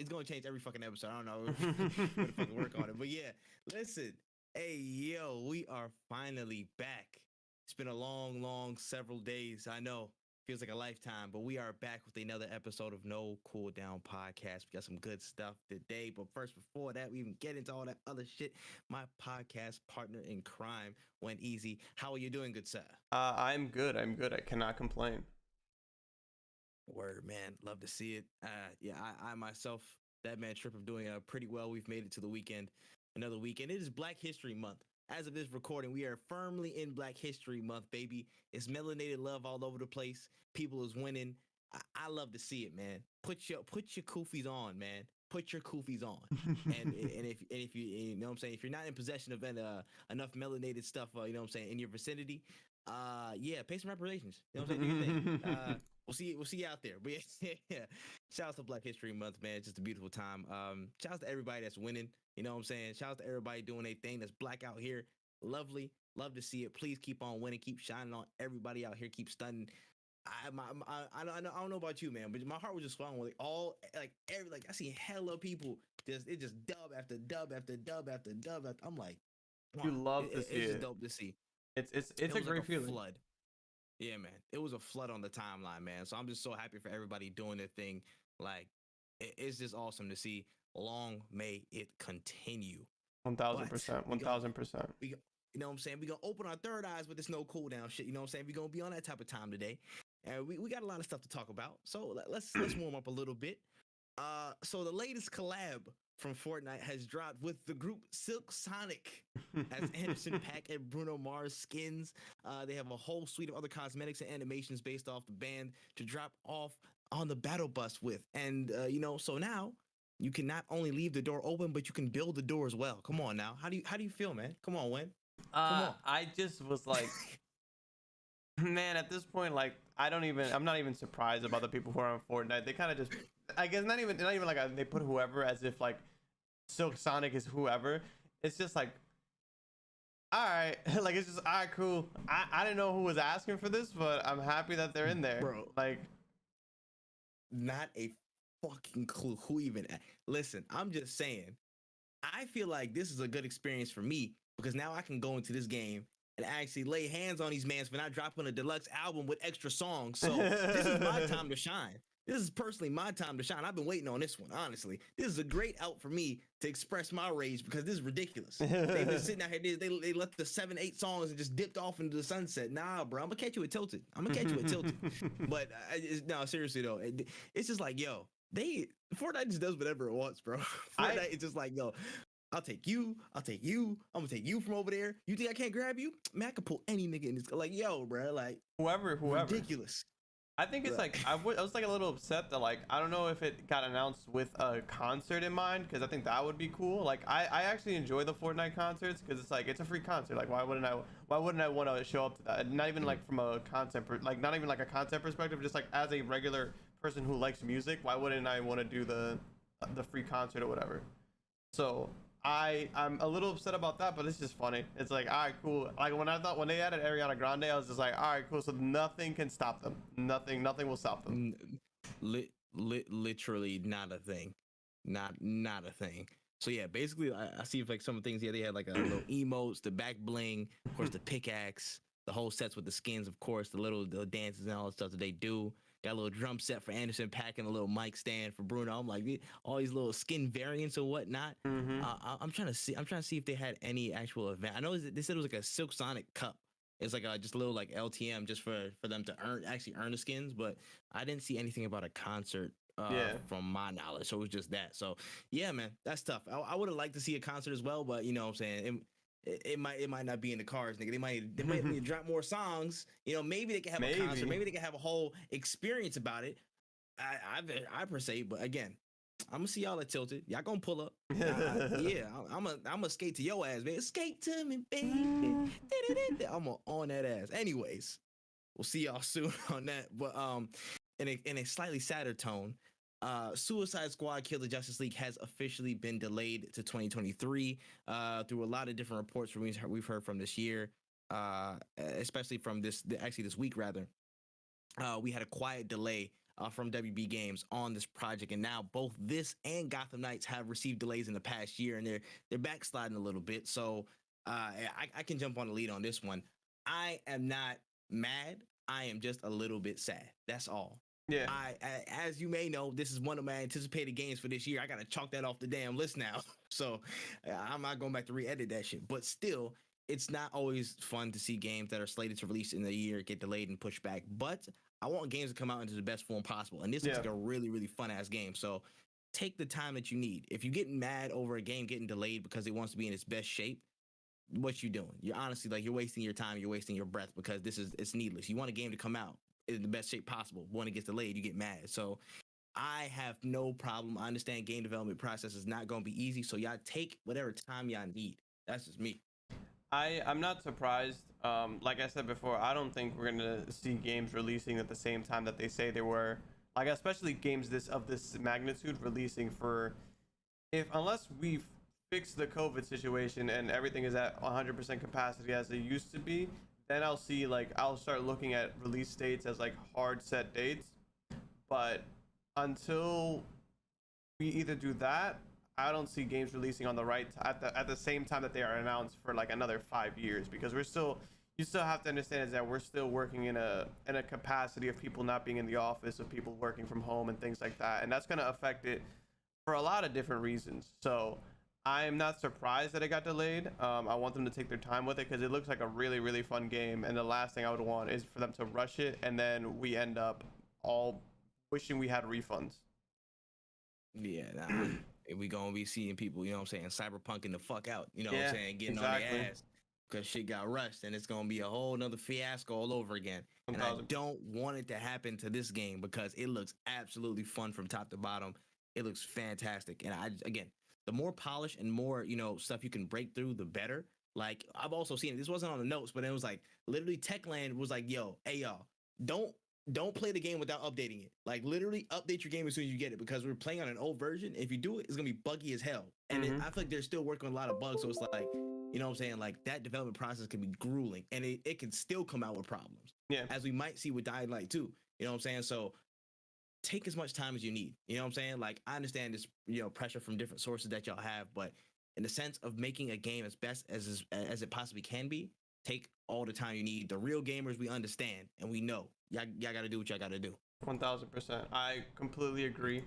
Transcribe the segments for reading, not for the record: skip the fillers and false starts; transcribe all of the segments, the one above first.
it's gonna change every fucking episode. I don't know what the fucking work on it, but yeah. Listen, hey yo, we are finally back. It's been a long several days. I know, feels like a lifetime, but we are back with another episode of No Cooldown Podcast. We got some good stuff today, but first, before that, we even get into all that other shit. My podcast partner in crime went easy. How are you doing, good sir? I'm good. I'm good. I cannot complain. Word, man. Love to see it. Yeah, I myself, that man Tripp, of doing pretty well. We've made it to the weekend, another weekend. It is Black History Month. As of this recording, we are firmly in Black History Month, baby. It's melanated love all over the place. People is winning. I love to see it, man. Put your koofies on, man. Put your koofies on. and if you know what I'm saying, if you're not in possession of enough melanated stuff, you know what I'm saying, in your vicinity, yeah, pay some reparations. You know what I'm saying? Do your thing. We'll see you out there. But yeah, shout out to Black History Month, man. It's just a beautiful time. Shout out to everybody that's winning. You know what I'm saying? Shout out to everybody doing their thing that's black out here. Lovely. Love to see it. Please keep on winning. Keep shining on everybody out here. Keep stunning. I don't know about you, man, but my heart was just swelling with I see hella people just dub after dub after dub after dub after. I'm like, wow, You love to see it's it. just dope to see. It's It a was great like a feeling. flood. Yeah, man. It was a flood on the timeline, man. So I'm just so happy for everybody doing their thing. Like, it's just awesome to see. Long may it continue. 1000%. 1000%. You know what I'm saying? We're going to open our third eyes with this no cooldown shit. You know what I'm saying? We're going to be on that type of time today. And we got a lot of stuff to talk about. So let's warm up a little bit. So the latest collab from Fortnite has dropped with the group Silk Sonic as Anderson .Paak and Bruno Mars skins. They have a whole suite of other cosmetics and animations based off the band to drop off on the battle bus with. And so now you can not only leave the door open, but you can build the door as well. Come on now. How do you feel, man? Come on, Win. Come on. I just was like, man, at this point, like, I'm not even surprised about the people who are on Fortnite. They kind of just, I guess, not even like they put whoever as if like Silk Sonic is whoever. It's just like, all right, like, it's just, all right, cool. I didn't know who was asking for this, but I'm happy that they're in there. Bro. Like, not a fucking clue who even. Listen, I'm just saying, I feel like this is a good experience for me because now I can go into this game and actually lay hands on these mans for not dropping a deluxe album with extra songs. So this is my time to shine. This is personally my time to shine. I've been waiting on this one, honestly. This is a great out for me to express my rage because this is ridiculous. They've been sitting out here. They left the 7-8 songs and just dipped off into the sunset. Nah, bro, I'm going to catch you at Tilted. But no, seriously, though, it's just like, yo, Fortnite just does whatever it wants, bro. Fortnite is just like, yo, I'll take you. I'm gonna take you from over there. You think I can't grab you? Man, I can pull any nigga in this. Like, yo, bro, like whoever. Ridiculous. I think it's like I was like a little upset that, like, I don't know if it got announced with a concert in mind, because I think that would be cool. Like, I actually enjoy the Fortnite concerts because it's like, it's a free concert. Like, why wouldn't I want to show up to that? Not even like from a content not even like a content perspective, just like as a regular person who likes music, why wouldn't I want to do the free concert or whatever? So I'm a little upset about that, but it's just funny. It's like, all right, cool. Like, when they added Ariana Grande, I was just like, all right, cool. So nothing can stop them. Nothing will stop them. Literally not a thing. Not a thing. So yeah, basically I see like some things here. They had like a little emotes, the back bling, of course the pickaxe, the whole sets with the skins, of course, the dances and all the stuff that they do. Got a little drum set for Anderson .Paak and a little mic stand for Bruno. I'm like, all these little skin variants and whatnot. I'm trying to see if they had any actual event. I know they said it was like a Silk Sonic cup. It's like just a little like LTM just for them to actually earn the skins. But I didn't see anything about a concert from my knowledge. So it was just that. So yeah, man, that's tough. I would have liked to see a concert as well, but you know what I'm saying. It might not be in the cards, nigga. They might need to drop more songs. You know, maybe they can have a concert. Maybe they can have a whole experience about it. I per se, but again, I'm gonna see y'all at Tilted. Y'all gonna pull up. Yeah, I'm gonna skate to your ass, man. Skate to me, baby. I'm on that ass. Anyways, we'll see y'all soon on that. But in a slightly sadder tone, Suicide Squad Kill the Justice League has officially been delayed to 2023 through a lot of different reports we've heard from this year, especially from this week rather. We had a quiet delay from WB Games on this project, and now both this and Gotham Knights have received delays in the past year, and they're backsliding a little bit. So I can jump on the lead on this one. I am not mad. I am just a little bit sad. That's all. Yeah. As you may know, this is one of my anticipated games for this year. I gotta chalk that off the damn list now. So I'm not going back to re-edit that shit. But still, it's not always fun to see games that are slated to release in the year get delayed and pushed back. But I want games to come out into the best form possible. And this looks like a really, really fun ass game. So take the time that you need. If you're getting mad over a game getting delayed because it wants to be in its best shape, what you doing? You're honestly like, you're wasting your time, you're wasting your breath, because it's needless. You want a game to come out in the best shape possible. When it gets delayed, you get mad. So I have no problem. I understand game development process is not going to be easy. So y'all take whatever time y'all need. That's just me. I'm not surprised. Like I said before, I don't think we're gonna see games releasing at the same time that they say they were. Like, especially games of this magnitude releasing unless we fix the COVID situation and everything is at 100% capacity as it used to be, then I'll start looking at release dates as like hard set dates. But until we either do that, I don't see games releasing on the at the same time that they are announced for like another 5 years, because you still have to understand is that we're still working in a capacity of people not being in the office, of people working from home and things like that, and that's going to affect it for a lot of different reasons. So I'm not surprised that it got delayed. I want them to take their time with it, because it looks like a really, really fun game, and the last thing I would want is for them to rush it and then we end up all wishing we had refunds. Yeah, nah. We gonna be seeing people, you know what I'm saying, cyberpunking the fuck out, you know what I'm saying, getting on their ass because shit got rushed, and it's gonna be a whole nother fiasco all over again. And I don't want it to happen to this game, because it looks absolutely fun from top to bottom. It looks fantastic, and again, the more polish and more, stuff you can break through, the better. Like, I've also seen it. This wasn't on the notes, but it was like literally Techland was like, "Yo, hey y'all, don't play the game without updating it. Like, literally update your game as soon as you get it, because we're playing on an old version. If you do it, it's gonna be buggy as hell." And I feel like they're still working on a lot of bugs, so it's like, you know what I'm saying, like that development process can be grueling, and it can still come out with problems. Yeah, as we might see with Dying Light 2. You know what I'm saying? So take as much time as you need. You know what I'm saying? Like, I understand this, pressure from different sources that y'all have, but in the sense of making a game as best as it possibly can be, take all the time you need. The real gamers, we understand and we know y'all got to do what y'all got to do. 1000%. I completely agree.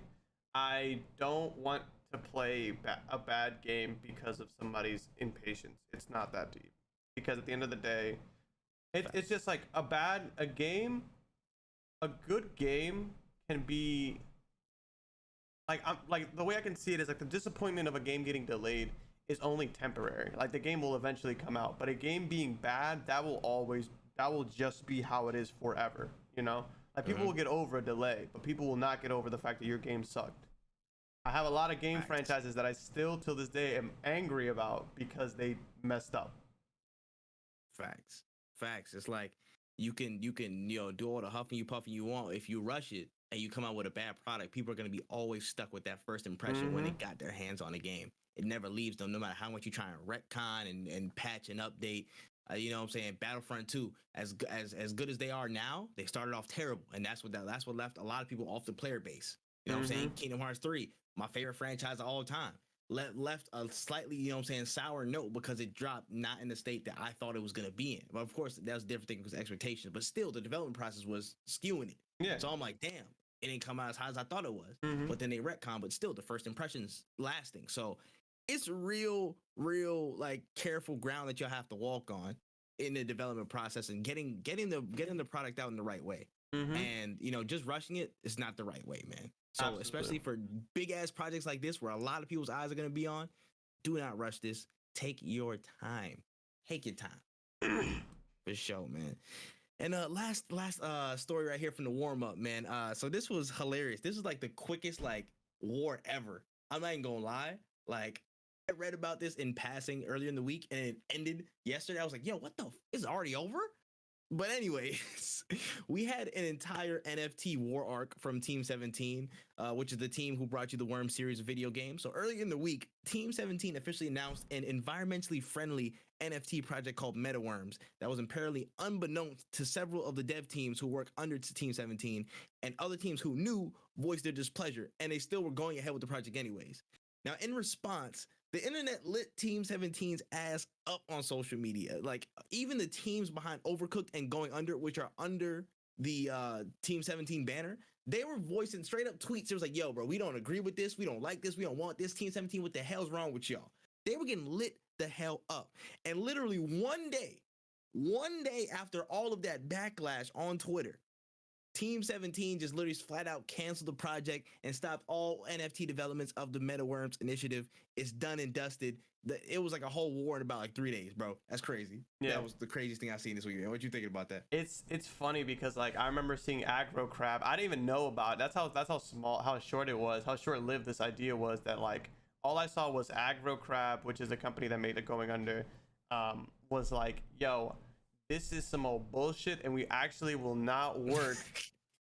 I don't want to play a bad game because of somebody's impatience. It's not that deep. Because at the end of the day, it's just like a good game can be like the way I can see it is like the disappointment of a game getting delayed is only temporary. Like, the game will eventually come out, but a game being bad, that will just be how it is forever, Like, people will get over a delay, but people will not get over the fact that your game sucked. I have a lot of game franchises that I still till this day am angry about because they messed up. Facts. It's like you can do all the huffing you puffing you want. If you rush it and you come out with a bad product, people are going to be always stuck with that first impression when they got their hands on the game. It never leaves them, no matter how much you try and retcon and patch and update. You know what I'm saying? Battlefront 2, as good as they are now, they started off terrible, and that's what left a lot of people off the player base. You know what I'm saying? Kingdom Hearts 3, my favorite franchise of all time, left a slightly, sour note because it dropped not in the state that I thought it was going to be in. But of course, that was a different thing because of expectations. But still, the development process was skewing it. Yeah. So I'm like, damn, it didn't come out as high as I thought it was. But then they retcon, but still, the first impression's lasting. So it's real, like, careful ground that you'll have to walk on in the development process and getting the product out in the right way. And just rushing it is not the right way, man. So absolutely, especially for big ass projects like this where a lot of people's eyes are going to be on, do not rush this. Take your time. Take your time. For sure, man. And last story right here from the warm up, man. So this was hilarious. This is like the quickest war ever. I'm not even gonna lie. Like, I read about this in passing earlier in the week, and it ended yesterday. I was like, yo, what the is it already over? But anyways, we had an entire NFT war arc from Team 17, which is the team who brought you the Worm series of video games. So earlier in the week, Team 17 officially announced an environmentally friendly NFT project called MetaWorms that was apparently unbeknownst to several of the dev teams who work under Team 17, and other teams who knew voiced their displeasure, and they still were going ahead with the project anyways. Now, in response, the internet lit Team 17's ass up on social media. Like, even the teams behind Overcooked and Going Under, which are under the Team 17 banner, they were voicing straight up tweets. It was like, yo, bro, we don't agree with this. We don't like this. We don't want this. Team 17, what the hell's wrong with y'all? They were getting lit the hell up. And literally one day after all of that backlash on Twitter, Team 17 just literally flat out canceled the project and stopped all NFT developments of the MetaWorms initiative. It's done and dusted. It was like a whole war in about like 3 days, bro. That's crazy. Yeah, that was the craziest thing I've seen this weekend. What you thinking about that? It's funny because like I remember seeing Aggro Crab. I didn't even know about it. That's how small, how short it was, how short lived this idea was. That like all I saw was Aggro Crab, which is a company that made it Going Under, was like, yo, this is some old bullshit, and we actually will not work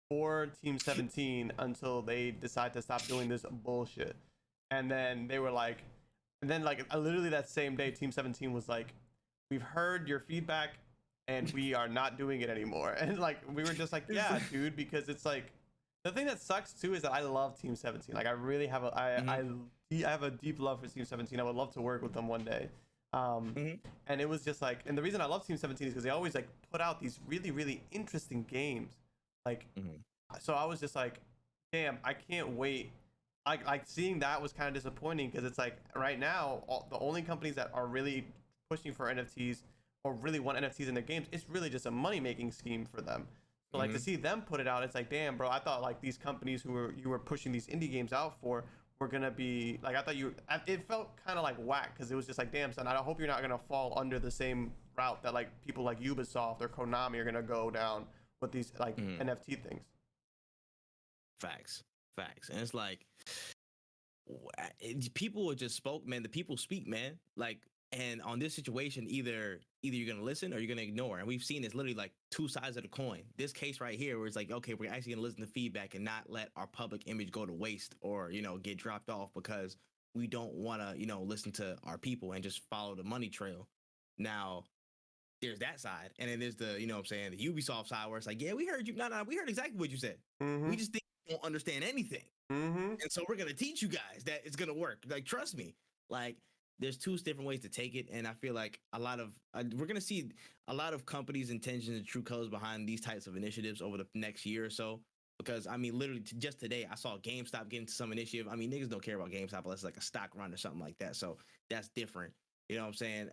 for Team 17 until they decide to stop doing this bullshit. And then they were like, and then like literally that same day, Team 17 was like, we've heard your feedback and we are not doing it anymore. And like we were just like, yeah, dude, because it's like the thing that sucks too is that I love Team 17. Like I really have I have a deep love for Team 17. I would love to work with them one day. And it was just like, and the reason I love Team 17 is because they always like put out these really, really interesting games. Like, so I was just like, damn, I can't wait. Like seeing that was kind of disappointing because it's like right now, the only companies that are really pushing for NFTs or really want NFTs in their games, it's really just a money making scheme for them. So like to see them put it out, it's like, damn, bro, I thought like these companies who you were pushing these indie games out for were gonna be like, I thought it felt kind of like whack because it was just like, damn, son, I hope you're not gonna fall under the same route that like people like Ubisoft or Konami are gonna go down with these like NFT things. Facts. And it's like people just spoke, man. The people speak, man. Like, and on this situation, either you're gonna listen or you're gonna ignore. And we've seen this literally like two sides of the coin. This case right here, where it's like, okay, we're actually gonna listen to feedback and not let our public image go to waste or get dropped off because we don't want to listen to our people and just follow the money trail. Now, there's that side, and then there's the what I'm saying, the Ubisoft side where it's like, yeah, we heard you. No, we heard exactly what you said. We just think you don't understand anything, and so we're gonna teach you guys that it's gonna work. Like, trust me. Like, there's two different ways to take it, and I feel like we're gonna see a lot of companies' intentions and true colors behind these types of initiatives over the next year or so. Because I mean, literally just today, I saw GameStop get into some initiative. I mean, niggas don't care about GameStop unless it's like a stock run or something like that. So that's different. You know what I'm saying?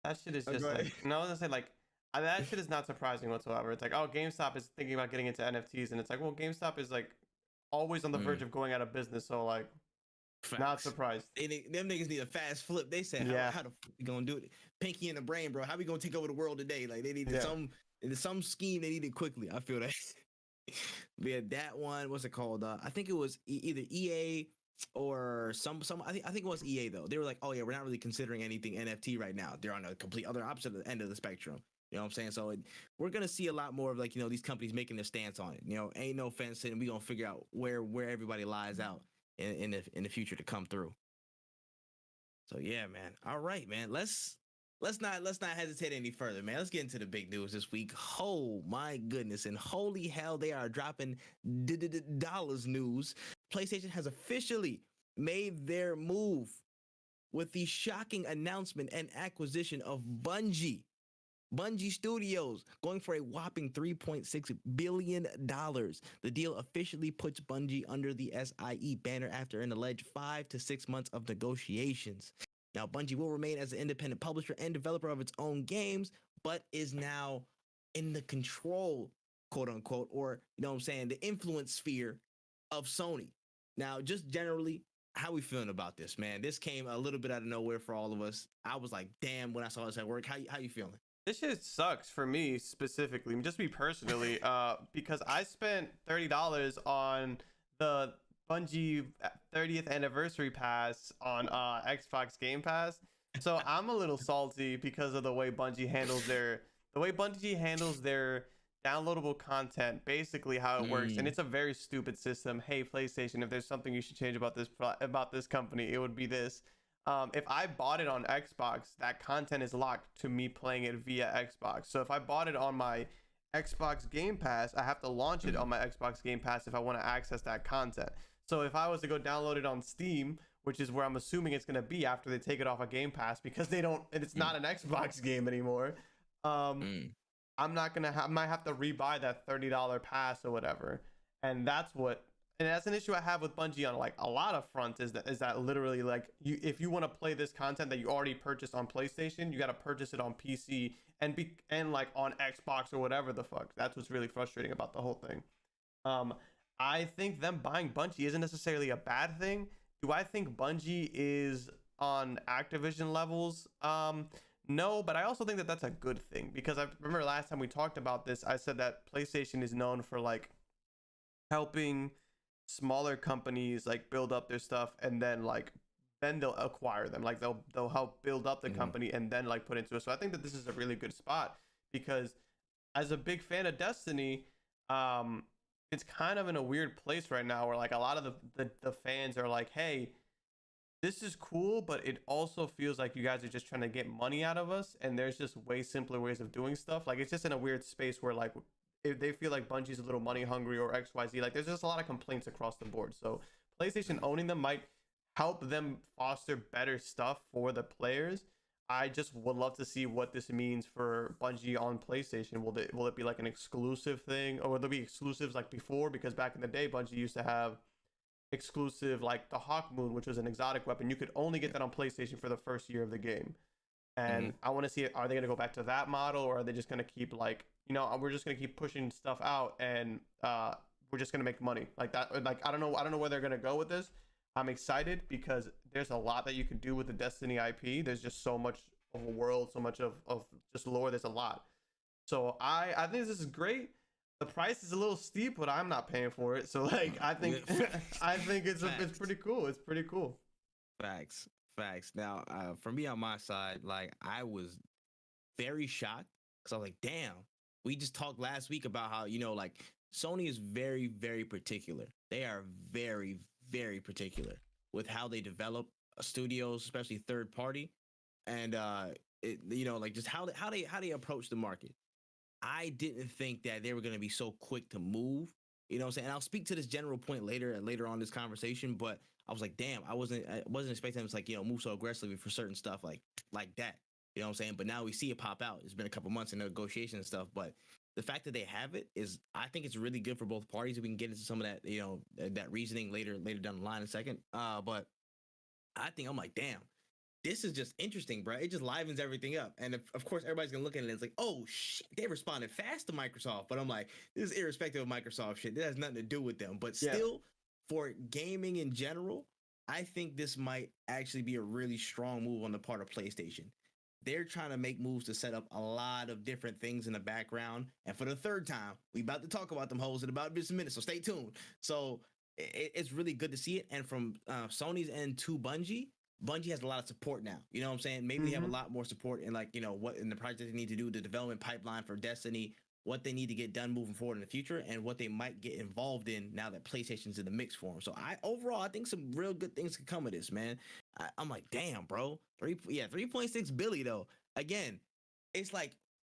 That shit is just like, no, I was gonna say like, that shit is not surprising whatsoever. It's like, oh, GameStop is thinking about getting into NFTs, and it's like, well, GameStop is like always on the verge of going out of business, so like, not surprised. Them niggas need a fast flip. They said, how the fuck we gonna do it? Pinky in the brain, bro. How we gonna take over the world today? Like, they needed some scheme. They needed quickly. I feel that. But yeah, that one, what's it called? I think it was either EA or some. I think it was EA though. They were like, oh yeah, we're not really considering anything NFT right now. They're on a complete other opposite of the end of the spectrum. You know what I'm saying? So we're gonna see a lot more of like these companies making their stance on it. Ain't no fence, and we gonna figure out where everybody lies out in the future to come through. So yeah, man. All right, man. Let's not hesitate any further, man. Let's get into the big news this week. Oh my goodness, and holy hell, they are dropping dollars news. PlayStation has officially made their move with the shocking announcement and acquisition of Bungie Studios, going for a whopping $3.6 billion. The deal officially puts Bungie under the SIE banner after an alleged 5 to 6 months of negotiations. Now, Bungie will remain as an independent publisher and developer of its own games, but is now in the control, quote unquote, or, the influence sphere of Sony. Now, just generally, how we feeling about this, man? This came a little bit out of nowhere for all of us. I was like, damn, when I saw this at work. How you feeling? This shit sucks for me specifically, just me personally, because I spent $30 on the Bungie 30th anniversary pass on Xbox Game Pass. So I'm a little salty because of the way Bungie handles the the way Bungie handles their downloadable content, basically how it works, and it's a very stupid system. Hey, PlayStation, if there's something you should change about this company, it would be this. If I bought it on Xbox, that content is locked to me playing it via Xbox. So if I bought it on my Xbox Game Pass, I have to launch it on my Xbox Game Pass if I want to access that content. So if I was to go download it on Steam, which is where I'm assuming it's going to be after they take it off of Game Pass, because it's not an Xbox game anymore. I'm not gonna I might have to rebuy that $30 pass or whatever. And that's an issue I have with Bungie on like a lot of fronts is that literally like if you want to play this content that you already purchased on PlayStation, you got to purchase it on PC and like on Xbox or whatever the fuck. That's what's really frustrating about the whole thing. I think them buying Bungie isn't necessarily a bad thing. Do I think Bungie is on Activision levels? No, but I also think that that's a good thing, because I remember last time we talked about this, I said that PlayStation is known for like helping smaller companies like build up their stuff, and then they'll acquire them. Like they'll help build up the company and then like put into it. So I think that this is a really good spot, because as a big fan of Destiny, it's kind of in a weird place right now where like a lot of the fans are like, hey, this is cool, but it also feels like you guys are just trying to get money out of us, and there's just way simpler ways of doing stuff. Like it's just in a weird space where like if they feel like Bungie's a little money hungry or XYZ, like there's just a lot of complaints across the board. So PlayStation owning them might help them foster better stuff for the players. I just would love to see what this means for Bungie on PlayStation. Will it be like an exclusive thing, or will there be exclusives like before? Because back in the day, Bungie used to have exclusive like the Hawk Moon, which was an exotic weapon. You could only get that on PlayStation for the first year of the game. And I want to see, are they going to go back to that model, or are they just going to keep like, we're just going to keep pushing stuff out, and we're just going to make money like that? Like I don't know where they're going to go with this. I'm excited because there's a lot that you can do with the Destiny IP. There's just so much of a world, so much of just lore. There's a lot. So I think this is great. The price is a little steep, but I'm not paying for it. So like I think it's pretty cool. It's pretty cool. Facts. Now, for me on my side, like I was very shocked because I was like, damn, we just talked last week about how, like Sony is very, very particular. They are very, very particular with how they develop studios, especially third party, and like just how they approach the market. I didn't think that they were going to be so quick to move. You know what I'm saying? And I'll speak to this general point later on this conversation, but I was like, damn, I wasn't expecting them to like, move so aggressively for certain stuff like that. You know what I'm saying? But now we see it pop out. It's been a couple months in negotiation and stuff, but the fact that they have it is, I think it's really good for both parties. We can get into some of that, that reasoning later down the line in a second. But I think I'm like, damn, this is just interesting, bro. It just livens everything up. And of course, everybody's gonna look at it and it's like, oh shit, they responded fast to Microsoft. But I'm like, this is irrespective of Microsoft shit. This has nothing to do with them. But still, for gaming in general, I think this might actually be a really strong move on the part of PlayStation. They're trying to make moves to set up a lot of different things in the background. And for the third time, we about to talk about them hoes in about just a minute. So stay tuned. So it's really good to see it. And from Sony's end to Bungie has a lot of support now. You know what I'm saying? Maybe they have a lot more support in like, what in the project they need to do, the development pipeline for Destiny, what they need to get done moving forward in the future, and what they might get involved in now that PlayStation's in the mix for them. So I think some real good things could come of this, man. I'm like, damn, bro. 3.6 billion though. Again, it's like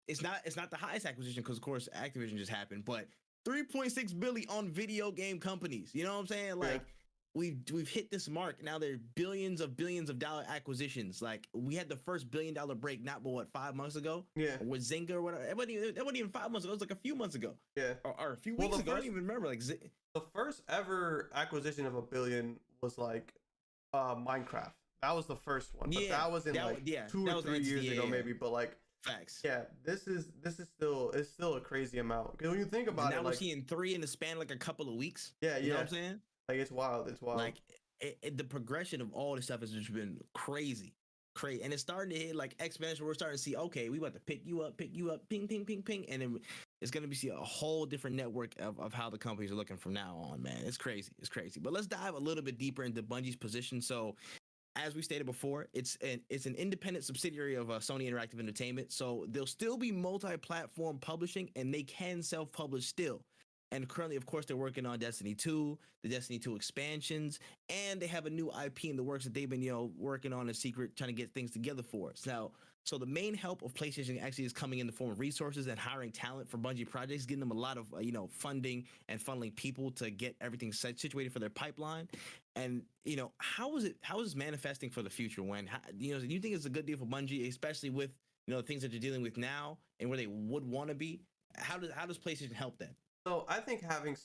it's not the highest acquisition because of course Activision just happened, but 3.6 billion on video game companies. You know what I'm saying? Like we've hit this mark. Now there are billions of dollar acquisitions. Like we had the first $1 billion break not but what 5 months ago? Yeah. With Zynga or whatever. It wasn't even 5 months ago. It was like a few months ago. Yeah. Or a few weeks ago. I don't even remember. Like the first ever acquisition of $1 billion was like Minecraft. That was the first one. But that was in 2 or 3 years ago maybe. But like facts. Yeah, this is still a crazy amount. Because when you think about it, now we're seeing 3 in the span of like a couple of weeks. Yeah, you know what I'm saying? Like it's wild. Like the progression of all this stuff has just been crazy, and it's starting to hit like exponential. We're starting to see, okay, we about to pick you up, ping, ping, ping, ping, and then it's gonna be a whole different network of how the companies are looking from now on. Man, it's crazy. But let's dive a little bit deeper into Bungie's position. So as we stated before, it's an independent subsidiary of Sony Interactive Entertainment, so they'll still be multi-platform publishing, and they can self-publish still. And currently, of course, they're working on Destiny 2, the Destiny 2 expansions, and they have a new IP in the works that they've been, working on in secret, trying to get things together for us. Now, so the main help of PlayStation actually is coming in the form of resources and hiring talent for Bungie projects, getting them a lot of, funding and funneling people to get everything situated for their pipeline. And, how is this manifesting for the future when, do you think it's a good deal for Bungie, especially with, the things that you're dealing with now and where they would want to be? How does PlayStation help that? So I think having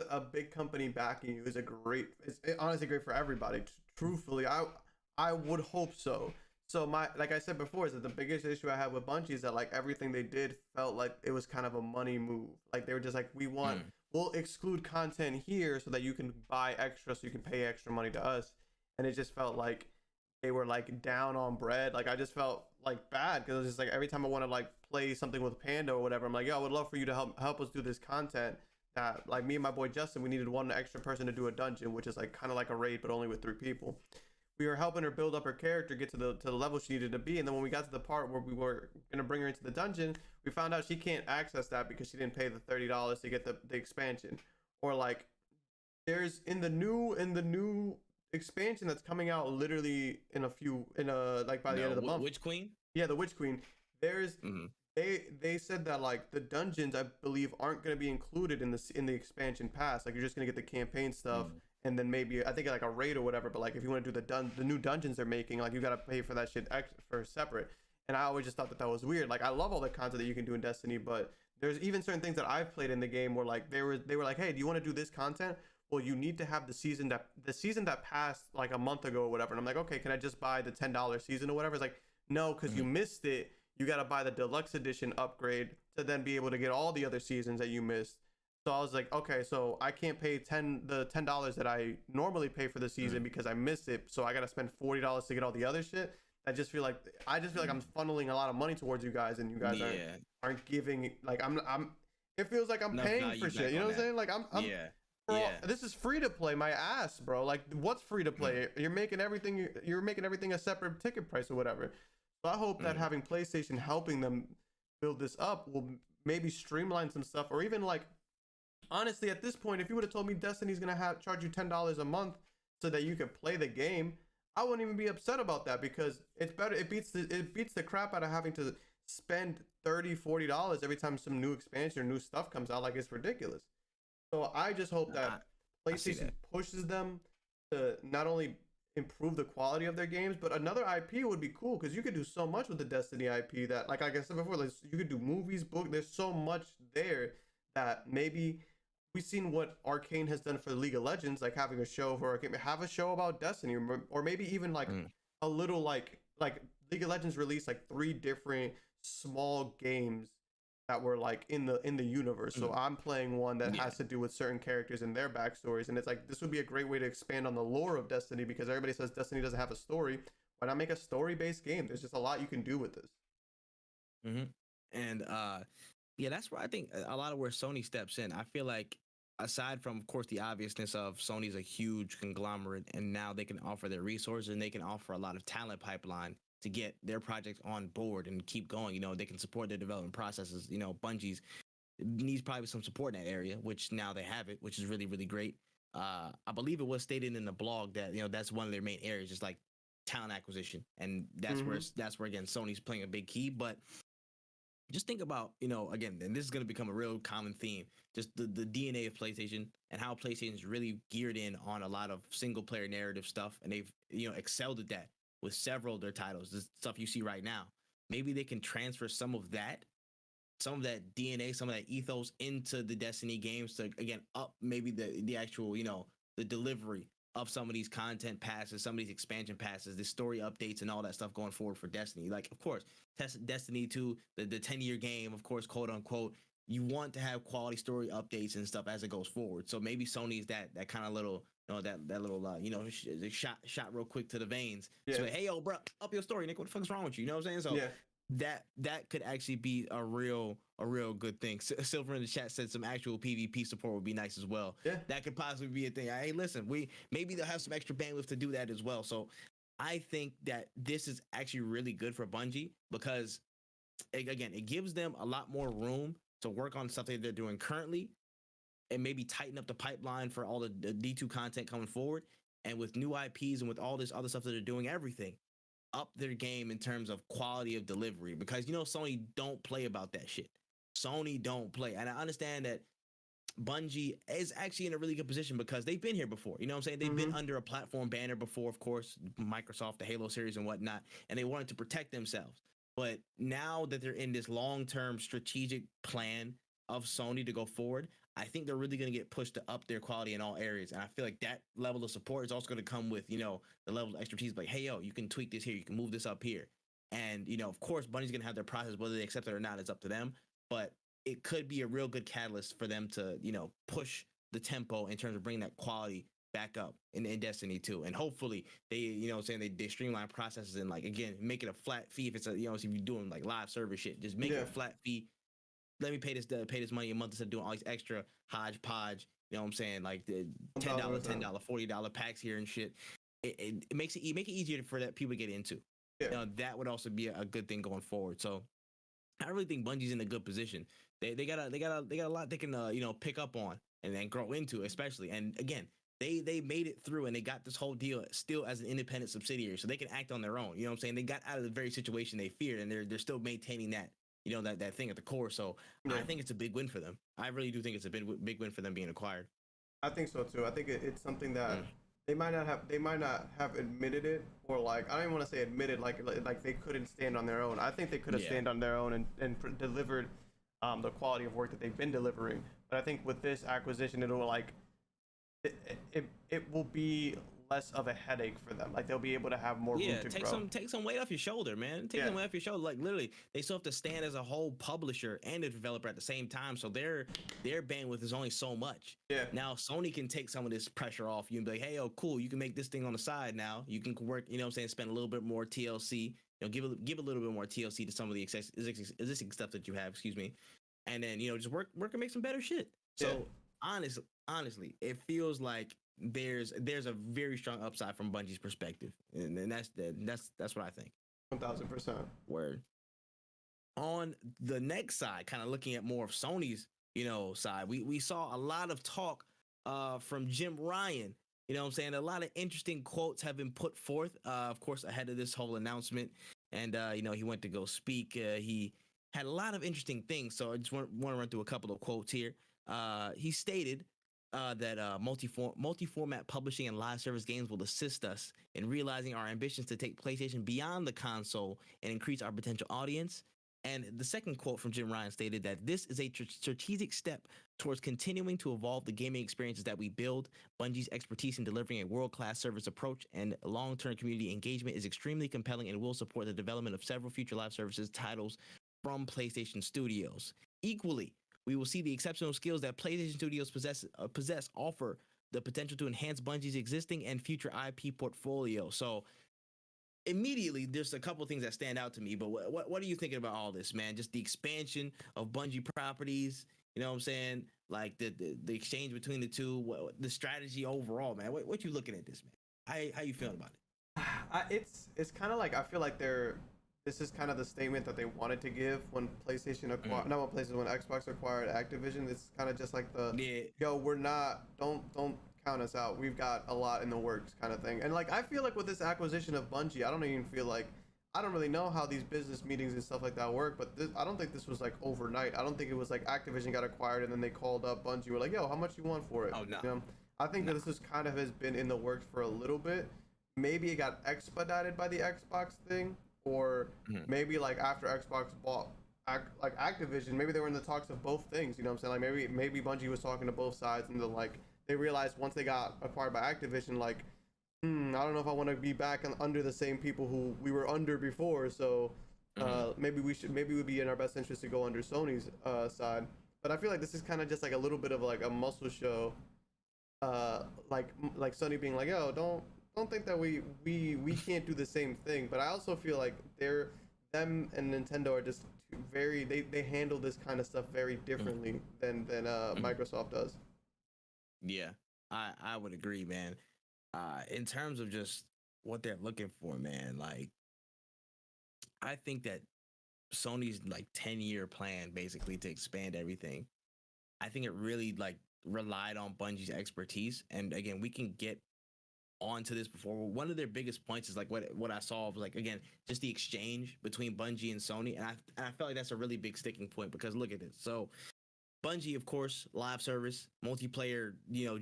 a big company backing you is it's honestly great for everybody. Truthfully, I would hope so. So like I said before, is that the biggest issue I have with Bungie is that like everything they did felt like it was kind of a money move. Like they were just like, we'll exclude content here so that you can buy extra, so you can pay extra money to us. And it just felt like they were like down on bread. Like I just felt like bad because it was just like every time I want to like play something with Panda or whatever, I'm like, yo, I would love for you to help us do this content. That like me and my boy Justin, we needed one extra person to do a dungeon, which is like kind of like a raid but only with 3 people. We were helping her build up her character, get to the level she needed to be, and then when we got to the part where we were gonna bring her into the dungeon, we found out she can't access that because she didn't pay the $30 to get the expansion. Or like there's in the new expansion that's coming out literally by the end of the month. Witch Queen? Yeah, the Witch Queen. There's they said that like the dungeons I believe aren't going to be included in the expansion pass. Like you're just going to get the campaign stuff and then maybe I think like a raid or whatever, but like if you want to do the new dungeons they're making, like you got to pay for that shit for separate. And I always just thought that was weird. Like I love all the content that you can do in Destiny, but there's even certain things that I've played in the game where like they were like, "Hey, do you want to do this content? Well, you need to have the season that passed like a month ago or whatever." And I'm like, "Okay, can I just buy the $10 season or whatever?" It's like, "No, because you missed it. You got to buy the deluxe edition upgrade to then be able to get all the other seasons that you missed." So I was like, "Okay, so I can't pay the $10 that I normally pay for the season because I missed it. So I got to spend $40 to get all the other shit." I just feel like I'm funneling a lot of money towards you guys, and you guys aren't giving like I'm. It feels like I'm paying for shit. You know what I'm saying? Like I'm Bro, this is free to play, my ass, bro. Like, what's free to play? You're making everything a separate ticket price or whatever. So I hope that having PlayStation helping them build this up will maybe streamline some stuff, or even like, honestly, at this point, if you would have told me Destiny's gonna charge you $10 a month so that you could play the game, I wouldn't even be upset about that because it's better. It beats the crap out of having to spend $30-$40 every time some new expansion or new stuff comes out. Like, it's ridiculous. So I just hope that PlayStation pushes them to not only improve the quality of their games, but another IP would be cool because you could do so much with the Destiny IP that, like I said before, like, you could do movies, book. There's so much there that maybe we've seen what Arcane has done for League of Legends, like having a show for Arcane, have a show about Destiny, or maybe even like a little like League of Legends released like 3 different small games that were like in the universe. So I'm playing one that has to do with certain characters and their backstories, and it's like this would be a great way to expand on the lore of Destiny because everybody says Destiny doesn't have a story. Why not make a story-based game? There's just a lot you can do with this. And that's where I think a lot of where Sony steps in. I feel like aside from, of course, the obviousness of Sony's a huge conglomerate, and now they can offer their resources and they can offer a lot of talent pipeline to get their projects on board and keep going. You know, they can support their development processes. You know, Bungie's needs probably some support in that area, which now they have it, which is really, really great. I believe it was stated in the blog that, that's one of their main areas, just like talent acquisition. And that's where again, Sony's playing a big key. But just think about, again, and this is going to become a real common theme, just the DNA of PlayStation and how PlayStation's really geared in on a lot of single player narrative stuff. And they've, excelled at that with several of their titles, the stuff you see right now. Maybe they can transfer some of that DNA, some of that ethos into the Destiny games to, again, up maybe the actual, the delivery of some of these content passes, some of these expansion passes, the story updates and all that stuff going forward for Destiny. Like, of course, Destiny 2, the 10-year game, of course, quote unquote, you want to have quality story updates and stuff as it goes forward. So maybe Sony's that kind of little, that little, shot real quick to the veins. Yeah. So, hey, yo, bro, up your story, Nick. What the fuck's wrong with you? You know what I'm saying? So that could actually be a real good thing. Silver in the chat said some actual PvP support would be nice as well. Yeah, that could possibly be a thing. Hey, listen, maybe they'll have some extra bandwidth to do that as well. So I think that this is actually really good for Bungie because, again, it gives them a lot more room to work on stuff that they're doing currently and maybe tighten up the pipeline for all the D2 content coming forward. And with new IPs and with all this other stuff that they're doing, everything up their game in terms of quality of delivery, because Sony don't play about that shit. Sony don't play. And I understand that Bungie is actually in a really good position because they've been here before. You know what I'm saying? They've been under a platform banner before, of course, Microsoft, the Halo series and whatnot, and they wanted to protect themselves. But now that they're in this long-term strategic plan of Sony to go forward, I think they're really going to get pushed to up their quality in all areas. And I feel like that level of support is also going to come with, the level of expertise. Like, hey, yo, you can tweak this here. You can move this up here. And, of course, Bungie's going to have their process. Whether they accept it or not, it's up to them. But it could be a real good catalyst for them to, push the tempo in terms of bringing that quality back up in Destiny 2. And hopefully they, they streamline processes and, like, again, make it a flat fee. If it's if you're doing like live service shit, just make it a flat fee. Let me pay this money a month instead of doing all these extra hodgepodge, like the $10, $10, $40 packs here and shit. It makes it easier for that people to get into. Yeah. That would also be a good thing going forward. So I really think Bungie's in a good position. They got a lot they can pick up on and then grow into, especially. And again, they made it through and they got this whole deal still as an independent subsidiary, so they can act on their own. You know what I'm saying? They got out of the very situation they feared, and they're still maintaining that. That thing at the core. So I think it's a big win for them. I really do think it's a big win for them being acquired. I think so too. I think it's something that they might not have admitted it, or like, I don't even want to say admitted, like they couldn't stand on their own. I think they could have stand on their own and delivered the quality of work that they've been delivering. But I think with this acquisition, it'll like it will be less of a headache for them. Like, they'll be able to have more room to grow. Take some weight off your shoulder, man. Take some weight off your shoulder. Like, literally, they still have to stand as a whole publisher and a developer at the same time. So their bandwidth is only so much. Yeah. Now Sony can take some of this pressure off you and be like, hey, oh, cool, you can make this thing on the side now. You can work, spend a little bit more TLC. Give a little bit more TLC to some of the existing stuff that you have. Excuse me, and then just work and make some better shit. So honestly, it feels like there's a very strong upside from Bungie's perspective, and that's what I think. 1,000%. Word. On the next side, kind of looking at more of Sony's side, we saw a lot of talk from Jim Ryan. A lot of interesting quotes have been put forth, of course, ahead of this whole announcement, and he went to go speak. He had a lot of interesting things, so I just want to run through a couple of quotes here. He stated that multi-format publishing and live service games will assist us in realizing our ambitions to take PlayStation beyond the console and increase our potential audience. And the second quote from Jim Ryan stated that this is a strategic step towards continuing to evolve the gaming experiences that we build. Bungie's expertise in delivering a world-class service approach and long-term community engagement is extremely compelling and will support the development of several future live services titles from PlayStation Studios. Equally, we will see the exceptional skills that PlayStation Studios possess offer the potential to enhance Bungie's existing and future IP portfolio. So immediately, there's a couple of things that stand out to me. But what are you thinking about all this, man? Just the expansion of Bungie properties. You know what I'm saying? Like the exchange between the two, the strategy overall, man. What you looking at this, man? How you feeling about it? It's kind of like, I feel like this is kind of the statement that they wanted to give when PlayStation acquired, not when PlayStation, when Xbox acquired Activision. It's kind of just like yo, we're not, don't count us out. We've got a lot in the works kind of thing. And like, I feel like with this acquisition of Bungie, I don't even feel like, I don't really know how these business meetings and stuff like that work, but I don't think this was like overnight. I don't think it was like Activision got acquired and then they called up Bungie, were like, yo, how much you want for it? Oh, no. I think that this is kind of has been in the works for a little bit. Maybe it got expedited by the Xbox thing. Or maybe like after Xbox bought like Activision, maybe they were in the talks of both things. You know what I'm saying? Like maybe Bungie was talking to both sides, and then like they realized once they got acquired by Activision, like, I don't know if I want to be back under the same people who we were under before. So maybe it would be in our best interest to go under Sony's side. But I feel like this is kind of just like a little bit of like a muscle show, like Sony being like, yo, don't think that we can't do the same thing. But I also feel like them and Nintendo are just they handle this kind of stuff very differently than Microsoft does. Yeah, I would agree, man. In terms of just what they're looking for, man. Like, I think that Sony's like 10-year plan basically to expand everything. I think it really like relied on Bungie's expertise. And again, we can get onto this before. One of their biggest points is like what I saw was like, again, just the exchange between Bungie and Sony. And I felt like that's a really big sticking point because look at this. So Bungie, of course, live service, multiplayer,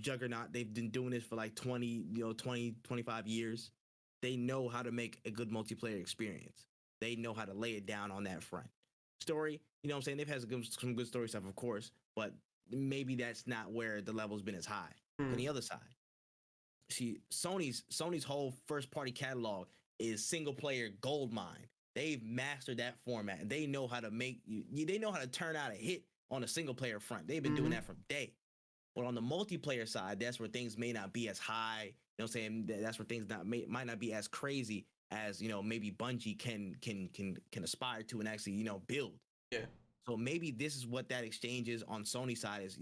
juggernaut. They've been doing this for like 25 years. They know how to make a good multiplayer experience. They know how to lay it down on that front. Story, what I'm saying? They've had some good story stuff, of course, but maybe that's not where the level's been as high. On the other side, see, Sony's whole first party catalog is single player gold mine. They've mastered that format and they know how to make they know how to turn out a hit on a single player front. They've been doing that from day. But on the multiplayer side, that's where things may not be as high. What I'm saying? That's where things might not be as crazy as maybe Bungie can aspire to and actually build. Yeah. So maybe this is what that exchange is on Sony side is,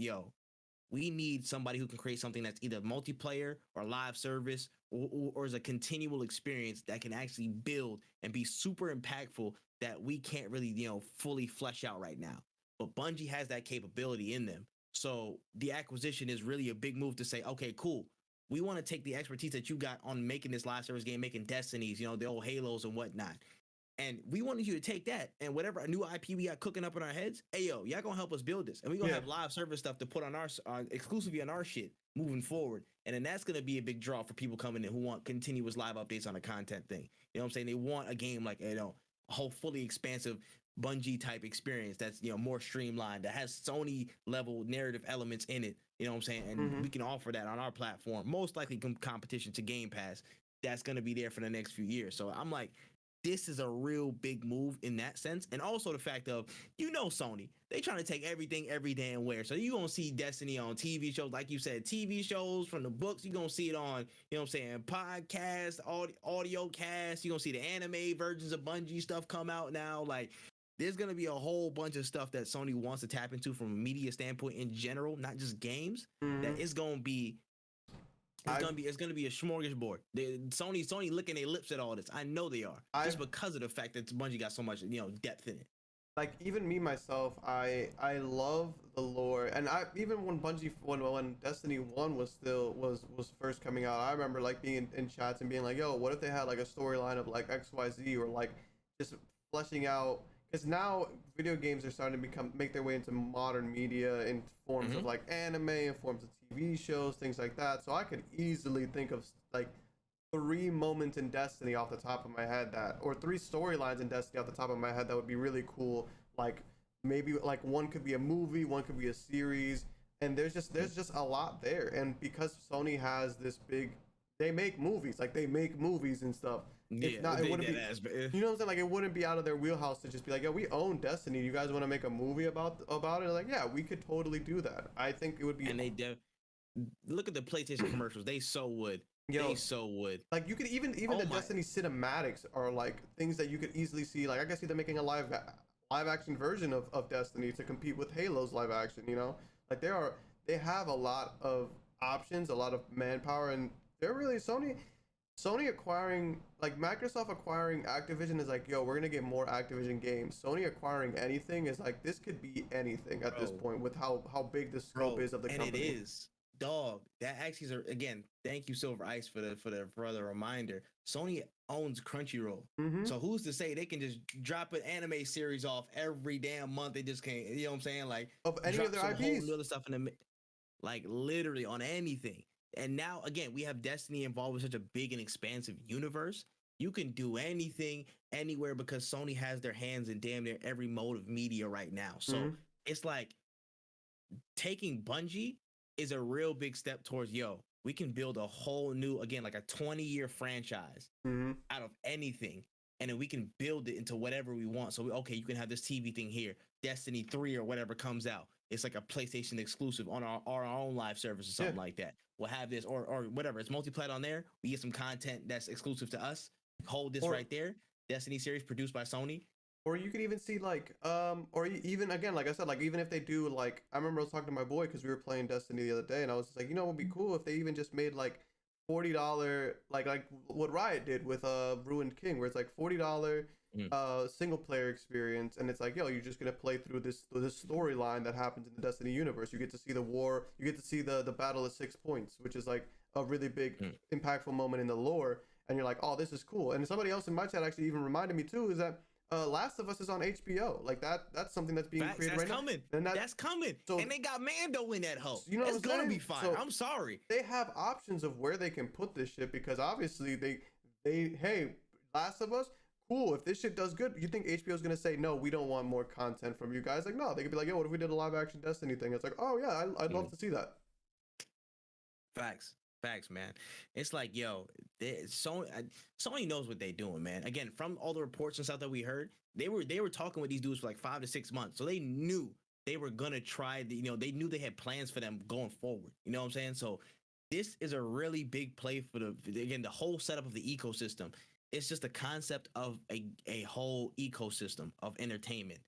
we need somebody who can create something that's either multiplayer or live service or is a continual experience that can actually build and be super impactful that we can't really, fully flesh out right now. But Bungie has that capability in them. So the acquisition is really a big move to say, okay, cool. We want to take the expertise that you got on making this live service game, making Destinies, the old Halos and whatnot. And we wanted you to take that and whatever new IP we got cooking up in our heads, hey, y'all gonna help us build this. And we're gonna have live service stuff to put on our exclusively on our shit moving forward. And then that's gonna be a big draw for people coming in who want continuous live updates on the content thing. You know what I'm saying? They want a game like, a whole fully expansive Bungie type experience that's, more streamlined, that has Sony level narrative elements in it. You know what I'm saying? And we can offer that on our platform, most likely competition to Game Pass. That's gonna be there for the next few years. So I'm like, this is a real big move in that sense. And also the fact of, Sony, they trying to take everything every damn where. So you're going to see Destiny on TV shows, like you said, TV shows from the books. You're going to see it on, podcasts, audio casts. You're going to see the anime versions of Bungie stuff come out now. Like, there's going to be a whole bunch of stuff that Sony wants to tap into from a media standpoint in general, not just games, that is going to be it's gonna be a smorgasbord. Sony licking their lips at all this. I know they are, just because of the fact that Bungie got so much depth in it. Like even me myself, I love the lore, and I even when Destiny 1 was first coming out, I remember like being in chats and being like, yo, what if they had like a storyline of like XYZ or like just fleshing out, because now video games are starting to make their way into modern media in forms of like anime, in forms of TV shows, things like that. So I could easily think of like 3 moments in Destiny off the top of my head or 3 storylines in Destiny off the top of my head that would be really cool. Like maybe like one could be a movie, one could be a series, and there's just a lot there. And because Sony has this big, they make movies and stuff. It's not, it wouldn't be, you know what I'm saying? Like it wouldn't be out of their wheelhouse to just be like, yeah, we own Destiny. You guys want to make a movie about it? Like, yeah, we could totally do that. I think it would be. And look at the PlayStation commercials. They so would. They so would. Like you could even the Destiny cinematics are like things that you could easily see. Like I can see them making a live action version of Destiny to compete with Halo's live action. Like they have a lot of options, a lot of manpower, and they're really Sony acquiring, like Microsoft acquiring Activision is like, yo, we're gonna get more Activision games. Sony acquiring anything is like, this could be anything at this point with how big the scope is of the company. And it is. Dog, that actually is again. Thank you, Silver Ice, for the reminder. Sony owns Crunchyroll, so who's to say they can just drop an anime series off every damn month? They just can't. You know what I'm saying? Like of any of their IPs, whole other stuff in the, like literally on anything. And now again, we have Destiny involved with such a big and expansive universe. You can do anything, anywhere, because Sony has their hands in damn near every mode of media right now. So it's like taking Bungie is a real big step towards, we can build a whole new, again, like a 20-year franchise out of anything. And then we can build it into whatever we want. So, you can have this TV thing here, Destiny 3 or whatever comes out. It's like a PlayStation exclusive on our own live service or something like that. We'll have this or whatever. It's multi-plat on there. We get some content that's exclusive to us. Hold this right there. Destiny series produced by Sony. Or you could even see like, or even again, like I said, like even if they do like, I remember I was talking to my boy because we were playing Destiny the other day, and I was just like, it would be cool if they even just made like $40 like what Riot did with Ruined King, where it's like $40 single player experience, and it's like, yo, you're just gonna play through this storyline that happens in the Destiny universe. You get to see the war, you get to see the battle of 6 points, which is like a really big impactful moment in the lore, and you're like, oh, this is cool. And somebody else in my chat actually even reminded me too, is that Last of Us is on HBO. Like that's something that's being created right coming. now. And that's coming. So, and they got Mando in that hoe. You know, it's gonna be fine. So I'm sorry. They have options of where they can put this shit, because obviously they hey, Last of Us, cool. If this shit does good, you think HBO is gonna say no? We don't want more content from you guys. Like, no, they could be like, yo, what if we did a live action Destiny thing? It's like, oh yeah, I'd love to see that. Facts, man. It's like, yo, Sony knows what they're doing, man. Again, from all the reports and stuff that we heard, they were talking with these dudes for like 5 to 6 months, so they knew they were gonna try. They knew they had plans for them going forward. You know what I'm saying? So this is a really big play for the whole setup of the ecosystem. It's just a concept of a whole ecosystem of entertainment.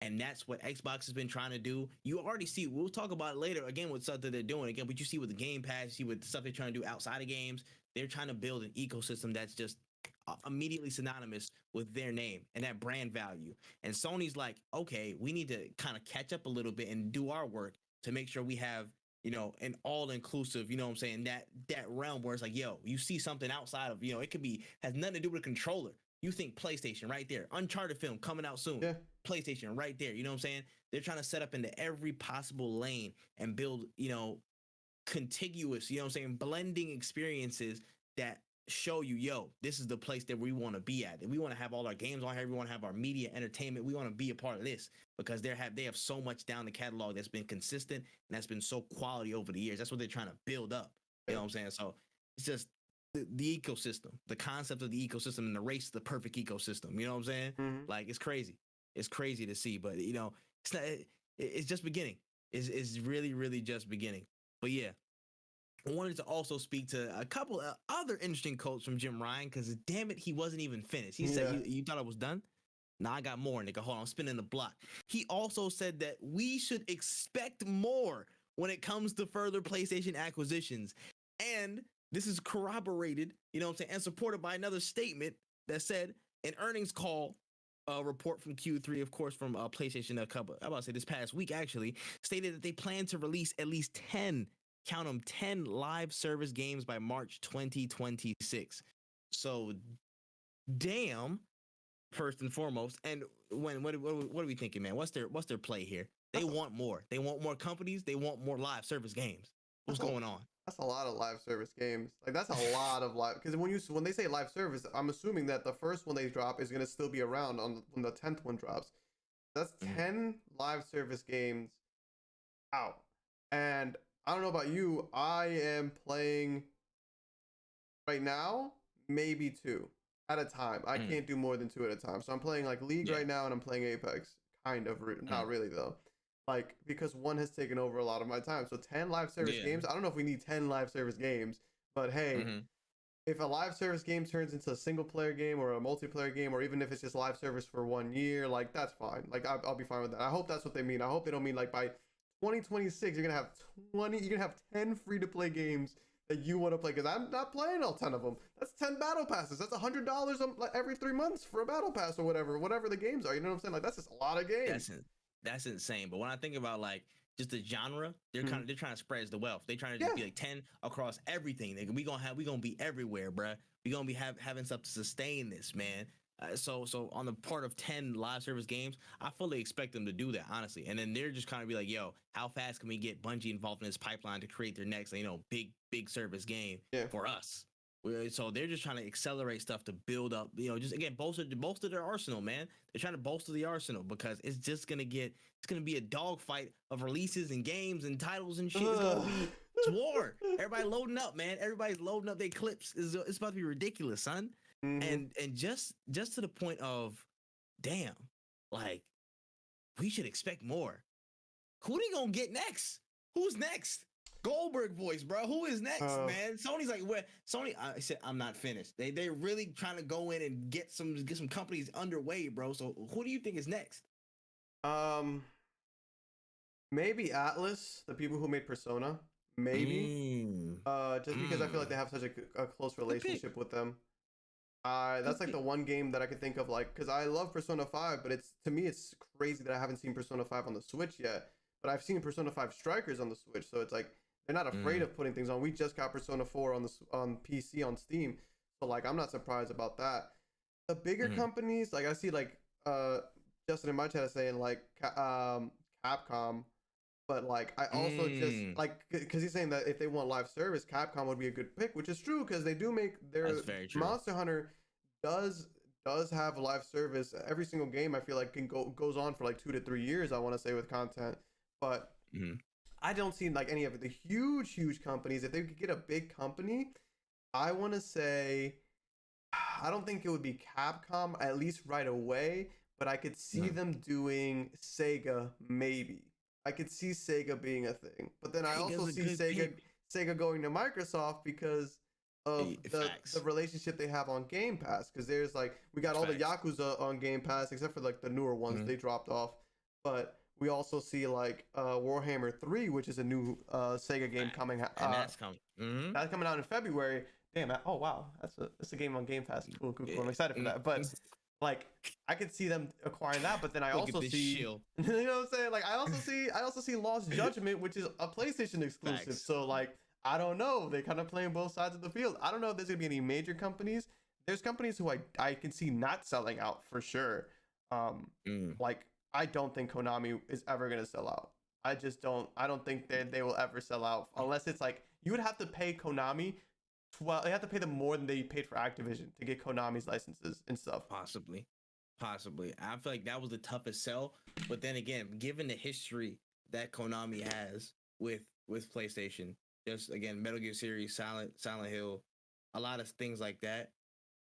And that's what Xbox has been trying to do. You already see, we'll talk about it later, again, with stuff that they're doing. Again, but you see with the Game Pass, you see with the stuff they're trying to do outside of games, they're trying to build an ecosystem that's just immediately synonymous with their name and that brand value. And Sony's like, okay, we need to kind of catch up a little bit and do our work to make sure we have, an all-inclusive, what I'm saying, that realm where it's like, yo, you see something outside of, it could be, has nothing to do with a controller. You think PlayStation right there, Uncharted film coming out soon. Yeah. PlayStation right there. You know what I'm saying? They're trying to set up into every possible lane and build, contiguous, what I'm saying, blending experiences that show you, yo, this is the place that we want to be at. And we want to have all our games on here. We want to have our media entertainment. We want to be a part of this because they have so much down the catalog that's been consistent and that's been so quality over the years. That's what they're trying to build up. You know what I'm saying? So it's just the ecosystem, the concept of the ecosystem and the race to the perfect ecosystem. You know what I'm saying? Mm-hmm. Like, it's crazy. It's crazy to see, but it's not, it's just beginning. It's really, really just beginning. But yeah, I wanted to also speak to a couple of other interesting quotes from Jim Ryan, because damn it, he wasn't even finished. He said, you thought I was done? Nah, I got more, nigga. Hold on, I'm spinning the block. He also said that we should expect more when it comes to further PlayStation acquisitions. And this is corroborated, and supported by another statement that said an earnings call report from Q3, of course, from PlayStation this past week, actually, stated that they plan to release at least 10 live service games by March 2026. So, damn, first and foremost. And what are we thinking, man? What's their play here? They want more. They want more companies. They want more live service games. What's going on? That's a lot of live service games. Like, that's a lot of live, because when they say live service, I'm assuming that the first one they drop is going to still be around when the 10th one drops. That's 10 live service games out. And I don't know about you, I am playing right now maybe 2 at a time. I can't do more than 2 at a time. So I'm playing like League right now, and I'm playing Apex. Kind of, not really though. Like, because one has taken over a lot of my time. So 10 live service games. I don't know if we need 10 live service games, but hey, if a live service game turns into a single player game or a multiplayer game, or even if it's just live service for 1 year, like, that's fine. Like, I'll be fine with that. I hope that's what they mean. I hope they don't mean like by 2026 you're gonna have 10 free to play games that you want to play, because I'm not playing all 10 of them. That's 10 battle passes. That's $100 every 3 months for a battle pass or whatever the games are. You know what I'm saying? Like, that's just a lot of games. That's insane. But when I think about like just the genre, they're trying to spread the wealth. They're trying to just be like 10 across everything. We gonna be everywhere, bruh. We gonna be having stuff to sustain this, man. So on the part of 10 live service games, I fully expect them to do that, honestly. And then they're just kind of be like, yo, how fast can we get Bungie involved in this pipeline to create their next, big service game for us? So they're just trying to accelerate stuff to build up, just again, bolster their arsenal, man. They're trying to bolster the arsenal, because it's just going to be a dogfight of releases and games and titles and shit. It's war. Everybody loading up, man. Everybody's loading up their clips. It's about to be ridiculous, son. And just to the point of, damn, like, we should expect more. Who they gonna get next? Who's next? Goldberg voice, bro. Who is next, man? Sony's like, where? Sony, I said, I'm not finished. They're really trying to go in and get some companies underway, bro. So who do you think is next? Maybe Atlas, the people who made Persona. maybe. Just because I feel like they have such a close relationship with them. That's like the one game that I could think of, like, because I love Persona 5, but to me it's crazy that I haven't seen Persona 5 on the Switch yet. But I've seen Persona 5 Strikers on the Switch, so it's like they're not afraid of putting things on. We just got Persona 4 on PC on Steam, so like I'm not surprised about that. The bigger companies, like I see like Justin in my chat is saying like Capcom, but like I also just like, because he's saying that if they want live service, Capcom would be a good pick, which is true because they do make their Monster Hunter does have live service. Every single game I feel like goes on for like 2 to 3 years, I want to say, with content. But I don't see like any of the huge companies. If they could get a big company, I want to say I don't think it would be Capcom, at least right away, but I could see them doing Sega, maybe. I could see Sega being a thing. But then I also see Sega going to Microsoft because of the relationship they have on Game Pass. Because there's like, we got all the Yakuza on Game Pass, except for like the newer ones they dropped off. But we also see like Warhammer 3, which is a new Sega game coming out. And that's coming. That's coming out in February. Damn, oh wow, that's a game on Game Pass. Cool. I'm excited for that. But like, I could see them acquiring that, but then I also see, you know what I'm saying? Like, I also see Lost Judgment, which is a PlayStation exclusive. So like, I don't know. They kind of playing both sides of the field. I don't know if there's gonna be any major companies. There's companies who I can see not selling out for sure. Like, I don't think Konami is ever gonna sell out. I just don't. I don't think they will ever sell out unless it's like you would have to pay Konami. Well, they have to pay them more than they paid for Activision to get Konami's licenses and stuff. Possibly. I feel like that was the toughest sell. But then again, given the history that Konami has with PlayStation, just again, Metal Gear series, Silent Hill, a lot of things like that,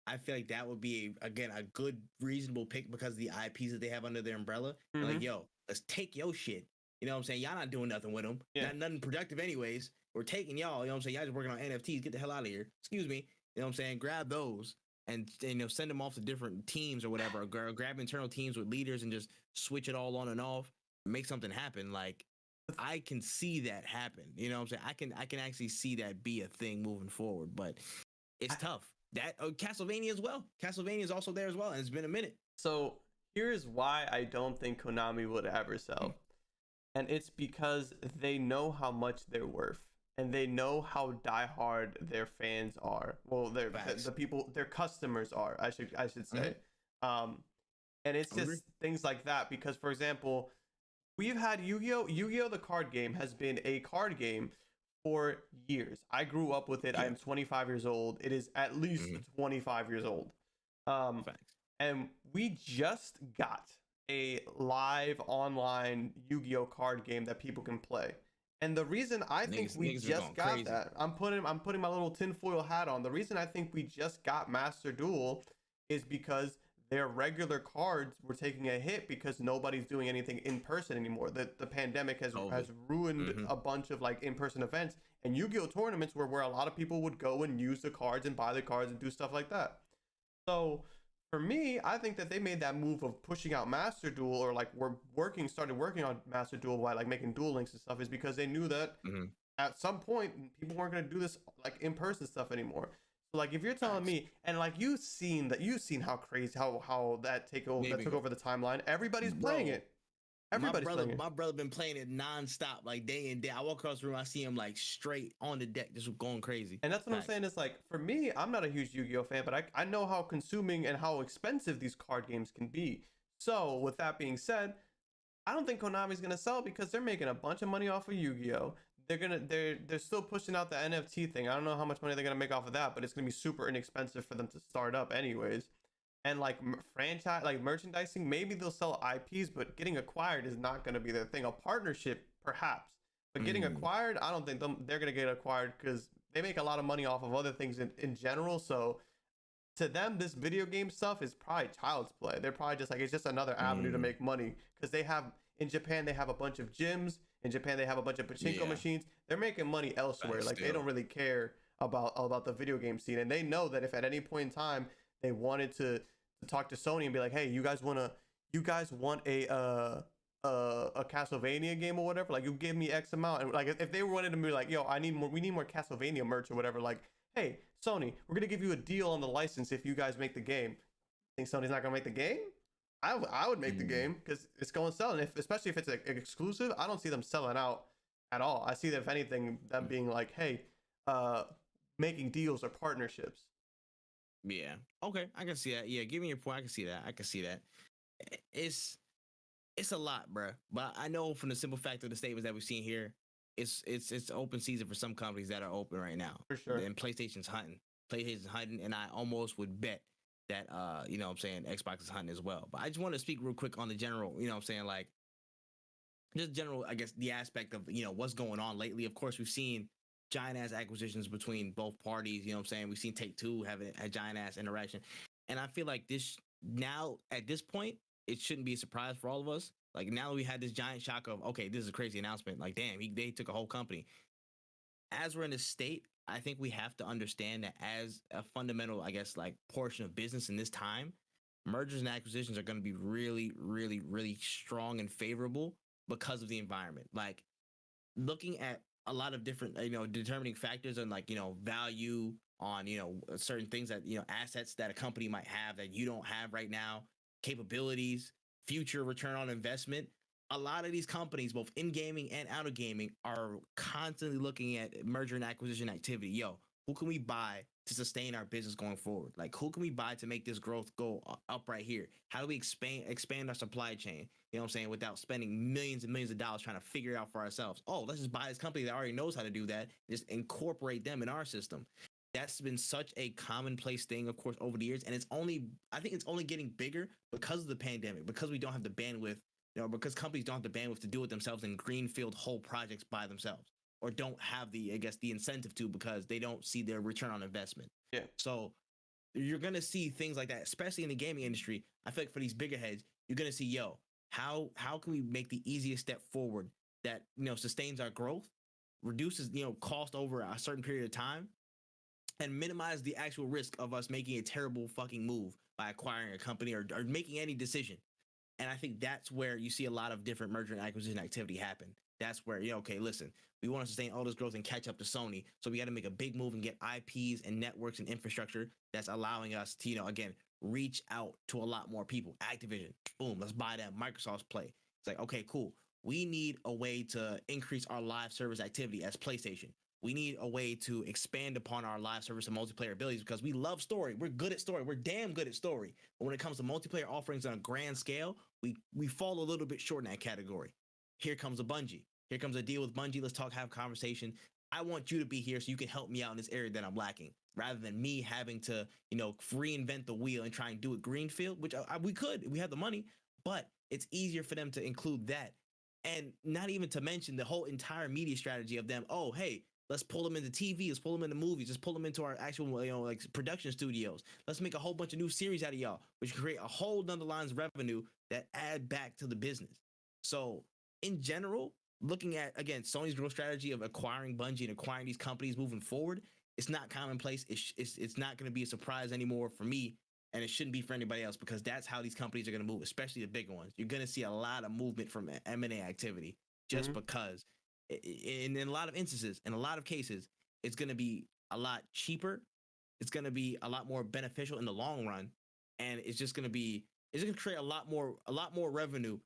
I feel like that would be a good, reasonable pick because of the IPs that they have under their umbrella. Like, yo, let's take your shit. You know what I'm saying? Y'all not doing nothing with them. Not nothing productive anyways. We're taking y'all. You know what I'm saying? Y'all just working on NFTs. Get the hell out of here. Excuse me. You know what I'm saying? Grab those and send them off to different teams or whatever. Or grab internal teams with leaders and just switch it all on and off. Make something happen. Like, I can see that happen. You know what I'm saying? I can actually see that be a thing moving forward. But it's tough. That Castlevania as well. Castlevania is also there as well, and it's been a minute. So here's why I don't think Konami would ever sell. And it's because they know how much they're worth, and they know how diehard their fans are. Well, the people, their customers are. I should say. And it's just things like that. Because, for example, we've had Yu-Gi-Oh! Yu-Gi-Oh! The card game has been a card game for years. I grew up with it. I am 25 years old. It is at least 25 years old. And we just got a live online Yu-Gi-Oh! Card game that people can play. And the reason I think we just got that, I'm putting my little tinfoil hat on. The reason I think we just got Master Duel is because their regular cards were taking a hit because nobody's doing anything in person anymore. The pandemic has ruined a bunch of like in-person events, and Yu-Gi-Oh! Tournaments were where a lot of people would go and use the cards and buy the cards and do stuff like that. So for me, I think that they made that move of pushing out Master Duel, or like started working on Master Duel by like making Duel Links and stuff, is because they knew that at some point people weren't going to do this like in-person stuff anymore. So like, if you're telling me, and like you've seen how crazy how that took over the timeline, everybody's playing it. Everybody's playing it. My brother been playing it nonstop, like day in day. I walk across the room, I see him like straight on the deck, just going crazy. And that's what I'm saying is like, for me, I'm not a huge Yu-Gi-Oh fan, but I know how consuming and how expensive these card games can be. So with that being said, I don't think Konami's gonna sell because they're making a bunch of money off of Yu-Gi-Oh. They're still pushing out the NFT thing. I don't know how much money they're gonna make off of that, but it's gonna be super inexpensive for them to start up anyways. And like franchise, like merchandising, maybe they'll sell IPs, but getting acquired is not gonna be their thing. A partnership, perhaps, but getting acquired, I don't think they're gonna get acquired because they make a lot of money off of other things in general. So to them, this video game stuff is probably child's play. They're probably just like, it's just another avenue to make money, because they have, in Japan, they have a bunch of gyms. In Japan, they have a bunch of pachinko machines. They're making money elsewhere. Like, they don't really care about the video game scene. And they know that if at any point in time they wanted to talk to Sony and be like, hey, you guys want a a Castlevania game or whatever, like you give me X amount, and like if they wanted to be like, yo, we need more Castlevania merch or whatever, like, hey, Sony, we're gonna give you a deal on the license if you guys make the game. Think Sony's not gonna make the game? I would make the game because it's going to sell, and especially if it's an exclusive, I don't see them selling out at all. I see that, if anything, them being like, hey, making deals or partnerships. Yeah. Okay, I can see that. Yeah, give me your point. I can see that. I can see that. It's a lot, bruh. But I know from the simple fact of the statements that we've seen here, it's open season for some companies that are open right now. For sure. And PlayStation's hunting. And I almost would bet that you know what I'm saying, Xbox is hunting as well. But I just want to speak real quick on the general, you know what I'm saying, like just general, I guess, the aspect of, you know, what's going on lately. Of course, we've seen giant ass acquisitions between both parties, you know what I'm saying? We've seen Take-Two have a giant ass interaction. And I feel like this now at this point, it shouldn't be a surprise for all of us. Like now we had this giant shock of, okay, this is a crazy announcement. Like, damn, they took a whole company. As we're in this state, I think we have to understand that as a fundamental, I guess, like portion of business in this time, mergers and acquisitions are going to be really, really, really strong and favorable because of the environment. Like looking at a lot of different, you know, determining factors and like, you know, value on, you know, certain things that, you know, assets that a company might have that you don't have right now, capabilities, future return on investment. A lot of these companies, both in gaming and out of gaming, are constantly looking at merger and acquisition activity. Yo, who can we buy to sustain our business going forward? Like, who can we buy to make this growth go up right here? How do we expand our supply chain? You know what I'm saying? Without spending millions and millions of dollars trying to figure it out for ourselves. Oh, let's just buy this company that already knows how to do that. Just incorporate them in our system. That's been such a commonplace thing, of course, over the years. And I think it's only getting bigger because of the pandemic, because we don't have the bandwidth, you know, because companies don't have the bandwidth to do it themselves and greenfield whole projects by themselves, or don't have the, I guess, the incentive to, because they don't see their return on investment. Yeah. So you're going to see things like that, especially in the gaming industry. I feel like for these bigger heads, you're going to see, yo, how can we make the easiest step forward that, you know, sustains our growth, reduces, you know, cost over a certain period of time, and minimize the actual risk of us making a terrible fucking move by acquiring a company or making any decision. And I think that's where you see a lot of different merger and acquisition activity happen. That's where, you know, okay, listen, we want to sustain all this growth and catch up to Sony. So we got to make a big move and get IPs and networks and infrastructure that's allowing us to, you know, again, reach out to a lot more people. Activision, boom, let's buy that. Microsoft's play. It's like, okay, cool. We need a way to increase our live service activity as PlayStation. We need a way to expand upon our live service and multiplayer abilities, because we love story. We're good at story. We're damn good at story. But when it comes to multiplayer offerings on a grand scale, we fall a little bit short in that category. Here comes a Bungie. Here comes a deal with Bungie. Let's talk, have a conversation. I want you to be here so you can help me out in this area that I'm lacking, rather than me having to, you know, reinvent the wheel and try and do it greenfield, which we could. We have the money, but it's easier for them to include that. And not even to mention the whole entire media strategy of them. Oh, hey, let's pull them into TV. Let's pull them into movies. Let's pull them into our actual, you know, like production studios. Let's make a whole bunch of new series out of y'all, which can create a whole nother lines of revenue that add back to the business. So in general, looking at, again, Sony's growth strategy of acquiring Bungie and acquiring these companies moving forward, it's not commonplace. It's not going to be a surprise anymore for me, and it shouldn't be for anybody else, because that's how these companies are going to move, especially the bigger ones. You're going to see a lot of movement from M&A activity just because in a lot of instances, in a lot of cases, it's going to be a lot cheaper. It's going to be a lot more beneficial in the long run. And it's just going to create a lot more revenue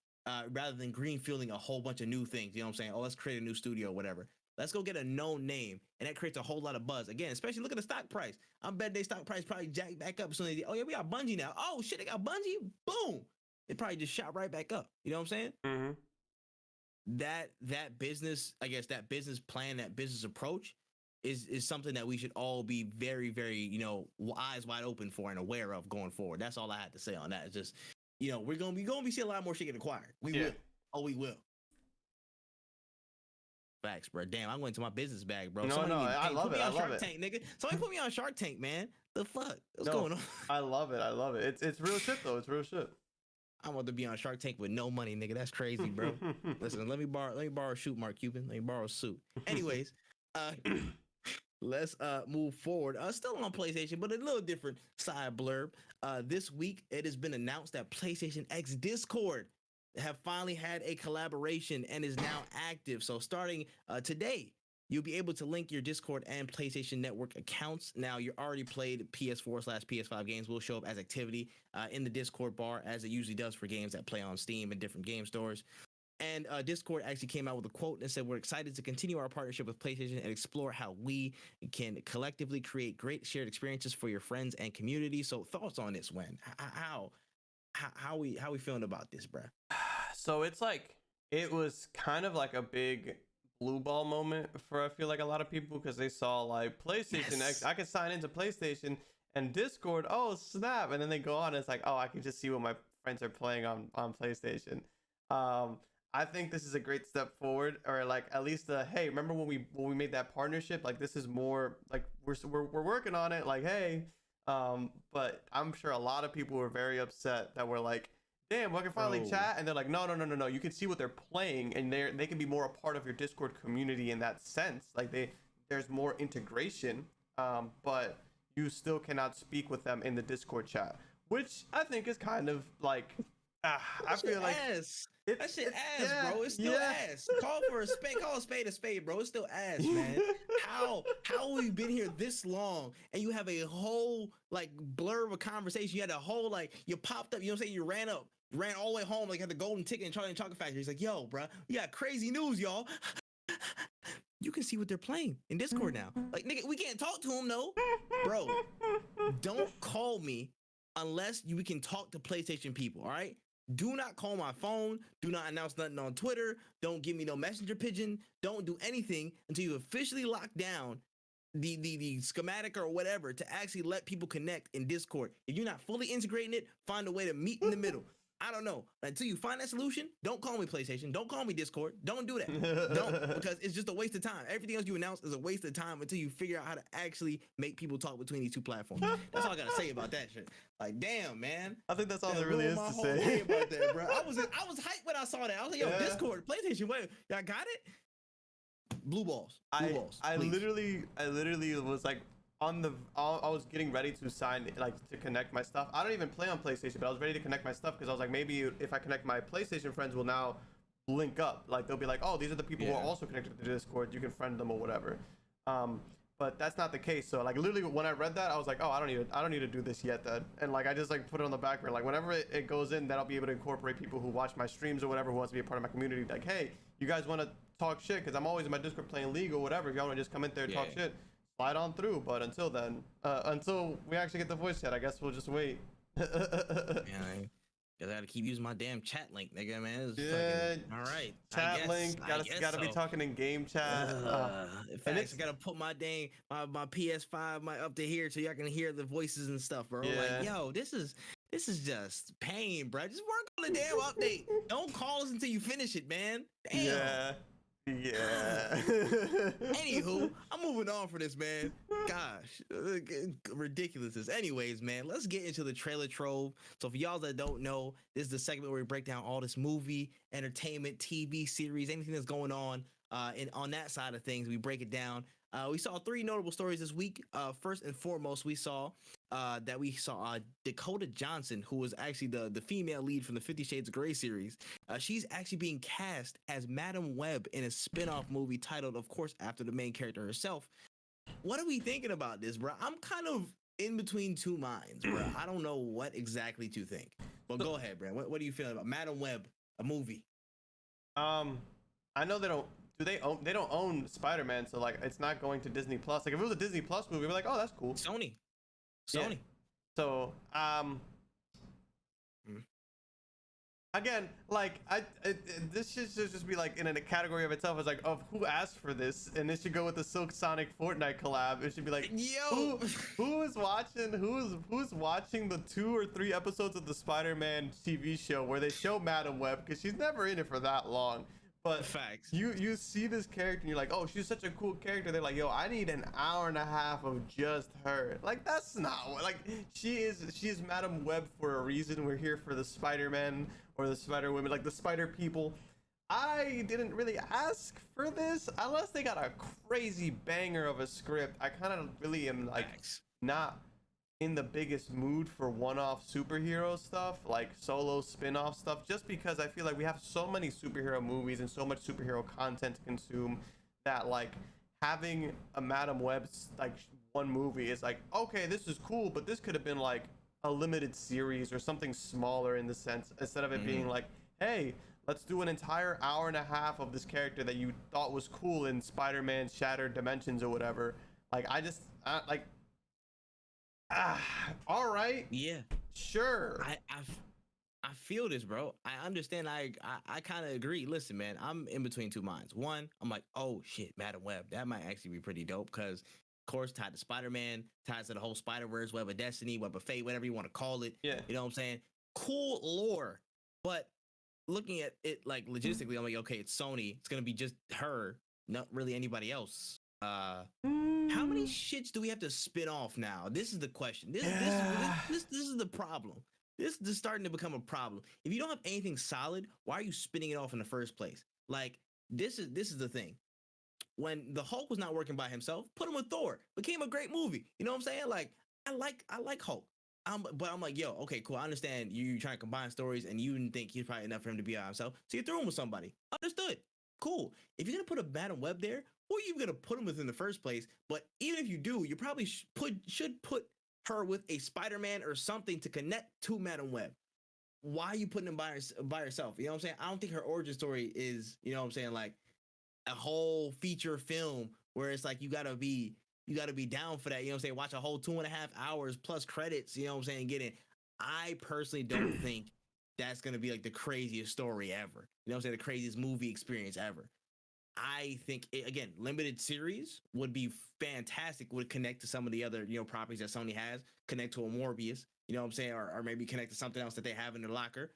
rather than greenfielding a whole bunch of new things. You know what I'm saying? Oh, let's create a new studio or whatever. Let's go get a known name. And that creates a whole lot of buzz. Again, especially look at the stock price. I'm betting their stock price probably jacked back up as soon as oh yeah, we got Bungie now. Oh shit, they got Bungie. Boom. It probably just shot right back up. You know what I'm saying? Mm-hmm. That business, I guess, that business plan, that business approach is something that we should all be very, very, you know, eyes wide open for and aware of going forward. That's all I had to say on that. It's just, you know, we're gonna be seeing a lot more shit get acquired. We will. Oh, we will. Facts, bro. Damn, I went to my business bag, bro. No, I love it. I love it. Tank, nigga. Somebody put me on Shark Tank, man. The fuck? What's going on? I love it. It's real shit though. It's real shit. I want to be on Shark Tank with no money, nigga. That's crazy, bro. Listen, let me borrow a shoot, Mark Cuban. Let me borrow a suit. Anyways, let's move forward. Still on PlayStation, but a little different side blurb. This week, it has been announced that PlayStation X Discord have finally had a collaboration and is now active. So starting today, you'll be able to link your Discord and PlayStation Network accounts. Now, you already played PS4/PS5 games will show up as activity in the Discord bar, as it usually does for games that play on Steam and different game stores. And Discord actually came out with a quote and said, "We're excited to continue our partnership with PlayStation and explore how we can collectively create great shared experiences for your friends and community." So thoughts on this, when how we feeling about this, bruh? So it's like, it was kind of like a big blue ball moment for, I feel like, a lot of people, because they saw like PlayStation X, I could sign into PlayStation and Discord, oh snap, and then they go on and it's like, oh, I can just see what my friends are playing on PlayStation. I think this is a great step forward, or like at least hey, remember when we made that partnership? Like, this is more like we're working on it. Like, hey, but I'm sure a lot of people were very upset that we're like, damn, we can finally chat, and they're like, no, you can see what they're playing, and they can be more a part of your Discord community in that sense. Like, there's more integration, but you still cannot speak with them in the Discord chat, which I think is kind of like, I feel like that shit ass, bro. It's still ass. Call a spade, bro. It's still ass, man. How we've been here this long and you have a whole like blur of a conversation? You had a whole like, you popped up, you know what I'm saying? You ran all the way home, like had the golden ticket in Charlie and Chocolate Factory. He's like, yo, bro, we got crazy news, y'all. You can see what they're playing in Discord now. Like, nigga, we can't talk to them, no. Bro, don't call me unless we can talk to PlayStation people, all right? Do not call my phone. Do not announce nothing on Twitter. Don't give me no messenger pigeon. Don't do anything until you officially lock down the schematic or whatever to actually let people connect in Discord. If you're not fully integrating it, find a way to meet in the middle. I don't know. Until you find that solution, don't call me PlayStation. Don't call me Discord. Don't do that. Don't, because it's just a waste of time. Everything else you announce is a waste of time until you figure out how to actually make people talk between these two platforms. That's all I gotta say about that shit. Like, damn, man. I think that's all there really is to say. Day about that, bro. I was hyped when I saw that. I was like, yo, Discord, PlayStation, wait, y'all got it? Blue balls. I literally was like, I was getting ready to sign, like, to connect my stuff. I don't even play on PlayStation, but I was ready to connect my stuff because I was like, maybe if I connect, my PlayStation friends will now link up. Like, they'll be like, oh, these are the people who are also connected to Discord. You can friend them or whatever. But that's not the case. So like, literally when I read that, I was like, oh, I don't need to do this yet then. And like, I just like put it on the back burner. Like, whenever it goes in, then I'll be able to incorporate people who watch my streams or whatever, who wants to be a part of my community. Like, hey, you guys want to talk shit? Because I'm always in my Discord playing League or whatever. If y'all want to just come in there and talk shit, slide on through. But until then, until we actually get the voice chat, I guess we'll just wait. I gotta keep using my damn chat link, nigga, man. All right. Chat link. Gotta be talking in game chat. In fact, I gotta put my PS5 up to here so y'all can hear the voices and stuff, bro. Like, yo, this is just pain, bro. Just work on the damn update. Don't call us until you finish it, man. Damn. Yeah. Anywho, I'm moving on for this, man. Gosh, ridiculousness. Anyways, man, let's get into the trailer trove. So for y'all that don't know, this is the segment where we break down all this movie, entertainment, TV series, anything that's going on on that side of things. We break it down. We saw 3 notable stories this week. First and foremost, we saw Dakota Johnson, who was actually the female lead from the 50 Shades of Grey series. She's actually being cast as Madam Web in a spin-off movie titled, of course, after the main character herself. What are we thinking about this, bro? I'm kind of in between two minds, bro. I don't know what exactly to think. But go ahead, bro. What are you feeling about Madam Web, a movie? I know they don't. They don't own Spider-Man, so like it's not going to Disney Plus. Like if it was a Disney Plus movie, we're like, oh, that's cool. Sony. Yeah. So again, like this should just be like in a category of itself. It's like, of who asked for this, and it should go with the Silk Sonic Fortnite collab. It should be like, yo, who is watching the 2 or 3 episodes of the Spider-Man TV show where they show Madam Web, because she's never in it for that long. But facts. You see this character and you're like, oh, she's such a cool character. They're like, yo, I need an hour and a half of just her. Like, that's not what, like, she is Madam Web for a reason. We're here for the Spider-Man or the Spider-Women, like the Spider People. I didn't really ask for this unless they got a crazy banger of a script. I kind of really am like not in the biggest mood for one-off superhero stuff, like solo spin-off stuff, just because I feel like we have so many superhero movies and so much superhero content to consume that like having a Madam Web's like one movie is like, okay, this is cool, but this could have been like a limited series or something smaller in the sense, instead of it being like, hey, let's do an entire hour and a half of this character that you thought was cool in Spider-Man Shattered Dimensions or whatever. Like like all right, Yeah, sure. I feel this, bro. I understand. I kind of agree. Listen, man, I'm in between two minds. One, I'm like, oh shit, Madam Web, that might actually be pretty dope because, of course, tied to Spider-Man, ties to the whole Spider-Verse, Web of Destiny, Web of Fate, whatever you want to call it. Yeah. You know what I'm saying? Cool lore, but looking at it like logistically, I'm like, okay, it's Sony. It's gonna be just her, not really anybody else. How many shits do we have to spin off now? This is the question. This is the problem. This is starting to become a problem. If you don't have anything solid, why are you spinning it off in the first place? Like this is the thing. When the Hulk was not working by himself, put him with Thor. Became a great movie. You know what I'm saying? Like I like Hulk. But I'm like, yo, okay, cool. I understand you trying to combine stories and you didn't think he's probably enough for him to be by himself. So you threw him with somebody. Understood. Cool. If you're gonna put a Madam Web there, who are you gonna put him with in the first place? But even if you do, you probably should put her with a Spider-Man or something to connect to Madam Web. Why are you putting him by herself? You know what I'm saying? I don't think her origin story is, you know what I'm saying, like a whole feature film where it's like you gotta be down for that. You know what I'm saying? Watch a whole 2.5 hours plus credits. You know what I'm saying? Get in. I personally don't think that's gonna be like the craziest story ever. You know what I'm saying? The craziest movie experience ever. I think again, limited series would be fantastic. Would connect to some of the other properties that Sony has. Connect to a Morbius. You know what I'm saying? Or maybe connect to something else that they have in their locker.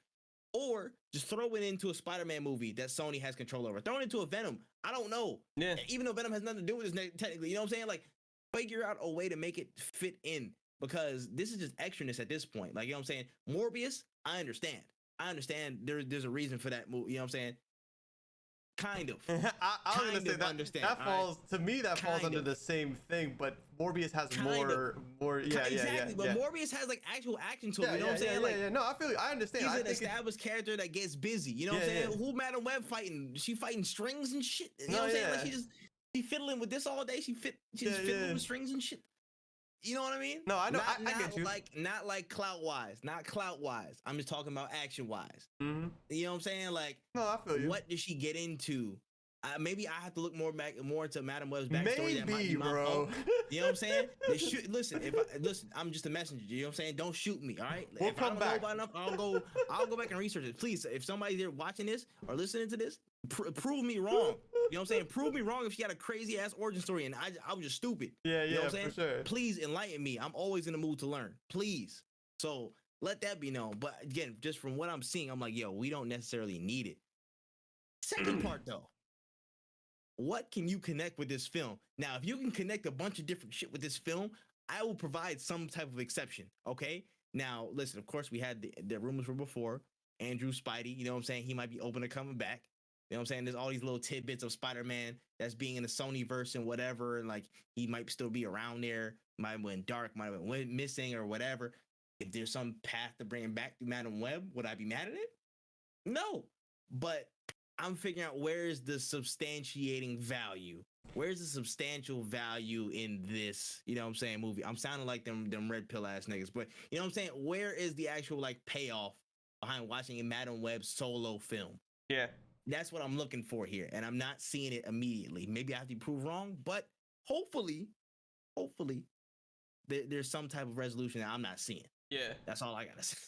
Or just throw it into a Spider-Man movie that Sony has control over. Throw it into a Venom. I don't know. Yeah. Even though Venom has nothing to do with this technically. You know what I'm saying? Like figure out a way to make it fit in because this is just extraness at this point. Like, you know what I'm saying? Morbius, I understand. There's a reason for that movie. You know what I'm saying? Kind of. I was gonna say that understand. that falls to me. That falls under of. the same thing, but Morbius has Kind more. Yeah, exactly. Yeah. But Morbius has like actual action to him. You know what I'm saying? Yeah. No, I feel. I understand. He's I an established character that gets busy. You know what I'm saying? Who Madam Web fighting? She fighting strings and shit. You know what I'm saying? Like she fiddling with this all day. She's fiddling with strings and shit. You know what I mean? No, I know. I get you. Not like clout wise. I'm just talking about action wise. Mm-hmm. You know what I'm saying? Like, no, I feel you. What does she get into? Maybe I have to look more into Madam Web's backstory. Maybe, that might be my bro. fault. You know what I'm saying? Listen, I'm just a messenger. You know what I'm saying? Don't shoot me, all right? We'll if come I don't back. know about enough, I'll go back and research it. Please, if somebody's there watching this or listening to this, prove me wrong. You know what I'm saying? Prove me wrong if she had a crazy ass origin story and I was just stupid. Yeah, you know what I'm saying? for sure. Please enlighten me. I'm always in the mood to learn. Please. So let that be known. But again, just from what I'm seeing, I'm like, yo, we don't necessarily need it. Second part though. What can you connect with this film? Now, if you can connect a bunch of different shit with this film, I will provide some type of exception. Okay. Now, listen, of course, we had the rumors from before. Andrew Spidey, you know what I'm saying? He might be open to coming back. You know what I'm saying? There's all these little tidbits of Spider-Man that's being in the Sony verse and whatever. And like, he might still be around there. Might have went dark, might have went missing or whatever. If there's some path to bring him back through Madam Web, would I be mad at it? No. But I'm figuring out where is the substantiating value. Where's the substantial value in this, you know what I'm saying, movie? I'm sounding like them red pill ass niggas, but you know what I'm saying? Where is the actual like payoff behind watching a Madam Web solo film? Yeah. That's what I'm looking for here, and I'm not seeing it immediately. Maybe I have to be proved wrong, but hopefully, there's some type of resolution that I'm not seeing. Yeah, that's all I gotta say.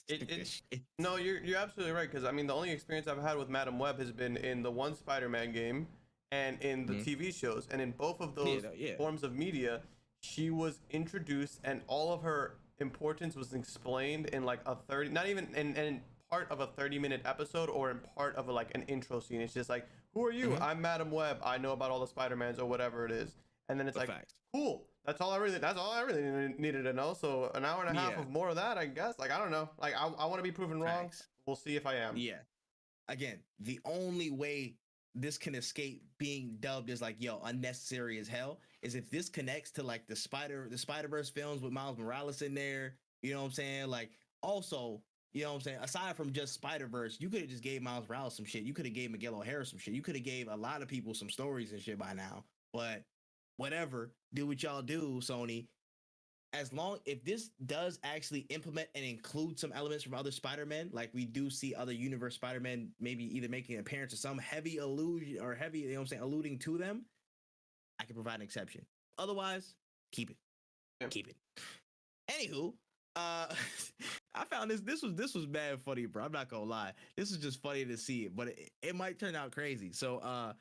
No, you're absolutely right, because I mean the only experience I've had with Madam Web has been in the one Spider-Man game and in the TV shows, and in both of those forms of media, she was introduced and all of her importance was explained in like a 30, not even in part of a 30-minute episode or in part of like an intro scene. It's just like, who are you? I'm Madam Web. I know about all the Spider-Mans or whatever it is, and then it's like, cool. That's all I really needed to know. So an hour and a half of more of that, I guess. Like, I don't know. Like, I want to be proven wrong. We'll see if I am. Yeah. Again, the only way this can escape being dubbed as like, yo, unnecessary as hell, is if this connects to like the Spider-Verse films with Miles Morales in there. You know what I'm saying? Like, also, you know what I'm saying? Aside from just Spider-Verse, you could have just gave Miles Morales some shit. You could have gave Miguel O'Hara some shit. You could have gave a lot of people some stories and shit by now. But whatever, do what y'all do, Sony. As long if this does actually implement and include some elements from other Spider-Men, like we do see other universe Spider-Men maybe either making an appearance or some heavy allusion or heavy, you know what I'm saying, alluding to them, I can provide an exception. Otherwise, keep it. Yep. Keep it. Anywho, I found this was bad funny, bro. I'm not gonna lie. This is just funny to see it, but it might turn out crazy. So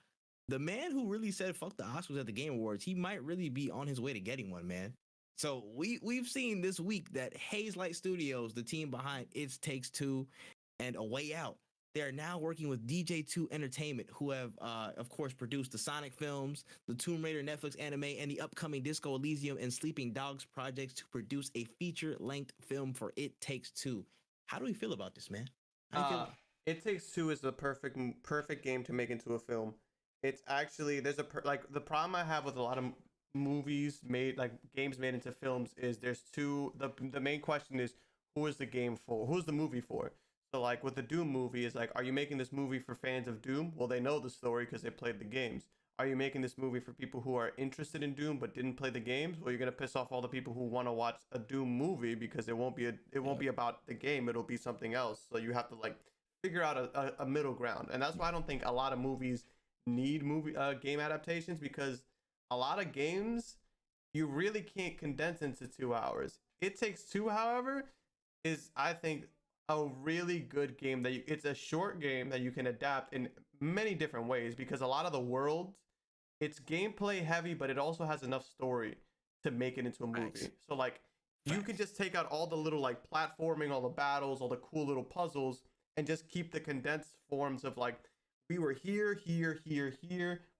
the man who really said fuck the Oscars at the Game Awards, he might really be on his way to getting one, man. So we've seen this week that Haze Light Studios, the team behind It Takes Two and A Way Out, they're now working with DJ2 Entertainment, who have, of course, produced the Sonic films, the Tomb Raider Netflix anime, and the upcoming Disco Elysium and Sleeping Dogs projects to produce a feature-length film for It Takes Two. How do we feel about this, man? It Takes Two is the perfect game to make into a film. It's actually the problem I have with a lot of movies made, like games made into films, is there's two. The main question is, who is the game for? Who's the movie for? So like with the Doom movie, is like, are you making this movie for fans of Doom? Well, they know the story because they played the games. Are you making this movie for people who are interested in Doom but didn't play the games? Well, you're gonna piss off all the people who want to watch a Doom movie because it won't be about the game. It'll be something else. So you have to like figure out a middle ground, and that's why I don't think a lot of movies need game adaptations, because a lot of games you really can't condense into 2 hours. It Takes Two, however, is, I think, a really good game it's a short game that you can adapt in many different ways, because a lot of the world, it's gameplay heavy, but it also has enough story to make it into a movie. Nice. So like you can just take out all the little like platforming, all the battles, all the cool little puzzles, and just keep the condensed forms of like, we were here,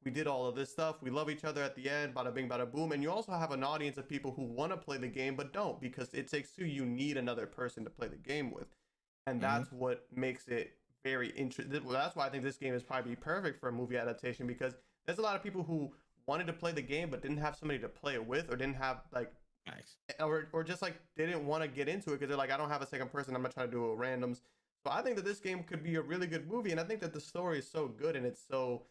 we did all of this stuff, we love each other at the end, bada bing, bada boom. And you also have an audience of people who want to play the game but don't, because It Takes Two, you need another person to play the game with. And that's what makes it very interesting. That's why I think this game is probably perfect for a movie adaptation, because there's a lot of people who wanted to play the game but didn't have somebody to play it with, or didn't have like, or just like didn't want to get into it because they're like, I don't have a second person, I'm not trying to do a randoms. So I think that this game could be a really good movie, and I think that the story is so good and it's so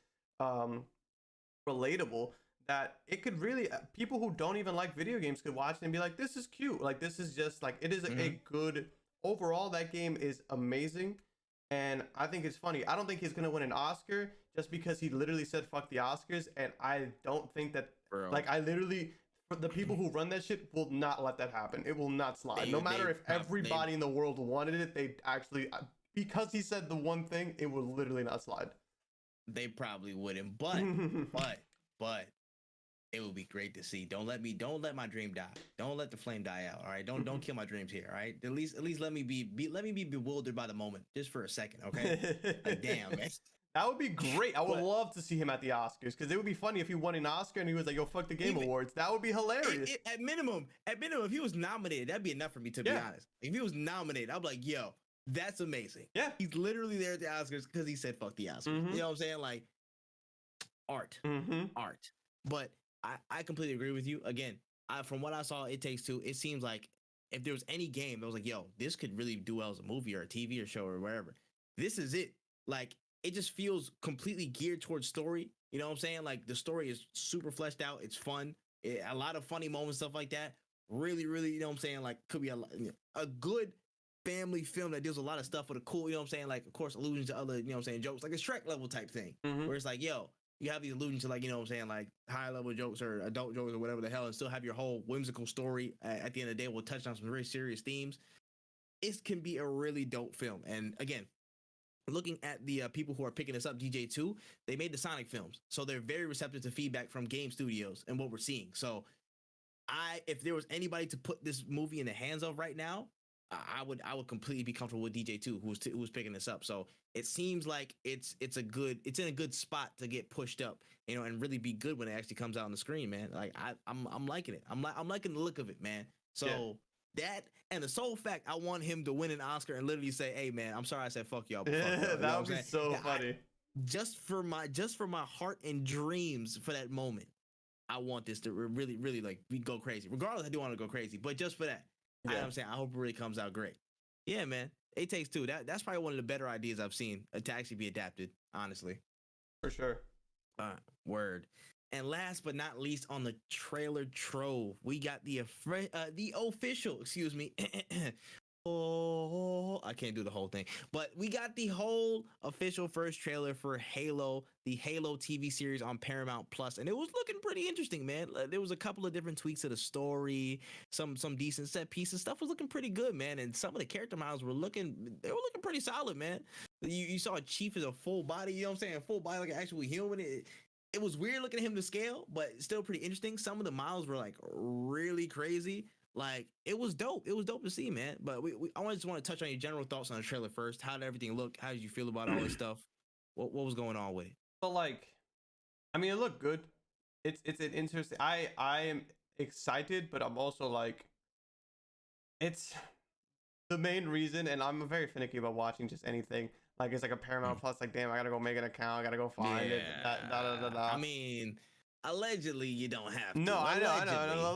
relatable that it could really, people who don't even like video games could watch it and be like, this is cute. Like, this is just like, it is a good, overall, that game is amazing. And I think it's funny. I don't think he's going to win an Oscar just because he literally said, fuck the Oscars. And I don't think that, like, I literally, the people who run that shit will not let that happen. It will not slide. No matter if everybody in the world wanted it, they actually, because he said the one thing, it will literally not slide. They probably wouldn't, but it would be great to see. Don't let my dream die. Don't let the flame die out. All right. Don't kill my dreams here. All right. At least let me be bewildered by the moment just for a second. Okay. Like, damn, man. That would be great. I would love to see him at the Oscars, because it would be funny if he won an Oscar and he was like, yo, fuck the Game Awards. That would be hilarious. At minimum, if he was nominated, that'd be enough for me, to be honest. If he was nominated, I'd be like, yo, that's amazing. Yeah. He's literally there at the Oscars because he said fuck the Oscars. You know what I'm saying? Like, art. Art. But I completely agree with you. Again, from what I saw, It Takes Two, it seems like if there was any game that was like, yo, this could really do well as a movie or a TV or show or wherever, this is it. Like, it just feels completely geared towards story. You know what I'm saying? Like, the story is super fleshed out. It's fun. A lot of funny moments, stuff like that. Really, really, you know what I'm saying? Like, could be a good family film that deals a lot of stuff with a cool, you know what I'm saying? Like, of course, allusions to other, you know what I'm saying, jokes, like a Shrek level type thing, where it's like, yo, you have these allusions to, like, you know what I'm saying, like high level jokes or adult jokes or whatever the hell, and still have your whole whimsical story. At the end of the day, we'll touch on some very serious themes. It can be a really dope film. And again, looking at the people who are picking this up, DJ2, they made the Sonic films, so they're very receptive to feedback from game studios and what we're seeing. So if there was anybody to put this movie in the hands of right now, I would completely be comfortable with DJ2, who's picking this up. So it seems like it's in a good spot to get pushed up, you know, and really be good when it actually comes out on the screen, man. Like, I'm liking it. I'm liking the look of it, man. So that, and the sole fact I want him to win an Oscar and literally say, hey man, I'm sorry I said fuck y'all. That would be so funny. just for my heart and dreams for that moment, I want this to really, really like we go crazy. Regardless, I do want to go crazy, but just for that, I know what I'm saying, I hope it really comes out great. Yeah, man. It Takes Two. That's probably one of the better ideas I've seen to actually be adapted, honestly. For sure. Word. And last but not least, on the trailer trove, we got the official, excuse me. Oh, I can't do the whole thing, but we got the whole official first trailer for Halo, the Halo TV series on Paramount Plus, and it was looking pretty interesting, man. There was a couple of different tweaks to the story, some decent set pieces. Stuff was looking pretty good, man, and some of the character models were looking pretty solid, man. You saw a Chief as a full body, you know what I'm saying, full body like an actual human. It was weird looking at him to scale, but still pretty interesting. Some of the models were like really crazy. Like it was dope. It was dope to see, man. But I just want to touch on your general thoughts on the trailer first. How did everything look? How did you feel about all this stuff? What was going on with it? So like, I mean, it looked good. It's an interesting. I am excited, but I'm also like, it's the main reason, and I'm very finicky about watching just anything. Like it's like a Paramount Plus. Like damn, I gotta go make an account. I gotta go find it. I mean, allegedly you don't have to. No, I know.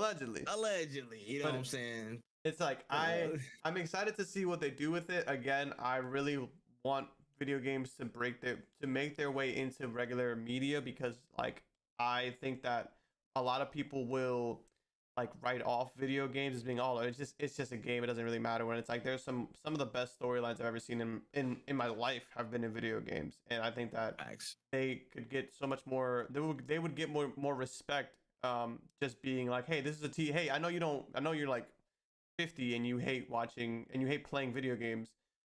Allegedly, you know what I'm saying? It's like I'm excited to see what they do with it. Again, I really want video games to make their way into regular media, because like I think that a lot of people will like write off video games as being it's just a game, it doesn't really matter, when it's like there's some of the best storylines I've ever seen in my life have been in video games. And I think that they could get so much more, they would get more respect, just being like, hey, this is hey, I know you're like 50 and you hate playing video games,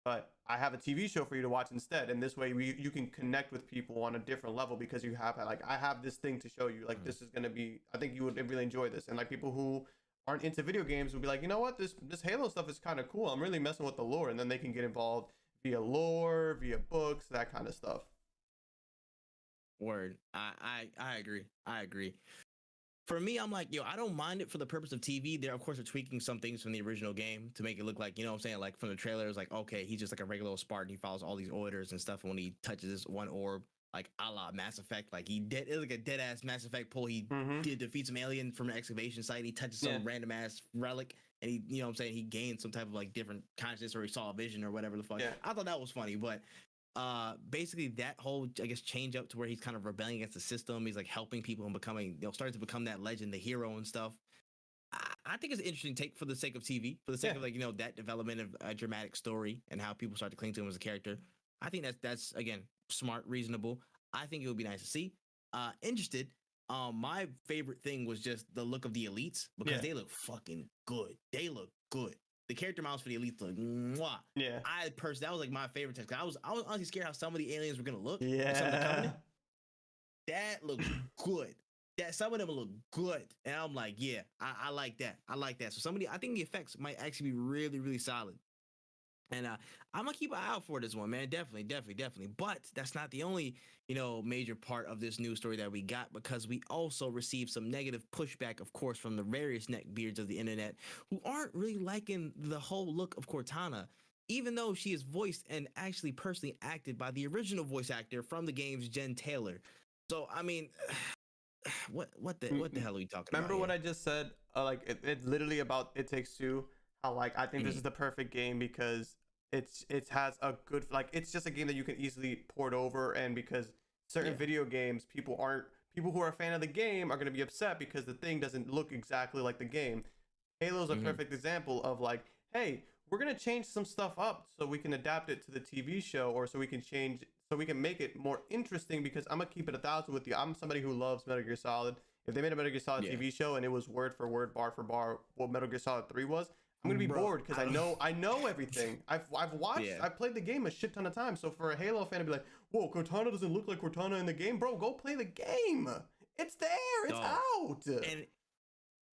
but I have a TV show for you to watch instead. And this way you can connect with people on a different level, because you have like, I have this thing to show you, like this is going to be, I think you would really enjoy this. And like people who aren't into video games would be like, you know what, this Halo stuff is kind of cool. I'm really messing with the lore. And then they can get involved via lore, via books, that kind of stuff. Word. I agree. For me, I'm like, I don't mind it for the purpose of TV. They're, of course, are tweaking some things from the original game to make it look like, you know what I'm saying? Like from the trailer, it's like, okay, he's just like a regular old Spartan. He follows all these orders and stuff. And when he touches this one orb, like a la Mass Effect, like it was like a dead ass Mass Effect pull. He did defeat some alien from an excavation site. He touches some random ass relic, and he, you know what I'm saying? He gained some type of like different consciousness, or he saw a vision or whatever the fuck. Yeah. I thought that was funny, but basically that whole, I guess, change up to where he's kind of rebelling against the system. He's like helping people and becoming, starting to become that legend, the hero and stuff. I think it's an interesting take for the sake of TV, for the sake of like, that development of a dramatic story and how people start to cling to him as a character. I think that's again, smart, reasonable. I think it would be nice to see. Interested. My favorite thing was just the look of the elites, because they look fucking good. They look good. The character models for the elites look mwah. Yeah. That was like my favorite test. I was honestly scared how some of the aliens were gonna look. Yeah. Like some of the Covenant. That looks good. Some of them look good. And I'm like, yeah, I like that. I like that. So I think the effects might actually be really, really solid. And I'm gonna keep an eye out for this one, man. Definitely. But that's not the only, major part of this news story that we got, because we also received some negative pushback, of course, from the various neckbeards of the internet who aren't really liking the whole look of Cortana, even though she is voiced and actually personally acted by the original voice actor from the games, Jen Taylor. So I mean, what the hell are we talking about? Remember what I just said? It's literally about It Takes Two. How like I think this is the perfect game, because it has a good, like, it's just a game that you can easily port over, and because certain video games, people who are a fan of the game are going to be upset because the thing doesn't look exactly like the game. Halo's a perfect example of like, hey, we're going to change some stuff up so we can adapt it to the TV show, or so we can make it more interesting, because I'm going to keep it 1,000 with you. I'm somebody who loves Metal Gear Solid. If they made a Metal Gear Solid TV show and it was word for word, bar for bar what Metal Gear Solid 3 was, I'm gonna be bored, because I know everything. I've watched, I've played the game a shit ton of times. So for a Halo fan to be like, whoa, Cortana doesn't look like Cortana in the game, bro, go play the game. It's there, it's out. And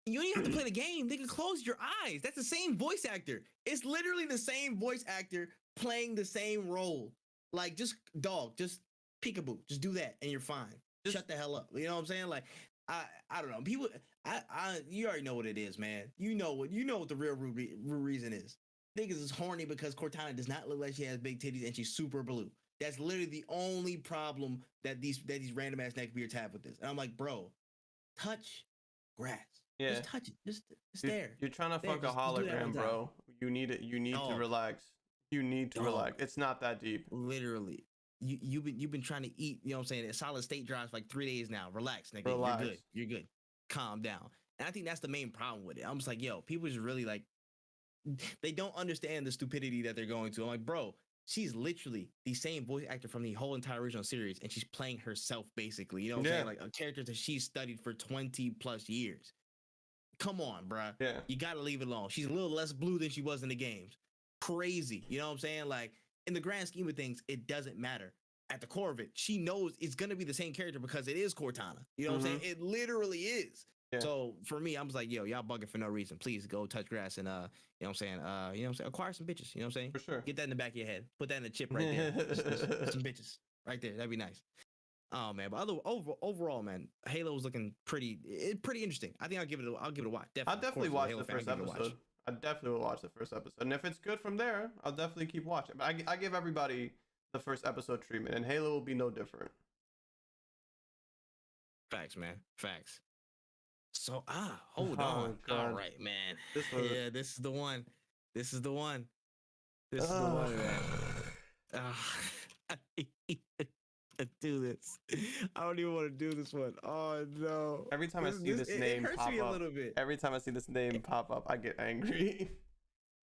you don't even have to play the game. They can close your eyes. That's the same voice actor. It's literally the same voice actor playing the same role. Like, just peekaboo, just do that and you're fine. Just shut the hell up. You know what I'm saying? Like, I don't know. People, you already know what it is, man. You know what the real reason is. Niggas is horny because Cortana does not look like she has big titties and she's super blue. That's literally the only problem that these random ass neckbeards have with this. And I'm like, bro, touch grass. Yeah. Just touch it. Just You're, there. you're trying to There, fuck a just do that one hologram, time. bro. You need it. You need to Dog. relax. You need to Dog. relax. It's not that deep. Literally. You've been trying to eat, you know what I'm saying, a solid state drive for like 3 days now. Relax, nigga. Relax. You're good. You're good. Calm down. And I think that's the main problem with it. I'm just like, yo, people just really like, they don't understand the stupidity that they're going to. I'm like, bro, she's literally the same voice actor from the whole entire original series, and she's playing herself basically. You know what I'm saying? Like a character that she's studied for 20 plus years. Come on, bruh. Yeah. You gotta leave it alone. She's a little less blue than she was in the games. Crazy. You know what I'm saying? Like, in the grand scheme of things, it doesn't matter. At the core of it, she knows it's gonna be the same character because it is Cortana. You know what I'm saying? It literally is. Yeah. So for me, I'm just like, yo, y'all bugging for no reason. Please go touch grass and you know what I'm saying? You know what I'm saying? Acquire some bitches. You know what I'm saying? For sure. Get that in the back of your head. Put that in the chip right there. Just some bitches right there. That'd be nice. Oh man, but overall, man, Halo was looking pretty interesting. I think I'll give it a watch. Definitely. I'll definitely watch the first episode. I definitely will watch the first episode, and if it's good from there, I'll definitely keep watching. But I give everybody the first episode treatment, and Halo will be no different. Facts, man. Facts. So hold on. God. All right, man. Yeah, this is the one. This is the one. This is the one, man. Do this. I don't even want to do this one. Oh no. Every time I see this name it hurts pop me up, a little bit. Every time I see this name pop up, I get angry.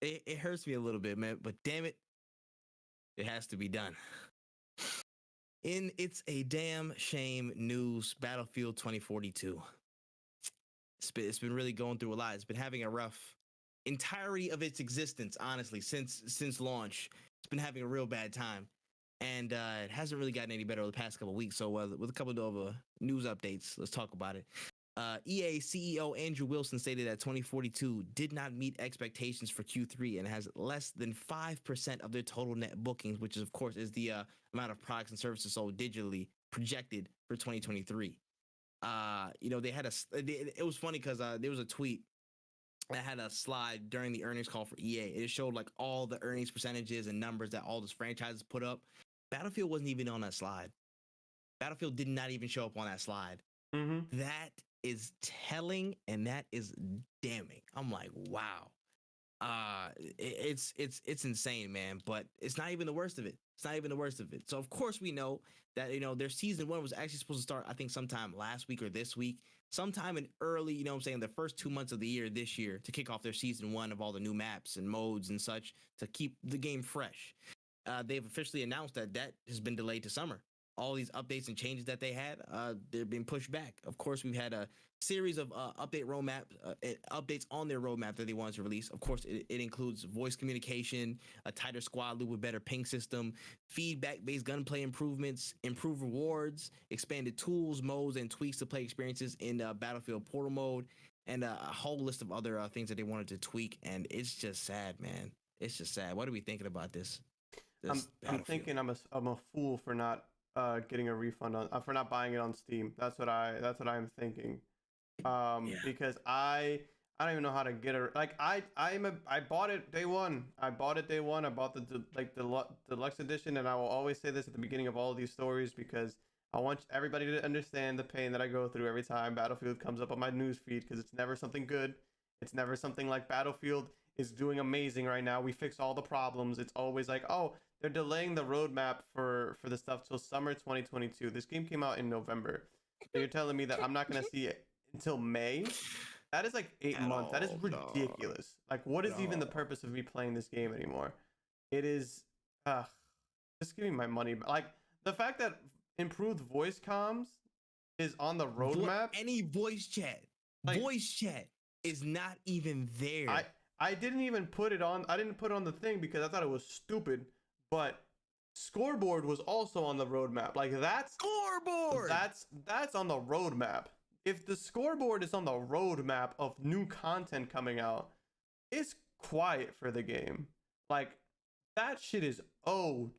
It hurts me a little bit, man, but damn it, it has to be done. In It's a Damn Shame news, Battlefield 2042. It's been really going through a lot. It's been having a rough entirety of its existence, honestly, since launch. It's been having a real bad time. And it hasn't really gotten any better over the past couple of weeks. So with a couple of news updates, let's talk about it. EA CEO Andrew Wilson stated that 2042 did not meet expectations for Q3 and has less than 5% of their total net bookings, which is, of course, is the amount of products and services sold digitally projected for 2023. You know, they had it was funny because there was a tweet that had a slide during the earnings call for EA. It showed like all the earnings percentages and numbers that all those franchises put up. Battlefield wasn't even on that slide. Battlefield did not even show up on that slide. Mm-hmm. That is telling and that is damning. I'm like, wow. It's insane, man. But it's not even the worst of it. It's not even the worst of it. So of course we know that, you know, their season 1 was actually supposed to start, I think, sometime last week or this week, sometime in early, you know what I'm saying, the first 2 months of the year this year to kick off their season 1 of all the new maps and modes and such to keep the game fresh. They've officially announced that has been delayed to summer. All these updates and changes that they had, they're being pushed back. Of course, we've had a series of updates on their roadmap that they wanted to release. Of course, it includes voice communication, a tighter squad loop with better ping system, feedback-based gunplay improvements, improved rewards, expanded tools, modes, and tweaks to play experiences in Battlefield Portal mode, and a whole list of other things that they wanted to tweak. And it's just sad, man. It's just sad. What are we thinking about this? I'm thinking I'm a fool for not getting a refund on for not buying it on Steam. That's what I'm thinking. Because I don't even know how to get it. Like I bought it day one. I bought the deluxe edition, and I will always say this at the beginning of all of these stories because I want everybody to understand the pain that I go through every time Battlefield comes up on my news feed, because it's never something good. It's never something like Battlefield is doing amazing right now. We fix all the problems. It's always like, oh, they're delaying the roadmap for the stuff till summer 2022. This game came out in November. So you're telling me that I'm not going to see it until May? That is like 8 months. That is ridiculous. Like, what is even the purpose of me playing this game anymore? It is, just give me my money. Like, the fact that improved voice comms is on the roadmap. Any voice chat. Like, voice chat is not even there. I didn't even put it on. I didn't put it on the thing because I thought it was stupid. But scoreboard was also on the roadmap. Like that's scoreboard. That's on the roadmap. If the scoreboard is on the roadmap of new content coming out, it's quiet for the game. Like that shit is OD.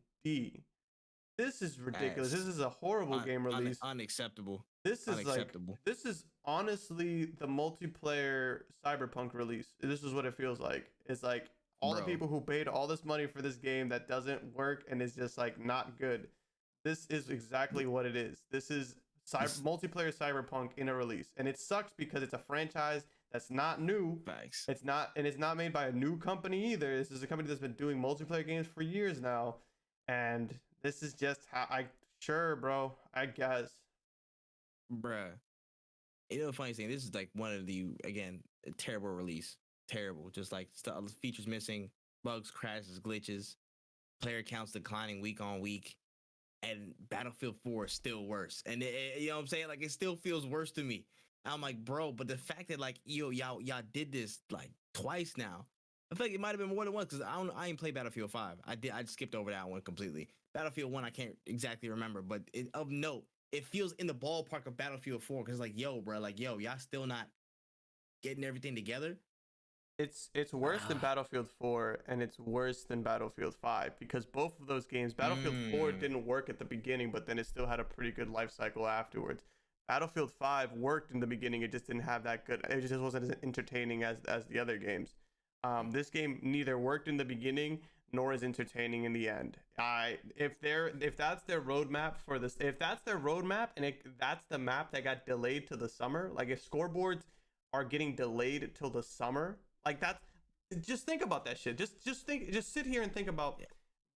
This is ridiculous. This is a horrible game release. Unacceptable. This is unacceptable. This is honestly the multiplayer Cyberpunk release. This is what it feels like. It's like all the Bro. people who paid all this money for this game that doesn't work and is just like not good. This is exactly what it is. This is multiplayer Cyberpunk in a release, and it sucks because it's a franchise that's not new. Facts. It's not made by a new company either. This is a company that's been doing multiplayer games for years now, and this is just how sure, bro. I guess. Bruh. You know the funny thing, this is like one of the, again, a terrible release. Terrible. Just like stuff, features missing, bugs, crashes, glitches, player counts declining week on week. And Battlefield 4 is still worse. And you know what I'm saying? Like, it still feels worse to me. I'm like, bro, but the fact that like y'all did this like twice now. I feel like it might have been more than once, because I ain't played Battlefield 5. I skipped over that one completely. Battlefield 1 I can't exactly remember, but of note, it feels in the ballpark of Battlefield 4, because like, yo, bro, like, yo, y'all still not getting everything together. It's worse than Battlefield 4, and it's worse than Battlefield 5, because both of those games, Battlefield 4 didn't work at the beginning, but then it still had a pretty good life cycle afterwards. Battlefield 5 worked in the beginning, it just didn't have that good, it just wasn't as entertaining as the other games. This game neither worked in the beginning nor is entertaining in the end. If that's their roadmap for this, if that's their roadmap and that's the map that got delayed to the summer, like if scoreboards are getting delayed till the summer, like that's, just think about that shit. Just sit here and think about,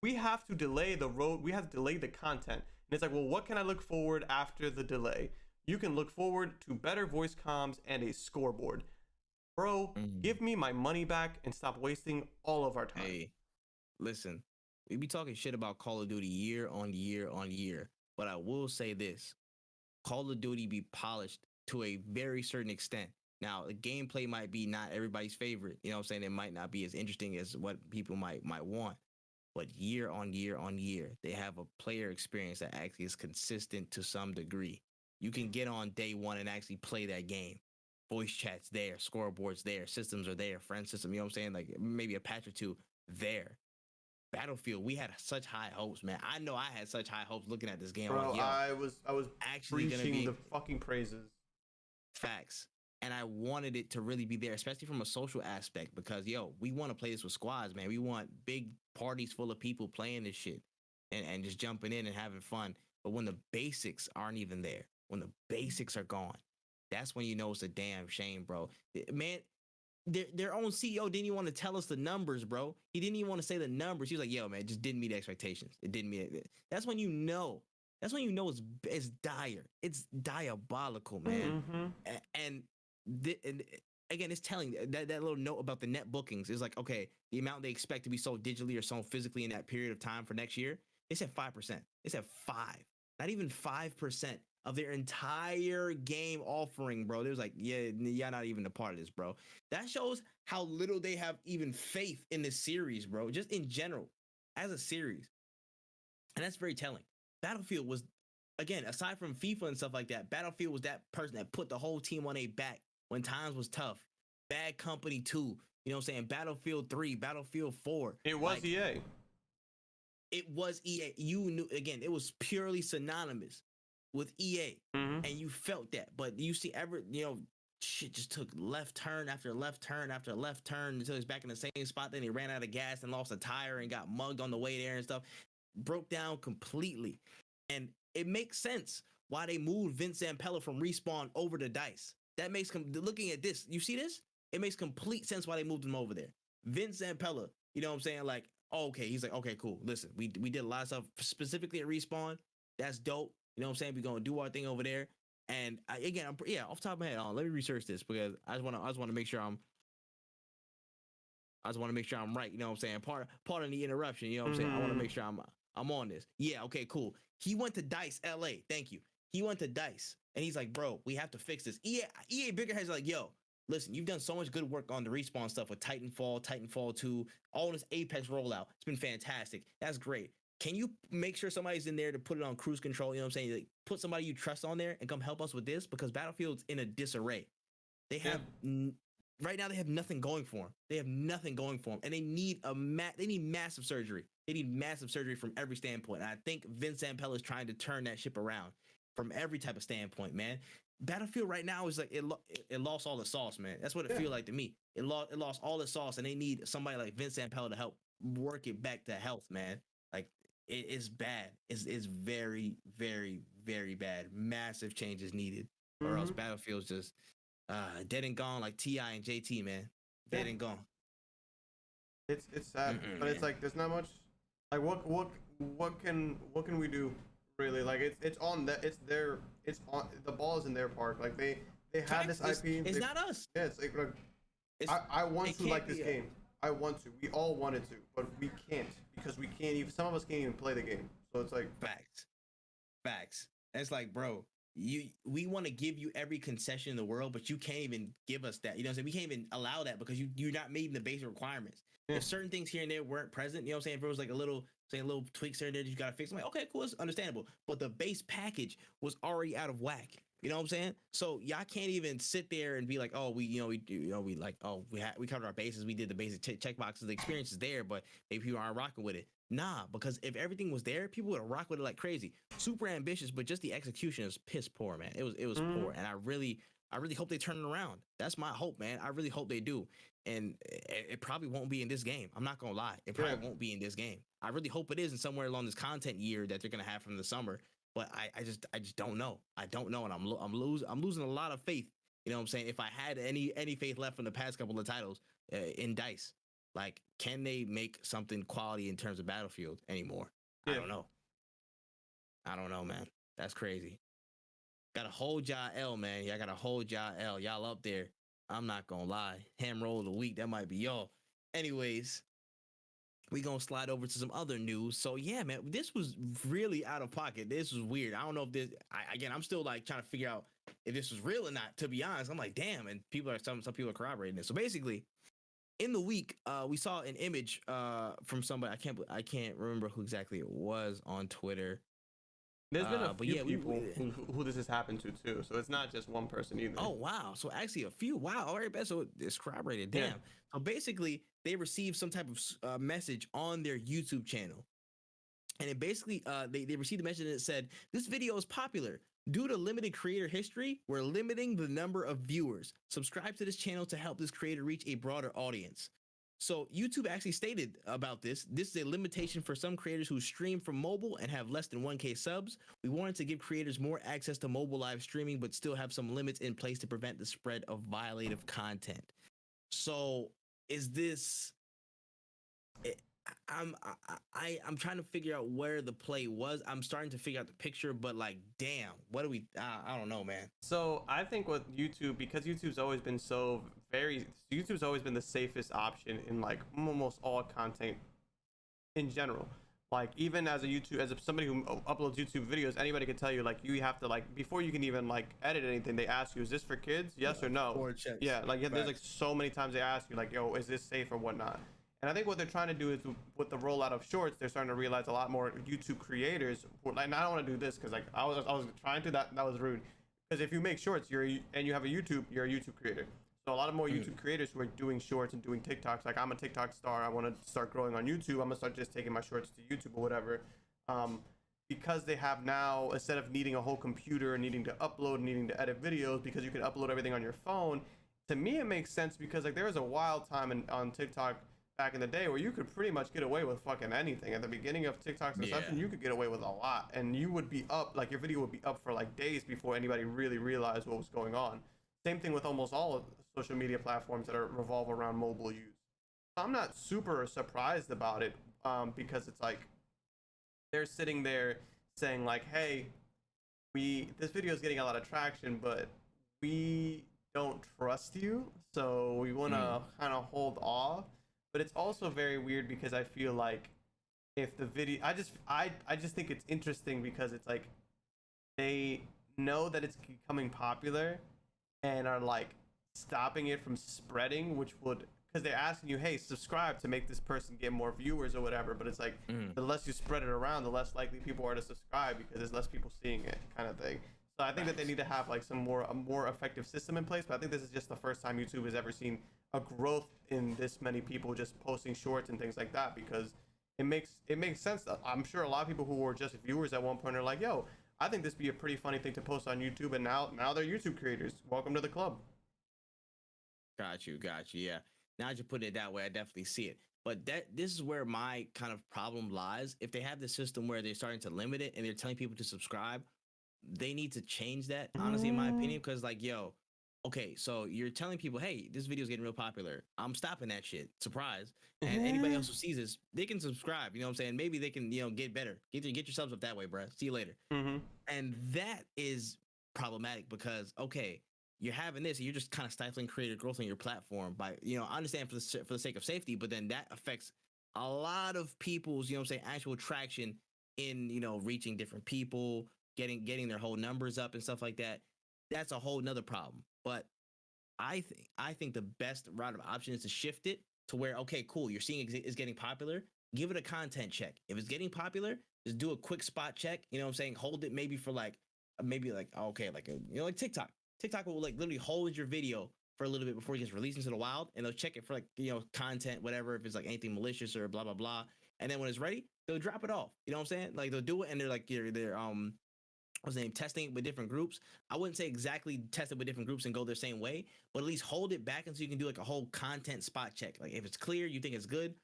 we have to delay the road, we have to delay the content. And it's like, well, what can I look forward after the delay? You can look forward to better voice comms and a scoreboard. Bro, give me my money back and stop wasting all of our time. Hey, listen, we be talking shit about Call of Duty year on year on year, but I will say this: Call of Duty be polished to a very certain extent. Now, the gameplay might be not everybody's favorite. You know what I'm saying? It might not be as interesting as what people might want. But year on year on year, they have a player experience that actually is consistent to some degree. You can get on day one and actually play that game. Voice chat's there, scoreboard's there, systems are there, friend system, you know what I'm saying? Like maybe a patch or two there. Battlefield, we had such high hopes, man. I know I had such high hopes looking at this game. Bro, like, I was actually preaching the fucking praises. Facts. And I wanted it to really be there, especially from a social aspect, because yo, we want to play this with squads, man. We want big parties full of people playing this shit and just jumping in and having fun. But when the basics aren't even there, when the basics are gone, that's when you know it's a damn shame, bro. Man, their own CEO didn't even want to tell us the numbers, bro. He didn't even want to say the numbers. He was like, yo, man, it just didn't meet expectations. It didn't meet it. That's when you know. That's when you know it's dire. It's diabolical, man. And again, it's telling that little note about the net bookings is like, okay, the amount they expect to be sold digitally or sold physically in that period of time for next year, they said 5%. They said 5, not even 5% of their entire game offering, bro. They was like, yeah, y'all not even a part of this, bro. That shows how little they have even faith in this series, bro, just in general, as a series. And that's very telling. Battlefield was, again, aside from FIFA and stuff like that, Battlefield was that person that put the whole team on their back when times was tough. Bad Company 2, you know what I'm saying? Battlefield 3, Battlefield 4. It was EA. It was EA. You knew, again, it was purely synonymous with EA. And you felt that. But you see, shit just took left turn after left turn after left turn until it's back in the same spot. Then he ran out of gas and lost a tire and got mugged on the way there and stuff. Broke down completely. And it makes sense why they moved Vince Zampella from Respawn over to DICE. That makes, looking at this, you see this? It makes complete sense why they moved him over there. Vince Zampella, you know what I'm saying? Like, okay, he's like, okay, cool. Listen, we did a lot of stuff specifically at Respawn. That's dope. You know what I'm saying? We're going to do our thing over there. And off the top of my head, let me research this because I just want to make sure I'm right. You know what I'm saying? Pardon the interruption. You know what I'm saying? I want to make sure I'm on this. Yeah. Okay, cool. He went to DICE LA. Thank you. He went to DICE and he's like, bro, we have to fix this. EA bigger heads like, yo, listen, you've done so much good work on the Respawn stuff with Titanfall 2, all this Apex rollout. It's been fantastic. That's great. Can you make sure somebody's in there to put it on cruise control? You know what I'm saying? Like, put somebody you trust on there and come help us with this because Battlefield's in a disarray. They have right now they have nothing going for them. They have nothing going for them, and they need massive surgery. They need massive surgery from every standpoint. And I think Vince Zampella is trying to turn that ship around from every type of standpoint, man. Battlefield right now is like it lost all the sauce, man. That's what it feels like to me. It lost all the sauce, and they need somebody like Vince Zampella to help work it back to health, man. Like it is bad. It's very, very, very bad. Massive changes needed, or else Battlefield's just dead and gone like T.I. and JT, man. Dead and gone. It's sad, but it's like there's not much. Like what can we do really? Like it's on that. It's on the ball is in their park. Like they had this IP. It's not us. Yeah, it's like I want to like this game. I want to. We all wanted to, but we can't because we can't even. Some of us can't even play the game. So it's like facts. And it's like, bro, we want to give you every concession in the world, but you can't even give us that. You know what I'm saying? We can't even allow that because you're not meeting the basic requirements. If certain things here and there weren't present, you know what I'm saying? If there was like a little tweaks here and there that you gotta fix, I'm like, okay, cool, it's understandable. But the base package was already out of whack. You know what I'm saying? So y'all can't even sit there and be like, oh, we covered our bases, we did the basic check boxes, the experience is there, but maybe people aren't rocking with it. Nah, because if everything was there, people would have rocked with it like crazy. Super ambitious, but just the execution is piss poor, man. It was poor, and I really hope they turn it around. That's my hope, man. I really hope they do. And it probably won't be in this game. I'm not gonna lie. It probably won't be in this game. I really hope it is in somewhere along this content year that they're gonna have from the summer. But I just don't know. I don't know, and I'm losing a lot of faith. You know what I'm saying? If I had any faith left from the past couple of titles in DICE, like, can they make something quality in terms of Battlefield anymore? I don't know. I don't know, man. That's crazy. Gotta hold y'all L, man. Y'all gotta hold y'all L. Y'all up there. I'm not gonna lie. Ham roll of the week, that might be y'all. Anyways, we gonna slide over to some other news. So yeah, man, this was really out of pocket. This was weird. I don't know if this. I'm still like trying to figure out if this was real or not. To be honest, I'm like, damn. And some people are corroborating this. So basically, in the week, we saw an image from somebody. I can't remember who exactly it was on Twitter. There's been a few people who this has happened to too, so it's not just one person either. Oh wow! So actually, a few. Wow, all right, so it's corroborated. Damn. Yeah. So basically, they received some type of message on their YouTube channel, and it basically they received a message that said, "This video is popular. Due to limited creator history, we're limiting the number of viewers. Subscribe to this channel to help this creator reach a broader audience." So YouTube actually stated about this. This is a limitation for some creators who stream from mobile and have less than 1K subs. We wanted to give creators more access to mobile live streaming, but still have some limits in place to prevent the spread of violative content. So is this... I'm trying to figure out where the play was. I'm starting to figure out the picture, but like, damn, what do we? I don't know, man. So I think with YouTube, because YouTube's always been YouTube's always been the safest option in like almost all content in general. Like even as somebody who uploads YouTube videos, anybody can tell you like you have to like before you can even like edit anything, they ask you, is this for kids? Yes or no? Yeah, like there's like so many times they ask you like, yo, is this safe or whatnot? And I think what they're trying to do is with the rollout of shorts, they're starting to realize a lot more YouTube creators. Like, I don't want to do this because like I was trying to that was rude. Because if you make shorts, you have a YouTube, you're a YouTube creator. So a lot of more YouTube creators who are doing shorts and doing TikToks. Like I'm a TikTok star. I want to start growing on YouTube. I'm gonna start just taking my shorts to YouTube or whatever. Because they have now, instead of needing a whole computer and needing to upload, needing to edit videos, because you can upload everything on your phone. To me, it makes sense because like there was a wild time on TikTok back in the day where you could pretty much get away with fucking anything. At the beginning of TikTok's inception, you could get away with a lot, and you would be up, like your video would be up for like days before anybody really realized what was going on. Same thing with almost all of social media platforms that revolve around mobile use. So I'm not super surprised about it because it's like they're sitting there saying like, hey, this video is getting a lot of traction, but we don't trust you, so we want to kind of hold off. But it's also very weird because I feel like if the video, I just think it's interesting because it's like they know that it's becoming popular and are like stopping it from spreading, which would, because they're asking you, hey, subscribe to make this person get more viewers or whatever. But it's like the less you spread it around, the less likely people are to subscribe because there's less people seeing it, kind of thing. So I think that they need to have like a more effective system in place. But I think this is just the first time YouTube has ever seen a growth in this many people just posting shorts and things like that, because it makes sense. I'm sure a lot of people who were just viewers at one point are like, yo, I think this would be a pretty funny thing to post on YouTube. And now they're YouTube creators. Welcome to the club. Got you. Yeah. Now that you put it that way, I definitely see it. But this is where my kind of problem lies. If they have the system where they're starting to limit it and they're telling people to subscribe, they need to change that, honestly, in my opinion. Because like, yo, okay, so you're telling people, hey, this video is getting real popular. I'm stopping that shit. Surprise. And anybody else who sees this, they can subscribe. You know what I'm saying? Maybe they can, get better. Get yourselves up that way, bruh. See you later. And that is problematic because, okay, you're having this, and you're just kind of stifling creator growth on your platform by, I understand for the sake of safety, but then that affects a lot of people's, actual traction in, reaching different people, getting their whole numbers up and stuff like that. That's a whole nother problem. But I think the best route of option is to shift it to where, okay, cool, you're seeing it's getting popular. Give it a content check. If it's getting popular, just do a quick spot check. You know what I'm saying? Hold it maybe for like like TikTok. TikTok will like literally hold your video for a little bit before it gets released into the wild, and they'll check it for like, content, whatever, if it's like anything malicious or blah blah blah. And then when it's ready, they'll drop it off. You know what I'm saying? Like they'll do it, and they're like they're what's the name, testing it with different groups. I wouldn't say exactly test it with different groups and go their same way, but at least hold it back until you can do like a whole content spot check. Like if it's clear, you think it's good,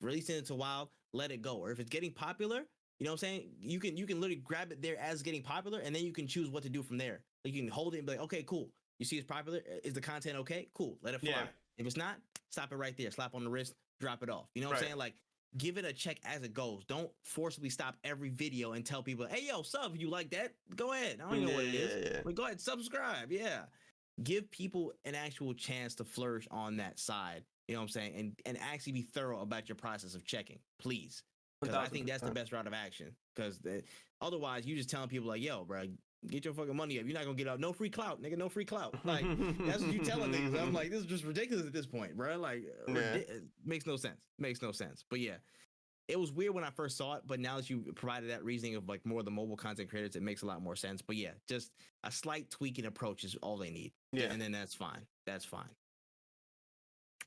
release it into wild, let it go. Or if it's getting popular, you know what I'm saying? You can literally grab it there as getting popular, and then you can choose what to do from there. Like you can hold it and be like, okay, cool. You see it's popular. Is the content okay? Cool. Let it fly. Yeah. If it's not, stop it right there. Slap on the wrist, drop it off. You know what I'm saying? Like give it a check as it goes. Don't forcibly stop every video and tell people, hey, yo, sub, you like that? Go ahead. I don't even know what it is. Yeah. But go ahead, subscribe. Yeah. Give people an actual chance to flourish on that side. You know what I'm saying? And actually be thorough about your process of checking, please. Because I think that's the best route of action. Because otherwise, you just telling people like, yo, bro, get your fucking money up. You're not gonna get out. No free clout, nigga. No free clout. Like that's what you telling niggas. I'm like, this is just ridiculous at this point, bro. Like, it makes no sense. Makes no sense. But yeah, it was weird when I first saw it. But now that you provided that reasoning of like more of the mobile content creators, it makes a lot more sense. But yeah, just a slight tweaking approach is all they need. Yeah, and then that's fine. That's fine.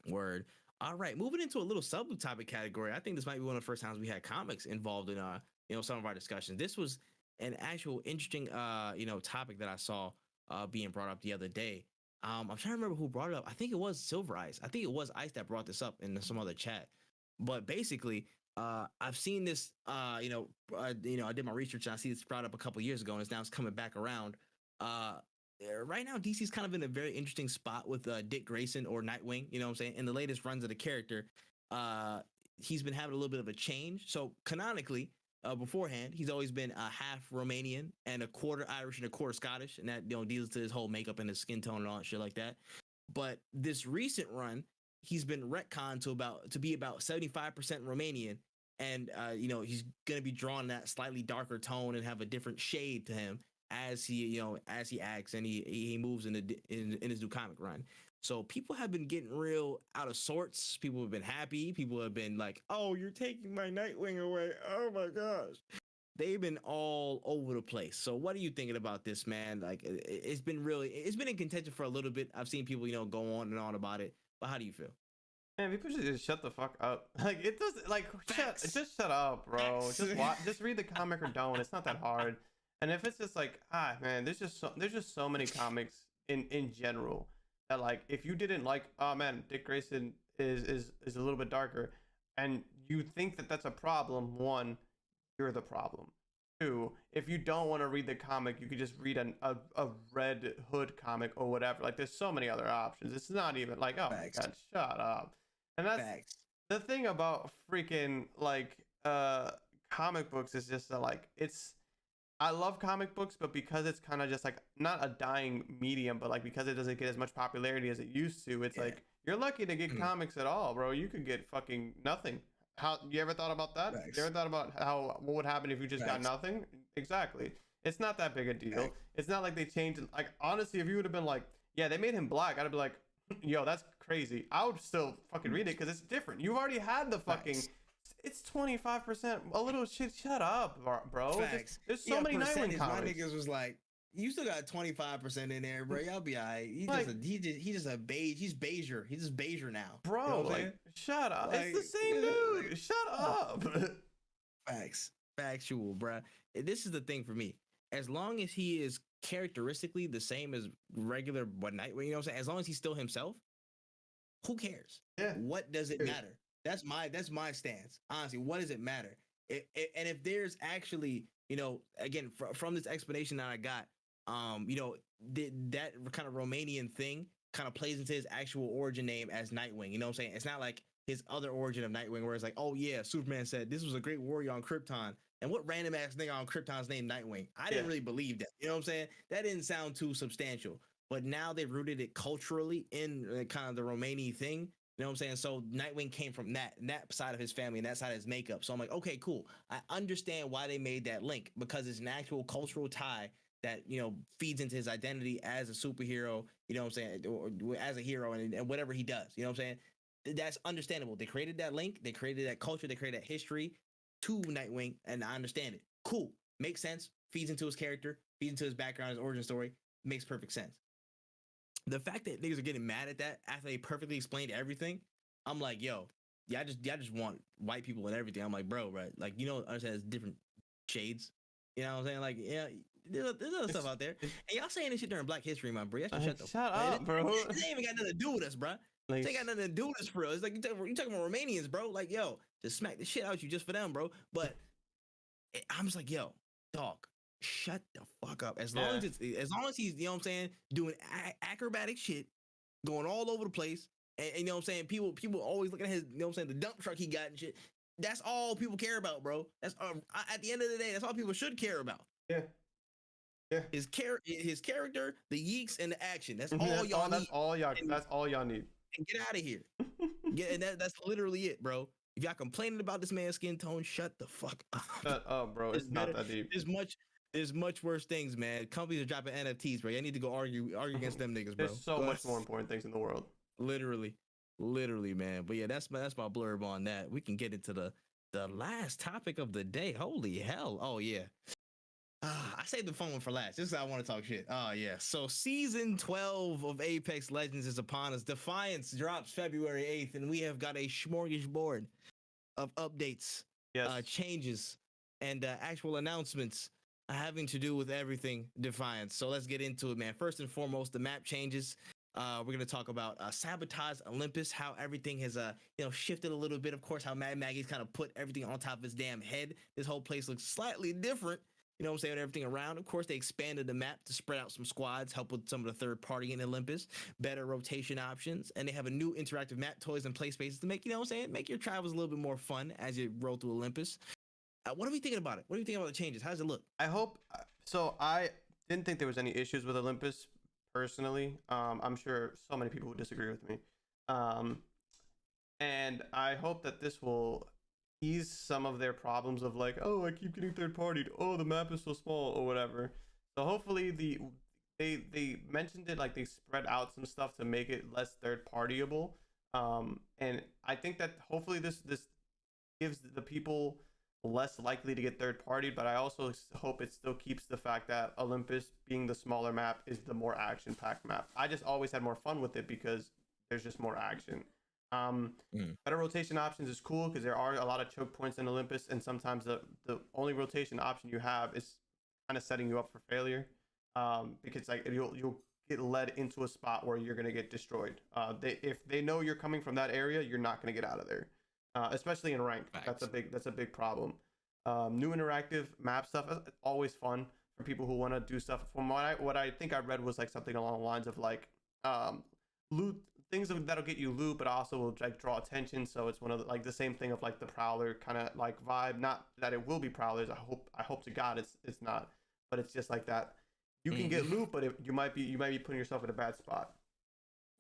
Word. All right, moving into a little subtopic category. I think this might be one of the first times we had comics involved in some of our discussions. This was an actual interesting topic that I saw being brought up the other day. I'm trying to remember who brought it up. I think it was Silver Ice. I think it was Ice that brought this up in some other chat. But basically, I've seen this. I did my research and I see this brought up a couple years ago, and it's coming back around. Right now, DC's kind of in a very interesting spot with Dick Grayson or Nightwing. You know what I'm saying? In the latest runs of the character, he's been having a little bit of a change. So canonically, beforehand, he's always been a half Romanian and a quarter Irish and a quarter Scottish, and that deals to his whole makeup and his skin tone and all that shit like that. But this recent run, he's been retconned to be about 75% Romanian, and he's gonna be drawn that slightly darker tone and have a different shade to him as he acts and he moves in his new comic run. So people have been getting real out of sorts. People have been happy. People have been like, oh, you're taking my Nightwing away. Oh my gosh. They've been all over the place. So what are you thinking about this, man? Like it's been in contention for a little bit. I've seen people, go on and on about it. But how do you feel? Man, people should just shut the fuck up. Like it doesn't just shut up, bro. Just read the comic or don't. It's not that hard. And if it's just like, man, there's just so many comics in general that like if you didn't like, oh man, Dick Grayson is a little bit darker, and you think that that's a problem. One, you're the problem. Two, if you don't want to read the comic, you could just read a Red Hood comic or whatever. Like there's so many other options. It's not even like, oh my god, shut up. And that's the thing about freaking like comic books is just that like I love comic books, but because it's kind of just like not a dying medium, but like because it doesn't get as much popularity as it used to, it's like you're lucky to get comics at all, bro. You could get fucking nothing. How you ever thought about that? You ever thought about what would happen if you just got nothing? Exactly. It's not that big a deal. It's not like they changed. Like honestly, if you would have been like, yeah, they made him black, I'd be like, yo, that's crazy. I would still fucking read it because it's different. You've already had the fucking. It's 25%. A little shit. Shut up, bro. There's so many Nightwing comics. My niggas was like, you still got 25% in there, bro. Y'all be alright. He's just a beige. He's beiger. He's just beiger now, bro. You know like, shut up. Like, it's the same dude. Shut up. Factual, bro. This is the thing for me. as long as he is characteristically the same as regular Nightwing, you know what I'm saying? As long as he's still himself, who cares? Yeah. What does it matter? That's my stance. Honestly, what does it matter? And if there's actually, again, from this explanation that I got, that kind of Romanian thing kind of plays into his actual origin name as Nightwing. You know what I'm saying? It's not like his other origin of Nightwing, where it's like, oh yeah, Superman said this was a great warrior on Krypton, and what random ass nigga on Krypton's named Nightwing? I didn't really believe that. You know what I'm saying? That didn't sound too substantial. But now they've rooted it culturally in kind of the Romanian thing. You know what I'm saying? So Nightwing came from that side of his family and that side of his makeup. So I'm like, okay, cool. I understand why they made that link, because it's an actual cultural tie that, feeds into his identity as a superhero, you know what I'm saying, or as a hero and whatever he does. You know what I'm saying? That's understandable. They created that link, they created that culture, they created that history to Nightwing, and I understand it. Cool. Makes sense. Feeds into his character, feeds into his background, his origin story. Makes perfect sense. The fact that niggas are getting mad at that after they perfectly explained everything, I'm like, yo, y'all just want white people and everything. I'm like, bro, right? Like, understand there's different shades. You know what I'm saying? Like, yeah, there's other stuff out there. And y'all saying this shit during Black History Month, bro. Shut up, bro. It ain't even got nothing to do with us, bro. It ain't got nothing to do with us, bro. It's like you talking about Romanians, bro. Like, yo, just smack the shit out you just for them, bro. But I'm just like, yo, dog, shut the fuck up. As long as he's, you know what I'm saying, doing acrobatic shit, going all over the place, and you know what I'm saying, people always looking at his, you know what I'm saying, the dump truck he got and shit. That's all people care about, bro. That's at the end of the day, that's all people should care about. Yeah. His character, the yeeks, and the action. That's all y'all need. That's all y'all need. And get out of here. And that's literally it, bro. If y'all complaining about this man's skin tone, shut the fuck up. Shut up, bro. It's not that deep. There's much worse things, man. Companies are dropping NFTs, bro. I need to go argue against them niggas, bro. There's so much more important things in the world. Literally, man. But yeah, that's my blurb on that. We can get into the last topic of the day. Holy hell! Oh yeah. I saved the fun one for last. This is how I want to talk shit. Oh yeah. So season 12 of Apex Legends is upon us. Defiance drops February 8th, and we have got a smorgasbord of updates, changes, and actual announcements having to do with everything Defiance. So let's get into it, man. First and foremost, the map changes. We're going to talk about Sabotage Olympus, how everything has shifted a little bit. Of course, how Mad Maggie's kind of put everything on top of his damn head. This whole place looks slightly different. You know what I'm saying? Everything around. Of course, they expanded the map to spread out some squads, help with some of the third party in Olympus, better rotation options, and they have a new interactive map toys and play spaces to make, you know what I'm saying, make your travels a little bit more fun as you roll through Olympus. What are we thinking about it? What do you think about the changes? How does it look? I hope so. I didn't think there was any issues with Olympus personally. I'm sure so many people would disagree with me. And I hope that this will ease some of their problems of like, oh, I keep getting third partied, oh, the map is so small or whatever. So hopefully they mentioned it, like they spread out some stuff to make it less third partyable. And I think that hopefully this gives the people less likely to get third partied, but I also hope it still keeps the fact that Olympus, being the smaller map, is the more action packed map. I just always had more fun with it because there's just more action. Better rotation options is cool because there are a lot of choke points in Olympus, and sometimes the only rotation option you have is kind of setting you up for failure, because like you'll get led into a spot where you're going to get destroyed. If they know you're coming from that area, you're not going to get out of there, especially in ranked. Facts. That's a big problem. New interactive map stuff is always fun for people who want to do stuff. From what I think I read was like something along the lines of like loot things that'll get you loot, but also will like draw attention. So it's one of the same thing of like the Prowler kind of like vibe. Not that it will be Prowlers. I hope to God it's not, but it's just like that. You can get loot, but you might be putting yourself in a bad spot.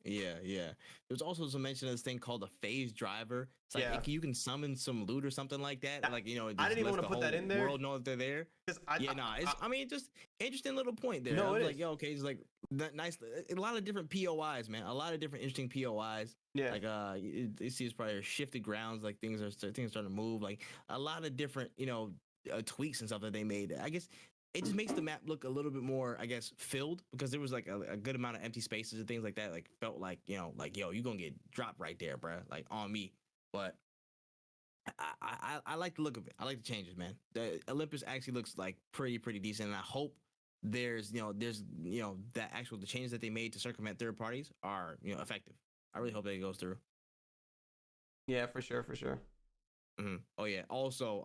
Yeah. There's also some mention of this thing called a phase driver. It's like you can summon some loot or something like that. Like, I didn't even want to put that in there. World know that they're there. I mean, just interesting little point there. No, I was it like, is. yo, okay, it's like nice. A lot of different POIs, man. A lot of different interesting POIs. Yeah. Like you see, it's probably shifted grounds. Like things are starting to move. Like a lot of different tweaks and stuff that they made. I guess it just makes the map look a little bit more, I guess, filled, because there was like a good amount of empty spaces and things like that. Like felt like, like, yo, you gonna get dropped right there, bro. Like on me. But I like the look of it. I like the changes, man. The Olympus actually looks like pretty decent, and I hope that actual the changes that they made to circumvent third parties are effective. I really hope that it goes through. Yeah, for sure, for sure. Oh yeah. Also,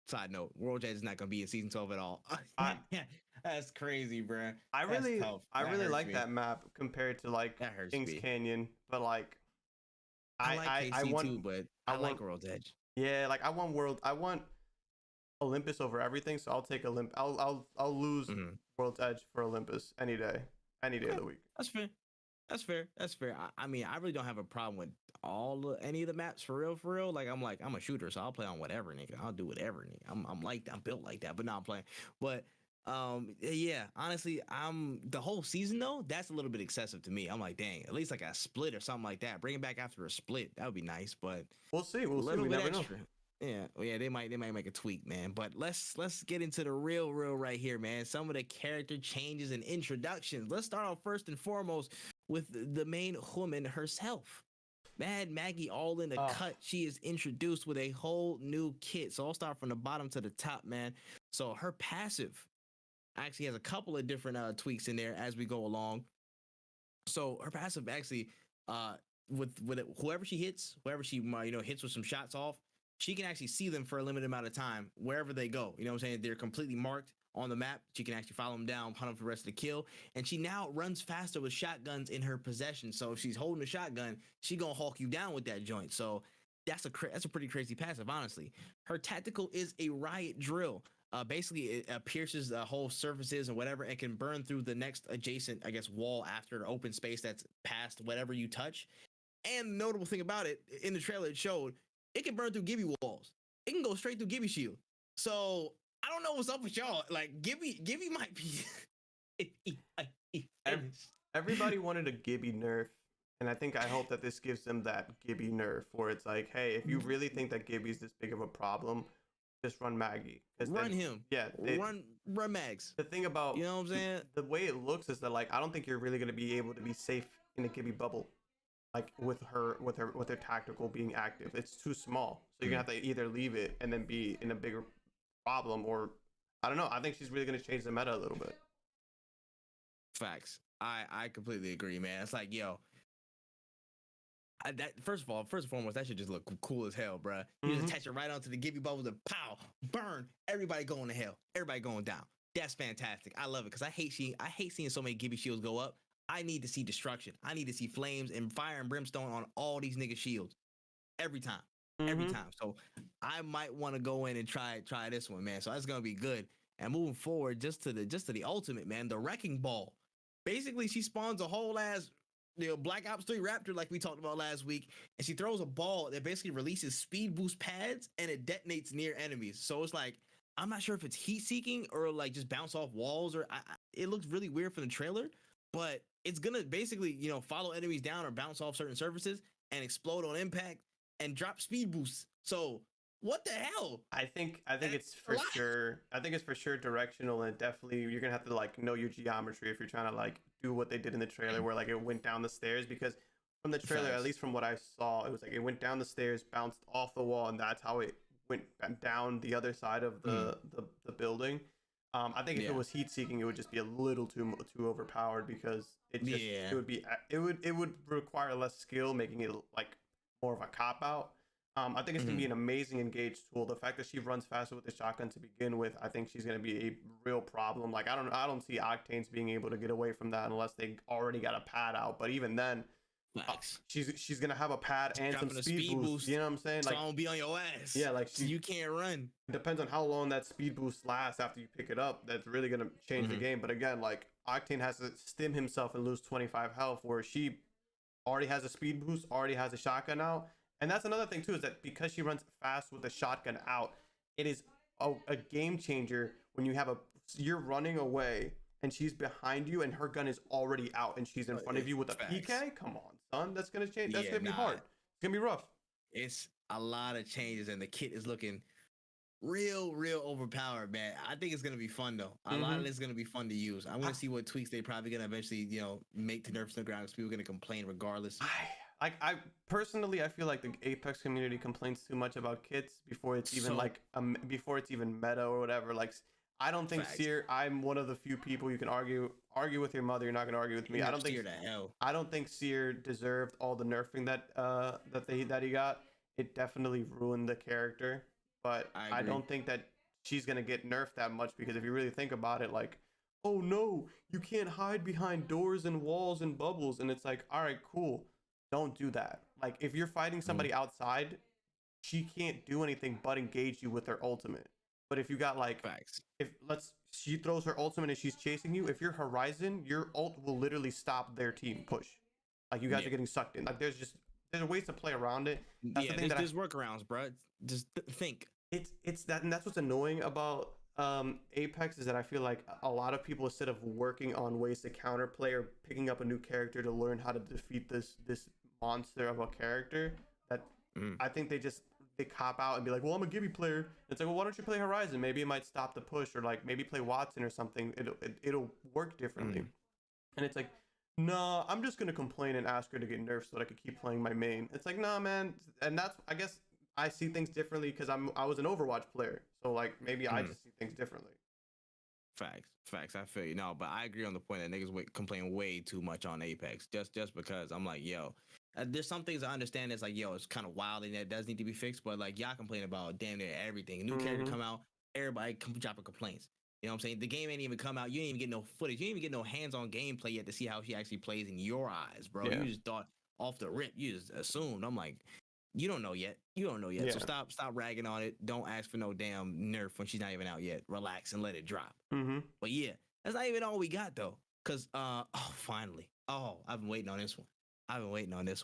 side note, World Edge is not gonna be in season 12 at all. I That's crazy, bro. I That's really tough. I That really hurts like me. that map compared to like That hurts Kings me. Canyon, but like I like I KC want too, but I I like want World's Edge. yeah, like I want Olympus over everything, so I'll take I'll lose Mm-hmm. World's Edge for Olympus any day of Okay, the week. that's fair. That's fair. That's fair. I mean, I really don't have a problem with any of the maps for real. For real. Like I'm a shooter, so I'll play on whatever, nigga. I'll do whatever, nigga. I'm built like that. But now I'm playing. But yeah. Honestly, I'm the whole season though. That's a little bit excessive to me. I'm like, dang. At least like a split or something like that. Bring it back after a split. That would be nice. But We'll see. a We'll see. little We bit never know. extra. Yeah, well, yeah, they might make a tweak, man. But let's get into the real right here, man. Some of the character changes and introductions. Let's start off first and foremost with the main woman herself. Mad Maggie all in the Oh, cut. She is introduced with a whole new kit. So I'll start from the bottom to the top, man. So her passive actually has a couple of different tweaks in there as we go along. So her passive actually with whoever she hits, whoever she hits with some shots off, she can actually see them for a limited amount of time wherever they go. You know what I'm saying? They're completely marked on the map. She can actually follow them down, hunt them for the rest of the kill. And she now runs faster with shotguns in her possession. So if she's holding a shotgun, she gonna hawk you down with that joint. So that's a pretty crazy passive, honestly. Her tactical is a riot drill. Basically, it pierces the whole surfaces and whatever, and can burn through the next adjacent, I guess, wall after the open space that's past whatever you touch. And the notable thing about it, in the trailer, it showed it can burn through Gibby walls. It can go straight through Gibby shield. So I don't know what's up with y'all. Like Gibby might be. everybody wanted a Gibby nerf, and I hope that this gives them that Gibby nerf, where it's like, hey, if you really think that Gibby's this big of a problem, just run Maggie. Run him. Yeah, run Mags. The thing about what I'm saying, the way it looks is that like I don't think you're really gonna be able to be safe in a Gibby bubble, like with her tactical being active. It's too small, so you're gonna have to either leave it and then be in a bigger problem, or I don't know. I think she's really gonna change the meta a little bit. Facts. I completely agree, man. It's like, yo, that first and foremost, that should just look cool as hell, bro. You just attach it right onto the Gibby bubbles and pow, burn. Everybody going to hell. Everybody going down. That's fantastic. I love it because I hate seeing so many Gibby shields go up. I need to see destruction. I need to see flames and fire and brimstone on all these nigga shields every time. Every time. So I might want to go in and try this one, man. So that's gonna be good. And moving forward, just to the ultimate, man, the wrecking ball. Basically, she spawns a whole ass Black Ops 3 Raptor like we talked about last week, and she throws a ball that basically releases speed boost pads and it detonates near enemies. So it's like, I'm not sure if it's heat seeking or like just bounce off walls, or it looks really weird from the trailer, but it's gonna basically follow enemies down or bounce off certain surfaces and explode on impact and drop speed boosts. So what the hell? I think it's for sure. I think it's for sure directional, and definitely you're gonna have to like know your geometry if you're trying to like do what they did in the trailer, where like it went down the stairs. Because from the trailer, at least from what I saw, it was like it went down the stairs, bounced off the wall, and that's how it went down the other side of the building. I think if it was heat seeking, it would just be a little too overpowered, because it would require less skill, making it like more of a cop out. I think it's gonna be an amazing engaged tool. The fact that she runs faster with the shotgun to begin with, I think she's gonna be a real problem. Like I don't see Octanes being able to get away from that unless they already got a pad out. But even then, she's gonna have a pad and some speed boost. You know what I'm saying? Like, so I won't be on your ass. Yeah, like so you can't run. It depends on how long that speed boost lasts after you pick it up. That's really gonna change the game. But again, like Octane has to stim himself and lose 25 health, where she already has a speed boost, already has a shotgun out. And that's another thing too, is that because she runs fast with the shotgun out, it is a game changer when you're running away and she's behind you and her gun is already out and she's in front of you with a PK. Come on, son, that's gonna change. That's gonna be hard. It's gonna be rough. It's a lot of changes, and the kit is looking real overpowered, man. I think it's gonna be fun though. A lot of it's gonna be fun to use. I want to see what tweaks they probably gonna eventually make to nerf the ground, because people are gonna complain regardless. I personally I feel like the Apex community complains too much about kits before it's even So like before it's even meta or whatever. Like I don't think facts. Seer. I'm one of the few people you can argue with your mother. You're not gonna argue with me. I don't think Steer to hell. I don't think Seer deserved all the nerfing that he got. It definitely ruined the character, but I I agree. don't think that she's gonna get nerfed that much because if you really think about it, like, oh no, you can't hide behind doors and walls and bubbles, and it's like, all right, cool, don't do that. Like, if you're fighting Mm, somebody outside, she can't do anything but engage you with her ultimate. But if you got like, facts. if let's she throws her ultimate and she's chasing you, if you're Horizon, your ult will literally stop their team push. Like you guys Yeah. are getting sucked in. Like there's ways to play around it. That's the Yeah, thing that there's workarounds, bro. Just think. it's that, and that's what's annoying about Apex is that I feel like a lot of people, instead of working on ways to counterplay or picking up a new character to learn how to defeat this monster of a character, that Mm, I think they cop out and be like, well, I'm a Gibby player. It's like, well, why don't you play Horizon? Maybe it might stop the push, or like maybe play Watson or something. It'll work differently. mm. And it's like, nah, I'm just gonna complain and ask her to get nerfed so that I could keep playing my main. It's like, nah, man. And that's, I guess I see things differently because I was an Overwatch player, so like maybe I Mm. just see things differently. Facts. I feel you. No, but I agree on the point that niggas complain way too much on Apex. Just because I'm like, yo, there's some things I understand. It's like, yo, it's kind of wild and that does need to be fixed. But like, y'all complain about damn near everything. A new character Mm-hmm. come out, everybody dropping complaints. You know what I'm saying? The game ain't even come out. You ain't even get no footage. You ain't even get no hands-on gameplay yet to see how she actually plays in your eyes, bro. Yeah. You just thought off the rip. You just assumed. I'm like, you don't know yet. You don't know yet. So Yeah. stop ragging on it. Don't ask for no damn nerf when she's not even out yet. Relax and let it drop. Mm-hmm. But yeah, that's not even all we got though. Cause finally. Oh, I've been waiting on this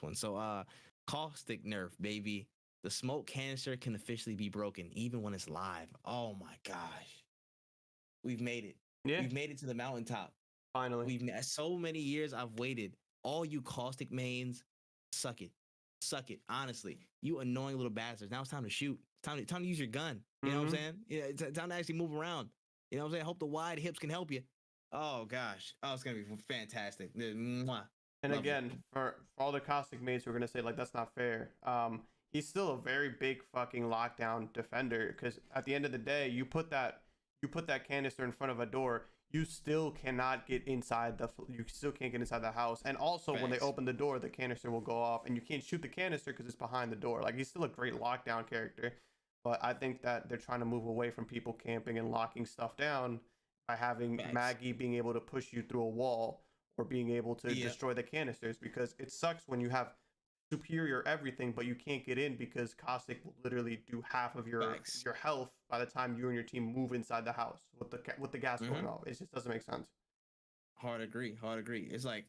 one. So caustic nerf, baby. The smoke canister can officially be broken even when it's live. Oh my gosh. We've made it. Yeah. We've made it to the mountaintop. Finally. We've so many years I've waited. All you caustic mains, suck it. Suck it. Honestly. You annoying little bastards. Now it's time to shoot. It's time to use your gun. You know what I'm saying? Yeah, it's time to actually move around. You know what I'm saying? I hope the wide hips can help you. Oh gosh. Oh, it's gonna be fantastic. Mwah. And Love it. again, for all the caustic mates who are gonna say like that's not fair, he's still a very big fucking lockdown defender. Because at the end of the day, you put that canister in front of a door, you still cannot get inside you still can't get inside the house. And also, when they Facts. open the door, the canister will go off, and you can't shoot the canister because it's behind the door. Like he's still a great lockdown character, but I think that they're trying to move away from people camping and locking stuff down by having Facts. Maggie being able to push you through a wall or being able to Yeah. destroy the canisters, because it sucks when you have superior everything but you can't get in because caustic will literally do half of Facts. your health by the time you and your team move inside the house with the gas going off. It just doesn't make sense. Hard agree. It's like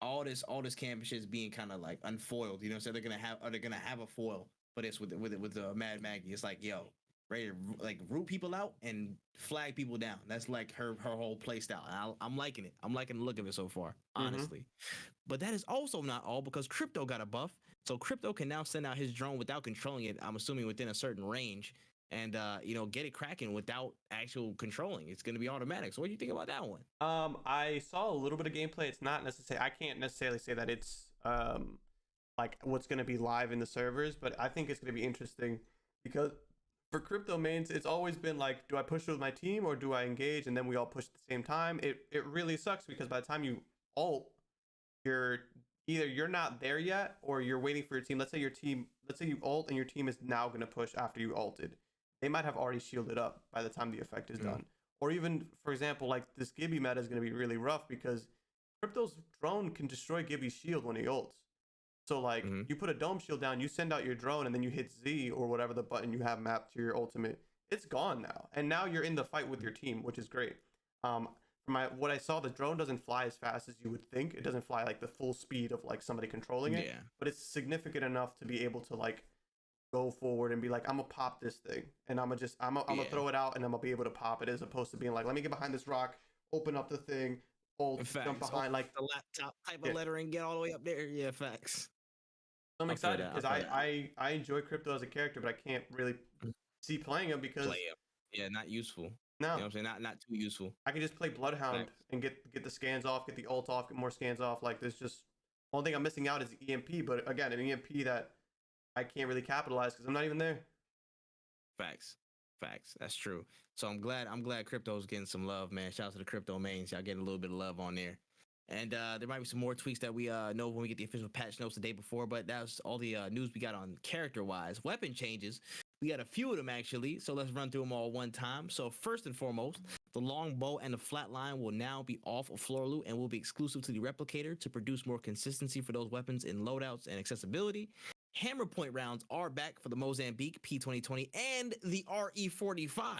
all this campus shit is being kind of like unfoiled. You know what I'm saying? They're gonna have a foil for this with the Mad Maggie. It's like, yo, ready to like root people out and flag people down. That's like her whole play style. And I'm liking it. I'm liking the look of it so far, honestly. But that is also not all, because Crypto got a buff. So Crypto can now send out his drone without controlling it. I'm assuming within a certain range, and get it cracking without actual controlling. It's going to be automatic. So what do you think about that one? I saw a little bit of gameplay. It's not necessarily, I can't necessarily say that it's like what's going to be live in the servers, but I think it's going to be interesting because for crypto mains, it's always been like, do I push with my team or do I engage and then we all push at the same time? It really sucks because by the time you ult, you're not there yet, or you're waiting for your team. Let's say you ult and your team is now going to push after you ulted. They might have already shielded up by the time the effect is done. Or even, for example, like this Gibby meta is going to be really rough because Crypto's drone can destroy Gibby's shield when he ults. So like you put a dome shield down, you send out your drone, and then you hit Z or whatever the button you have mapped to your ultimate. It's gone now, and now you're in the fight with your team, which is great. From what I saw, the drone doesn't fly as fast as you would think. It doesn't fly like the full speed of like somebody controlling it, but it's significant enough to be able to like go forward and be like, I'm gonna pop this thing, and I'm gonna throw it out, and I'm gonna be able to pop it, as opposed to being like, let me get behind this rock, open up the thing, jump behind like the laptop type of lettering, get all the way up there. Yeah, facts. I'm excited because I enjoy Crypto as a character, but I can't really see playing him because yeah, not useful. No, you know what I'm saying, not too useful. I can just play Bloodhound and get the scans off, get the ult off, get more scans off. Like there's just Only thing I'm missing out is EMP, but again, an EMP that I can't really capitalize because I'm not even there. Facts. Facts. That's true. So I'm glad crypto's getting some love, man. Shout out to the crypto mains. Y'all getting a little bit of love on there. And there might be some more tweaks that we know when we get the official patch notes the day before, but that's all the news we got on character-wise. Weapon changes. We got a few of them, actually, so let's run through them all one time. So first and foremost, the longbow and the flatline will now be off of floor loot and will be exclusive to the replicator to produce more consistency for those weapons in loadouts and accessibility. Hammer point rounds are back for the Mozambique P2020 and the RE45.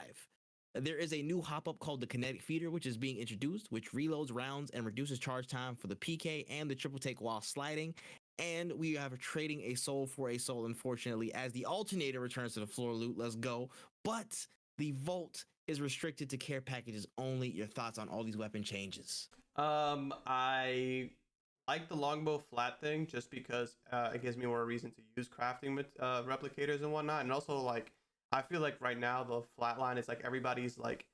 There is a new hop-up called the Kinetic Feeder, which is being introduced, which reloads rounds and reduces charge time for the PK and the triple take while sliding. And we have trading a soul for a soul, unfortunately, as the alternator returns to the floor loot. Let's go. But the vault is restricted to care packages only. Your thoughts on all these weapon changes? I like the longbow flat thing just because it gives me more reason to use crafting replicators and whatnot, and also like I feel like right now the flatline is like everybody's like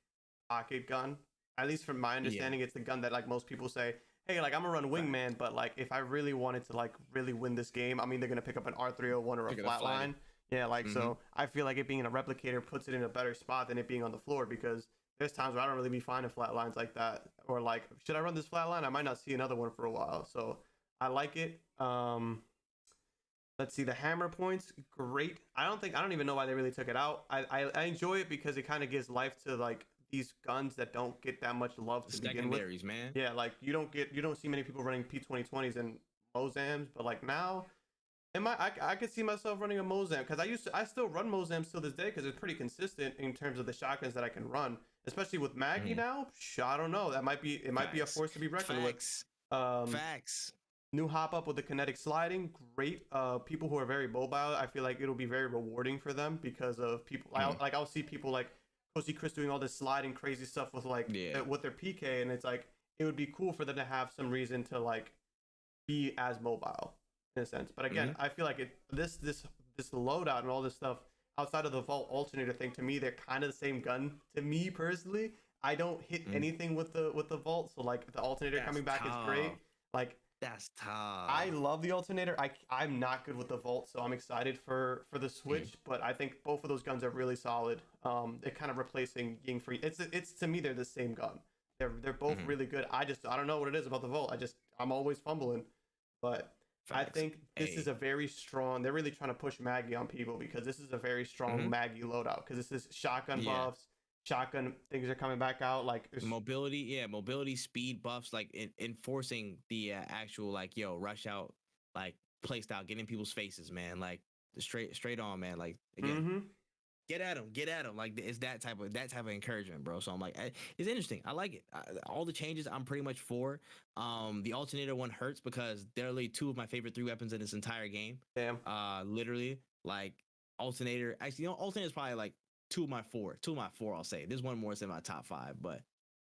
pocket gun. At least from my understanding, it's the gun that like most people say, hey, like I'm gonna run wingman, but like if I really wanted to like really win this game, I'm either gonna pick up an R301 or a flatline. Yeah, like so I feel like it being in a replicator puts it in a better spot than it being on the floor, because there's times where I don't really be finding flatlines like that, or like should I run this flatline? I might not see another one for a while. So I like it. Let's see, the hammer points, great. I don't even know why they really took it out. I enjoy it because it kind of gives life to like these guns that don't get that much love to begin with. Secondaries, man. Yeah, like you don't see many people running P2020s and Mozams, but like now, I could see myself running a Mozam, because I still run Mozams till this day because it's pretty consistent in terms of the shotguns that I can run, especially with Maggie now. I don't know, it might be a force to be reckoned with. Facts. New hop up with the kinetic sliding, great. People who are very mobile, I feel like it'll be very rewarding for them because of people. I'll see people like Cozy Chris doing all this sliding crazy stuff with like with their PK, and it's like it would be cool for them to have some reason to like be as mobile in a sense. But again, I feel like this loadout and all this stuff outside of the vault alternator thing, to me they're kind of the same gun. To me personally, I don't hit anything with the vault, so like the alternator coming back is great. Like that's tough. I love the alternator. I'm not good with the vault, so I'm excited for the switch. But I think both of those guns are really solid. They're kind of replacing Ying Free. It's to me they're the same gun. They're both really good. I don't know what it is about the vault. I'm always fumbling. But Facts. I think this is a very strong. They're really trying to push Maggie on people, because this is a very strong Maggie loadout. Because this is shotgun buffs. Shotgun things are coming back out, like mobility, speed buffs, like enforcing the actual like rush out like play style, get in people's faces, man, like straight on, man, like again get at them, like it's that type of encouragement, bro. So I'm like, it's interesting. I like it. All the changes I'm pretty much for. The alternator one hurts because they're literally two of my favorite 3 weapons in this entire game. Damn. Literally, like alternator, actually, alternator is probably like 2 of my 4. I'll say. There's one more that's in my top 5, but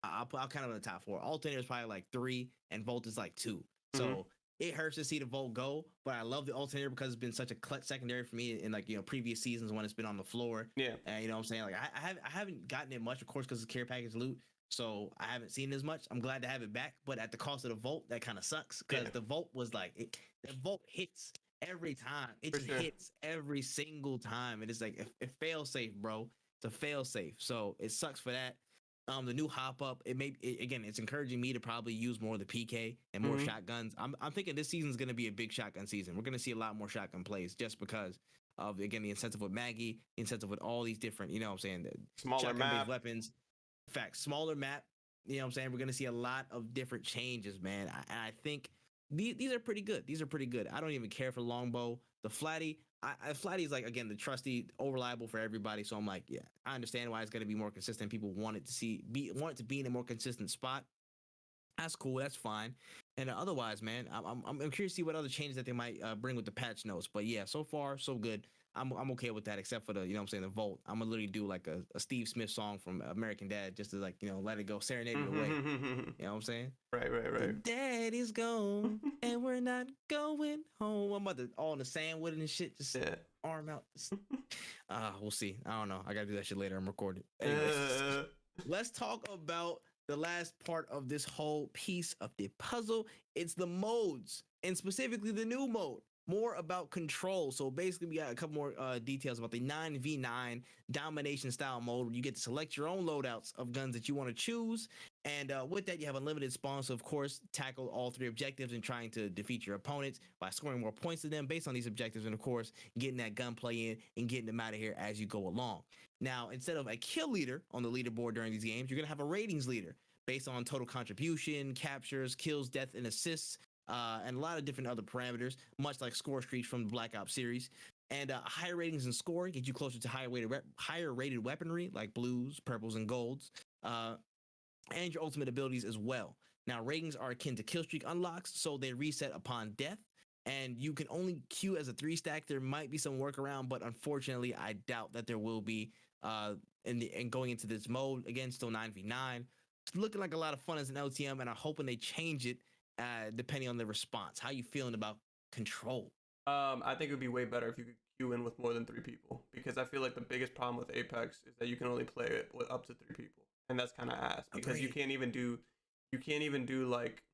I'll count it in the top 4. Alternator is probably like 3, and Volt is like 2. So it hurts to see the Volt go, but I love the alternator because it's been such a clutch secondary for me in like previous seasons when it's been on the floor. Yeah, and you know what I'm saying, like I haven't gotten it much, of course, because it's care package loot. So I haven't seen it as much. I'm glad to have it back, but at the cost of the Volt, that kind of sucks, because the Volt was like the Volt hits every time. It just hits every single time. And it's like a fail safe, bro. It's a fail safe. So it sucks for that. The new hop up, it's encouraging me to probably use more of the PK and more shotguns. I'm thinking this season is going to be a big shotgun season. We're going to see a lot more shotgun plays just because of, again, the incentive with Maggie, the incentive with all these different, you know what I'm saying, smaller map weapons. In fact, smaller map. You know what I'm saying? We're going to see a lot of different changes, man. I think these are pretty good. These are pretty good. I don't even care for longbow. The flatty, flatty is like, again, the trusty, reliable for everybody. So I'm like, yeah, I understand why it's going to be more consistent. People want it to be in a more consistent spot. That's cool. That's fine. And otherwise, man, I'm curious to see what other changes that they might bring with the patch notes. But yeah, so far so good. I'm okay with that, except for the, you know what I'm saying, the Volt. I'm gonna literally do like a Steve Smith song from American Dad, just to like, let it go, serenade it away. You know what I'm saying? Right. Daddy's gone and we're not going home. I'm about to all in the sand with it and shit, just arm out. We'll see. I don't know. I gotta do that shit later. I'm recording. Anyways, let's talk about the last part of this whole piece of the puzzle. It's the modes. and specifically the new mode. More about control. So basically, we got a couple more details about the 9v9 domination style mode where you get to select your own loadouts of guns that you want to choose. And with that, you have unlimited spawns. So, of course, tackle all 3 objectives and trying to defeat your opponents by scoring more points to them based on these objectives. And, of course, getting that gunplay in and getting them out of here as you go along. Now, instead of a kill leader on the leaderboard during these games, you're going to have a ratings leader based on total contribution, captures, kills, death, and assists. And a lot of different other parameters, much like score streaks from the Black Ops series. And higher ratings and score get you closer to higher rated weaponry like blues, purples, and golds, and your ultimate abilities as well. Now, ratings are akin to killstreak unlocks, so they reset upon death. And you can only queue as a 3-stack. There might be some workaround, but unfortunately, I doubt that there will be. And going into this mode again, still 9v9. It's looking like a lot of fun as an LTM, and I'm hoping they change it. Depending on the response. How you feeling about control? I think it would be way better if you could queue in with more than 3 people, because I feel like the biggest problem with Apex is that you can only play it with up to 3 people, and that's kind of ass because you can't even do like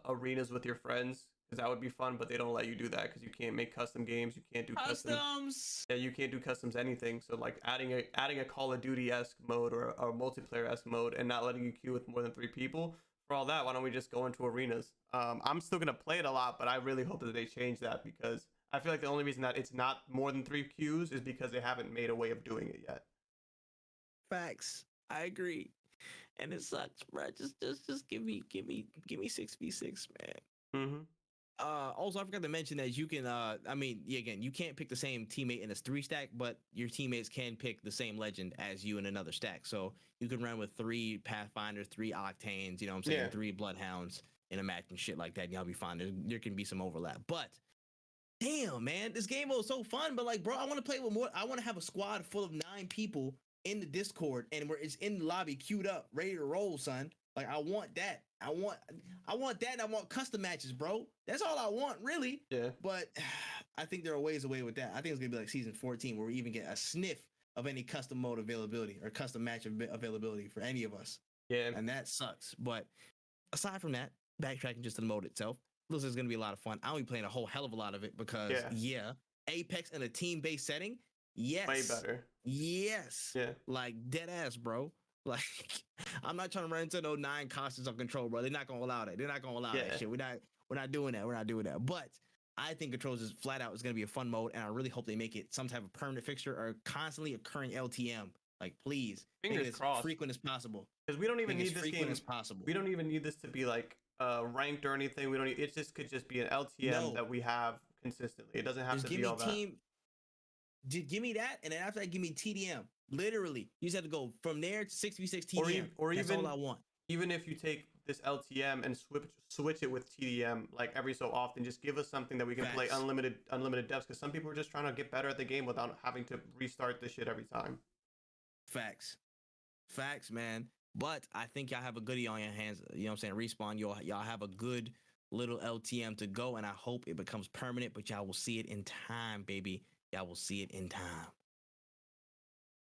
arenas with your friends, because that would be fun, but they don't let you do that because you can't make custom games, you can't do customs. Yeah, you can't do customs anything. So like adding a Call of Duty-esque mode or a multiplayer-esque mode and not letting you queue with more than 3 people. For all that, why don't we just go into arenas? I'm still gonna play it a lot, but I really hope that they change that, because I feel like the only reason that it's not more than 3 queues is because they haven't made a way of doing it yet. Facts. I agree. And it sucks, bro. Just give me 6v6, man. Mm-hmm. Also, I forgot to mention that you can, again, you can't pick the same teammate in a 3-stack, but your teammates can pick the same legend as you in another stack. So you can run with 3 Pathfinders, 3 Octanes, you know what I'm saying, Yeah. 3 Bloodhounds in a match and shit like that, and y'all be fine. There can be some overlap. But, damn, man, this game was so fun, but, like, bro, I want to play with more. I want to have a squad full of 9 people in the Discord, and where it's in the lobby, queued up, ready to roll, son. Like, I want that. I want that, and I want custom matches, bro. That's all I want, really. Yeah. But I think there are ways away with that. I think it's gonna be like season 14, where we even get a sniff of any custom mode availability or custom match availability for any of us. Yeah. And that sucks. But aside from that, backtracking just to the mode itself, looks like it's gonna be a lot of fun. I'll be playing a whole hell of a lot of it because Apex in a team-based setting, yes, way better. Yes. Yeah. Like dead ass, bro. Like, I'm not trying to run into no 9 constants of control, bro. They're not gonna allow that. They're not gonna allow that shit. We're not doing that. We're not doing that. But I think controls is flat out is gonna be a fun mode, and I really hope they make it some type of permanent fixture or constantly occurring LTM. Like, please, make it as frequent as possible. Because we don't even need this game as possible. We don't even need this to be like ranked or anything. We don't. It just could just be an LTM that we have consistently. It doesn't have to be all that. Give me that, and then after that, give me TDM. Literally, you just have to go from there to 6v6 TDM. Or that's all I want. Even if you take this LTM and switch it with TDM like every so often, just give us something that we can play unlimited depths. Because some people are just trying to get better at the game without having to restart this shit every time. Facts, man. But I think y'all have a goodie on your hands. You know what I'm saying? Respawn, y'all have a good little LTM to go, and I hope it becomes permanent. But y'all will see it in time, baby. Y'all will see it in time.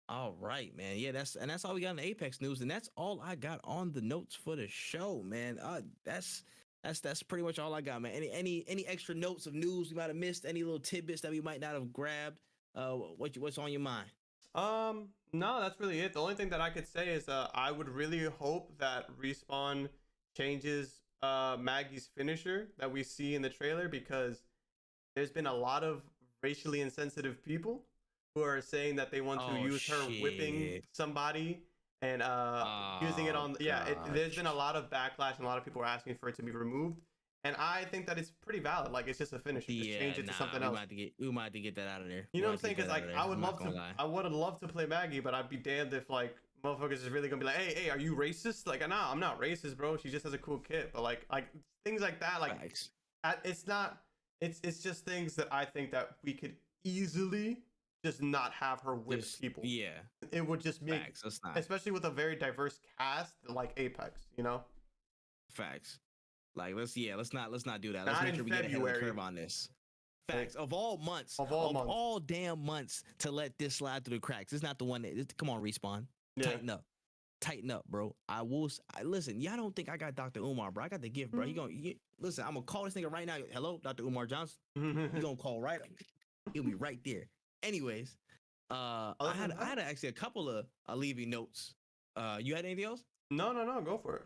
All right, man. Yeah, that's all we got in the Apex news, and that's all I got on the notes for the show, man. That's pretty much all I got, man. Any extra notes of news we might have missed? Any little tidbits that we might not have grabbed? What's on your mind? No, that's really it. The only thing that I could say is I would really hope that Respawn changes Maggie's finisher that we see in the trailer, because there's been a lot of racially insensitive people who are saying that they want to use her whipping somebody and using it on there's been a lot of backlash, and a lot of people are asking for it to be removed, and I think that it's pretty valid. Like, it's just a finisher. Just change it to something else. We might have to get that out of there. You know what I'm saying? Because like I would have loved to play Maggie, but I'd be damned if like motherfuckers is really gonna be like, hey, are you racist? Like, nah, I'm not racist, bro. She just has a cool kit. But like things like that, like it's not. It's just things that I think that we could easily just not have her whip people. Yeah, it would just make, especially with a very diverse cast like Apex, you know. Facts. Like, let's not do that. Let's make sure we get ahead of the curve on this. Facts. Of all damn months to let this slide through the cracks. It's not the one that. Come on, Respawn. Tighten up. tighten up, bro. Listen. Y'all don't think I got Dr. Umar, bro? I got the gift, bro. Listen. I'm gonna call this nigga right now. Hello, Dr. Umar Johnson. He gonna call right. He'll be right there. Anyways, I had actually a couple of leaving notes. You had anything else? No. Go for it.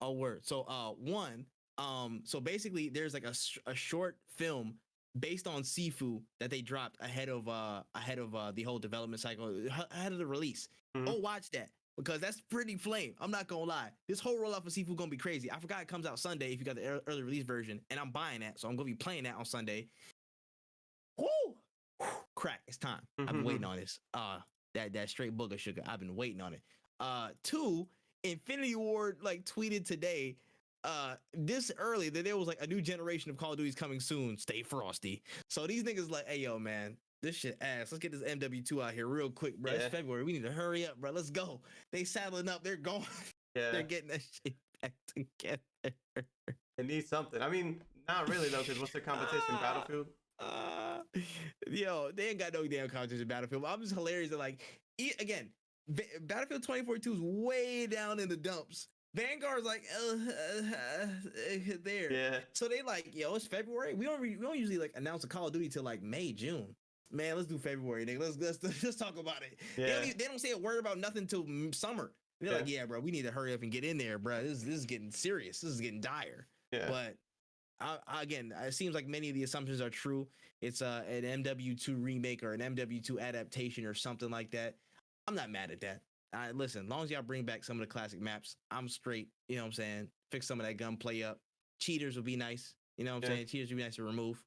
Oh, word. So, one. So basically, there's like a short film based on Sifu that they dropped ahead of the whole development cycle, ahead of the release. Go watch that because that's pretty flame. I'm not gonna lie. This whole rollout for Sifu gonna be crazy. I forgot it comes out Sunday if you got the early release version, and I'm buying that, so I'm gonna be playing that on Sunday. Woo! Crack, it's time. I've been waiting on this. That straight booger sugar. I've been waiting on it. Two, Infinity Ward like tweeted today this early that there was like a new generation of Call of Duty's coming soon. Stay frosty. So these niggas like, hey yo, man, this shit ass. Let's get this MW2 out here real quick, bro. Yeah. It's February. We need to hurry up, bro. Let's go. They saddling up. They're going. Yeah. They're getting that shit back together. They need something. I mean, not really though, because what's the competition? Battlefield? Yo, they ain't got no damn competition Battlefield. I'm just hilarious that like again, Battlefield 2042 is way down in the dumps. Vanguard's like there. Yeah. So they like, yo, it's February. We don't usually like announce a Call of Duty till like May, June. Man, let's do February, nigga. Let's talk about it. Yeah. They don't say a word about nothing till summer. They're like, yeah, bro, we need to hurry up and get in there, bro. This is getting serious. This is getting dire. Yeah. But again, it seems like many of the assumptions are true. It's an MW2 remake or an MW2 adaptation or something like that. I'm not mad at that. Listen, as long as y'all bring back some of the classic maps, I'm straight. You know what I'm saying? Fix some of that gunplay up. Cheaters would be nice. You know what I'm saying? Cheaters would be nice to remove.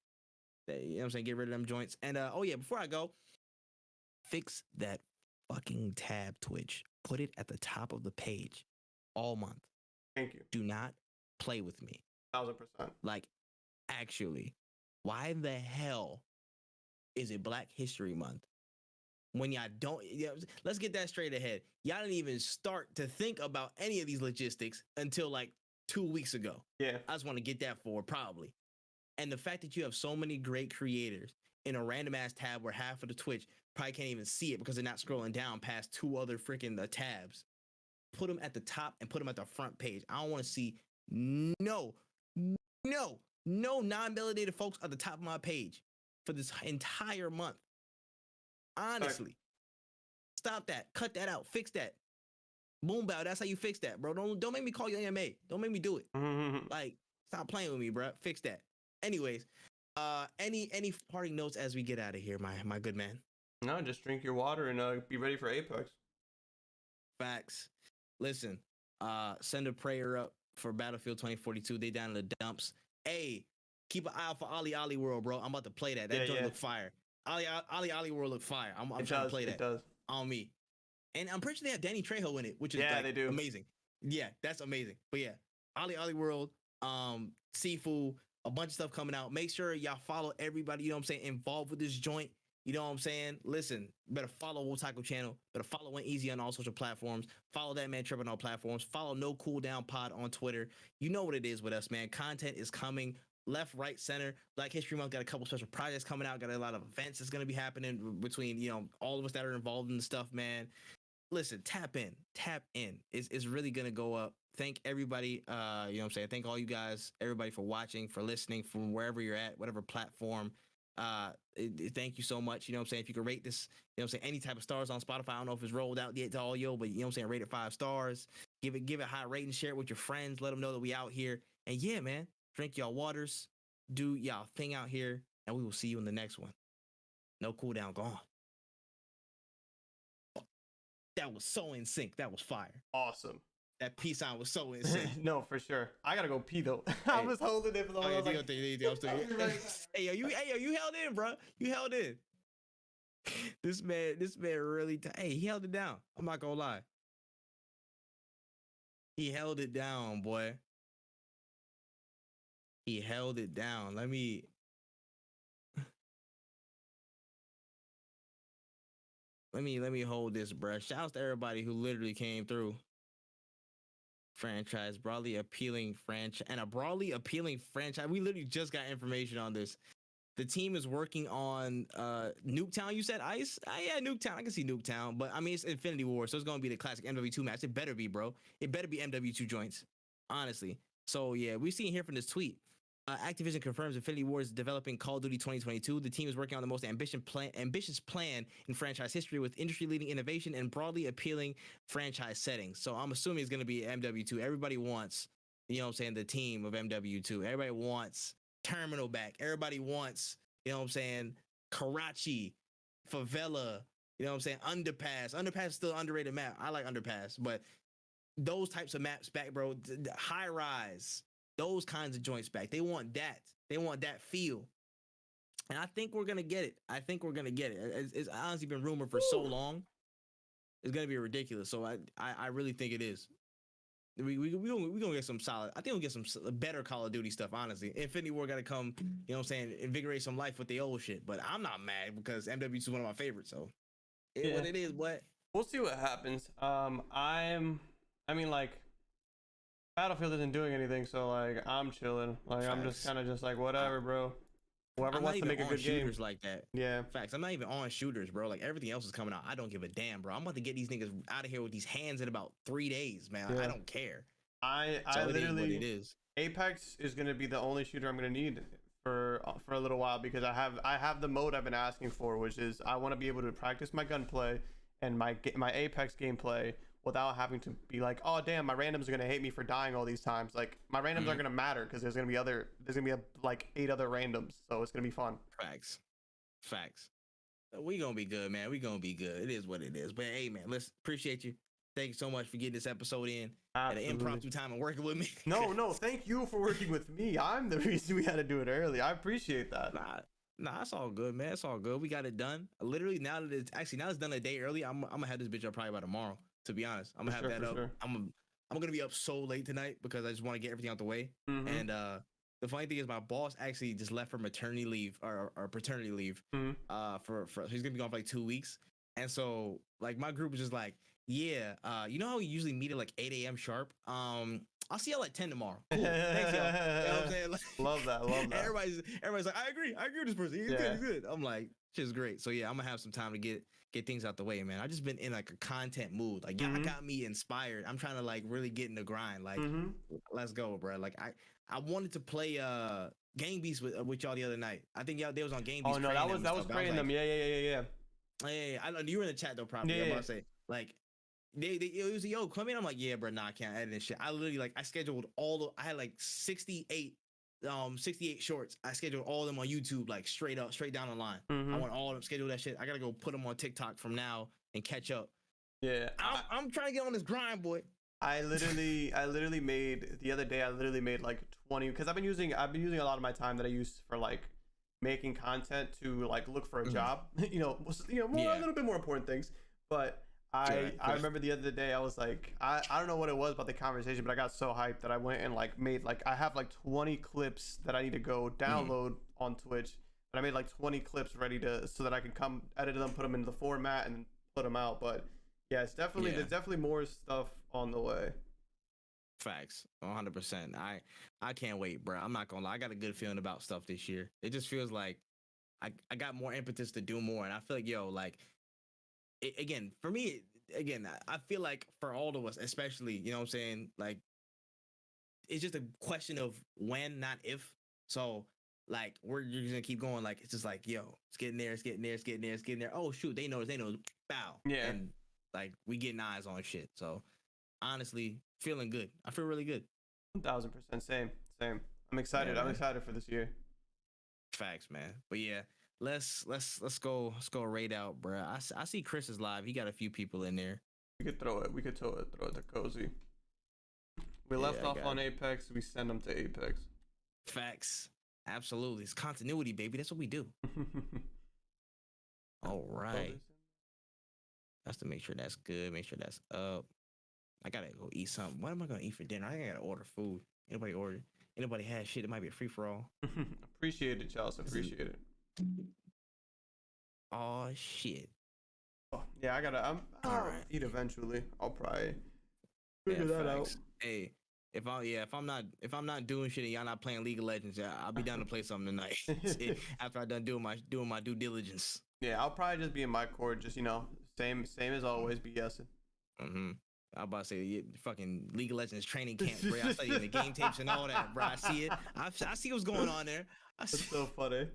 You know what I'm saying? Get rid of them joints. And oh yeah, before I go, fix that fucking tab, Twitch. Put it at the top of the page all month. Thank you. Do not play with me. 1000%. Like, actually, why the hell is it Black History Month when y'all don't? Let's get that straight ahead. Y'all didn't even start to think about any of these logistics until like 2 weeks ago. Yeah. I just want to get that forward, probably. And the fact that you have so many great creators in a random ass tab where half of the Twitch probably can't even see it because they're not scrolling down past two other freaking tabs. Put them at the top and put them at the front page. I don't want to see no non-validated folks at the top of my page for this entire month. Honestly, stop that. Cut that out. Fix that. Boom bow. That's how you fix that, bro. Don't make me call you AMA. Don't make me do it. Like, stop playing with me, bro. Fix that. Anyways, any parting notes as we get out of here, my good man? No, just drink your water and be ready for Apex. Facts. Listen, send a prayer up for Battlefield 2042. They down in the dumps. Hey, keep an eye out for Ali World, bro. I'm about to play that. That joint look fire. Ali World look fire. I'm trying to play that. It does. On me. And I'm pretty sure they have Danny Trejo in it, which is like, they do. Amazing. Yeah, that's amazing. But yeah, Ali World, Sifu, a bunch of stuff coming out. Make sure y'all follow everybody, you know what I'm saying, involved with this joint. You know what I'm saying? Listen, better follow Wotaku channel. Better follow Went Easy on all social platforms. Follow that man Tripp on all platforms. Follow No Cooldown Pod on Twitter. You know what it is with us, man. Content is coming left, right, center. Black History Month got a couple special projects coming out. Got a lot of events that's going to be happening between, you know, all of us that are involved in the stuff, man. Listen, tap in. It's really going to go up. Thank everybody. You know what I'm saying? Thank all you guys, everybody for watching, for listening from wherever you're at, whatever platform. Thank you so much. You know what I'm saying? If you could rate this, you know what I'm saying, any type of stars on Spotify. I don't know if it's rolled out yet to all yo, but you know what I'm saying, rate it 5 stars. Give it high rating, share it with your friends, let them know that we out here. And yeah, man, drink y'all waters, do y'all thing out here, and we will see you in the next one. No Cooldown gone. That was so in sync. That was fire. Awesome. That peace sign was so in sync. No, for sure. I gotta go pee though. I was holding it for the whole time. Hey, yo, you held in, bro. You held in. This man really. Hey, he held it down. I'm not gonna lie. He held it down, boy. He held it down. Let me hold this, bro. Shouts to everybody who literally came through. Franchise, broadly appealing franchise, and a broadly appealing franchise. We literally just got information on this. the team is working on Nuketown. You said Ice? Yeah, Nuketown. I can see Nuketown, but I mean it's Infinity War, so it's gonna be the classic MW2 match. It better be, bro. It better be MW2 joints, honestly. So yeah, we've seen here from this tweet. Activision confirms Infinity War is developing Call of Duty 2022. The team is working on the most ambitious plan in franchise history with industry-leading innovation and broadly appealing franchise settings. So I'm assuming it's going to be MW2. Everybody wants, you know what I'm saying, the team of MW2. Everybody wants Terminal back. Everybody wants, you know what I'm saying, Karachi, Favela, you know what I'm saying, Underpass. Underpass is still an underrated map. I like Underpass, but those types of maps back, bro. High Rise, those kinds of joints back. They want that. They want that feel. And I think we're gonna get it. It's honestly been rumored for so long. It's gonna be ridiculous. So I really think it is. We gonna get some solid. I think we'll get some better Call of Duty stuff. Honestly, Infinity War gotta come. You know what I'm saying? Invigorate some life with the old shit. But I'm not mad because MW2 is one of my favorites. So it's what it is. But we'll see what happens. I mean, like, Battlefield isn't doing anything, so like I'm chilling. Like I'm just kind of just like whatever, bro. Whoever wants to make a good shooters game. Like that. Yeah. Facts. I'm not even on shooters, bro. Like everything else is coming out. I don't give a damn, bro. I'm about to get these niggas out of here with these hands in about 3 days, man. Yeah. I don't care. I literally. It is. Apex is gonna be the only shooter I'm gonna need for a little while because I have the mode I've been asking for, which is I want to be able to practice my gunplay and my Apex gameplay without having to be like, oh damn, my randoms are gonna hate me for dying all these times. Like my randoms aren't gonna matter because there's gonna be like 8 other randoms, so it's gonna be fun. Facts. We gonna be good, man. We gonna be good. It is what it is. But hey, man, let's appreciate you. Thank you so much for getting this episode in at an impromptu time and working with me. No, thank you for working with me. I'm the reason we had to do it early. I appreciate that. Nah, it's all good, man. It's all good. We got it done. Literally, now that it's done a day early, I'm gonna have this bitch up probably by tomorrow. To be honest, I'm gonna have that up. Sure. I'm gonna be up so late tonight because I just want to get everything out the way. Mm-hmm. And the funny thing is, my boss actually just left for maternity leave or paternity leave. Mm-hmm. For he's gonna be gone for like 2 weeks. And so like my group is just like, yeah, you know how we usually meet at like 8 a.m. sharp. I'll see y'all at 10 tomorrow. Cool. Thanks, y'all. You know what I'm saying? Like, love that. Everybody's like, I agree with this person. He's good. I'm like, shit's great. So yeah, I'm gonna have some time to get things out the way, man. I just been in like a content mood. Like, y'all got me inspired. I'm trying to like really get in the grind. Like, let's go, bro. Like I wanted to play Game Beast with y'all the other night. I think y'all they was on Game Beast. Oh no, that was praying them. Yeah. Hey, I know you were in the chat though, probably. Yeah. I'm about to say like. It was yo come in. I'm like, yeah, bro, nah, I can't edit this shit. I literally like I scheduled I had like 68 shorts. I scheduled all of them on YouTube, like straight down the line. I want all of them, schedule that shit. I gotta go put them on TikTok from now and catch up. Yeah, I'm trying to get on this grind, boy. I literally made the other day. I literally made like 20 because I've been using a lot of my time that I use for like making content to like look for a job. A little bit more important things, but. I remember the other day I was like I don't know what it was about the conversation, but I got so hyped that I went and like made like I have like 20 clips that I need to go download on Twitch, and I made like 20 clips ready so that I can come edit them, put them into the format, and put them out. But yeah, there's definitely more stuff on the way. Facts, 100%. I can't wait, bro. I'm not gonna lie. I got a good feeling about stuff this year. It just feels like I got more impetus to do more, and I feel like for me, I feel like for all of us, especially, you know what I'm saying? Like, it's just a question of when, not if. So, like, you're just gonna keep going. Like, it's just like, yo, it's getting there. Oh, shoot, they know. Bow. Yeah. And, like, we getting eyes on shit. So, honestly, feeling good. I feel really good. 1000%. Same. I'm excited. Yeah, I'm excited for this year. Facts, man. But, yeah. Let's go raid out, bro. I see Chris is live. He got a few people in there. We could throw it to Cozy. We left off on Apex. We send them to Apex. Facts. Absolutely. It's continuity, baby. That's what we do. All right. That's to make sure that's good. Make sure that's up. I gotta go eat something. What am I gonna eat for dinner? I think I gotta order food. Anybody has shit? It might be a free for all. Appreciate it, Charles. Appreciate it. Oh shit. Oh, yeah, I'll eat eventually. I'll probably figure that out. Hey, If I'm not doing shit and y'all not playing League of Legends, yeah, I'll be down to play something tonight. After I done doing my due diligence. Yeah, I'll probably just be in my court, just same as always, BSing. Mm-hmm. I about to say, fucking League of Legends training camp, bro. I saw you in the game tapes and all that, bro. I see it. I see what's going on there. That's so funny.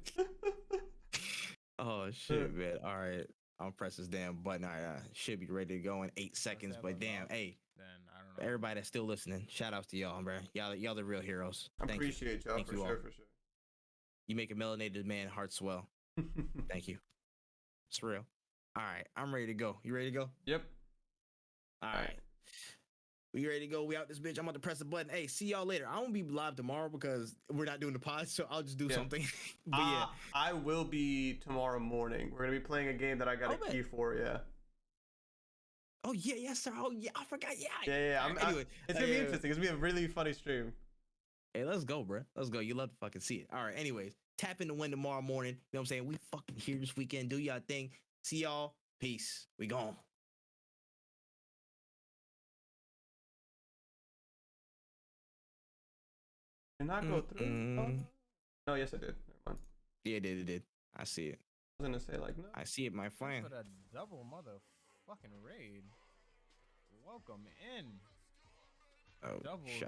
Oh shit, man. All right, I'll press this damn button. All right, should be ready to go in 8 seconds. But damn, hey, Then I don't know. everybody that's still listening, shout outs to y'all, bro. Y'all the real heroes. I Thank appreciate y'all Thank for you sure, all. for sure. You make a melanated man heart swell. Thank you. It's real. All right, I'm ready to go. You ready to go? Yep. All right. We ready to go? We out this bitch. I'm about to press the button. Hey, see y'all later. I won't be live tomorrow because we're not doing the pod, so I'll just do something. But yeah, I will be tomorrow morning. We're gonna be playing a game that I got a key for. Yeah. Oh yeah, yes sir. Oh yeah, I forgot. Yeah. Yeah. Anyway, it's gonna be interesting. It's gonna be a really funny stream. Hey, let's go, bro. Let's go. You love to fucking see it. All right. Anyways, tap in to win tomorrow morning. You know what I'm saying? We fucking here this weekend. Do y'all thing. See y'all. Peace. We gone. Did not go through. Oh. No, yes, I did. Never mind. Yeah, it did. I see it. I was gonna say like no. I see it, my friend. For the double motherfucking raid. Welcome in. Oh, Double shit.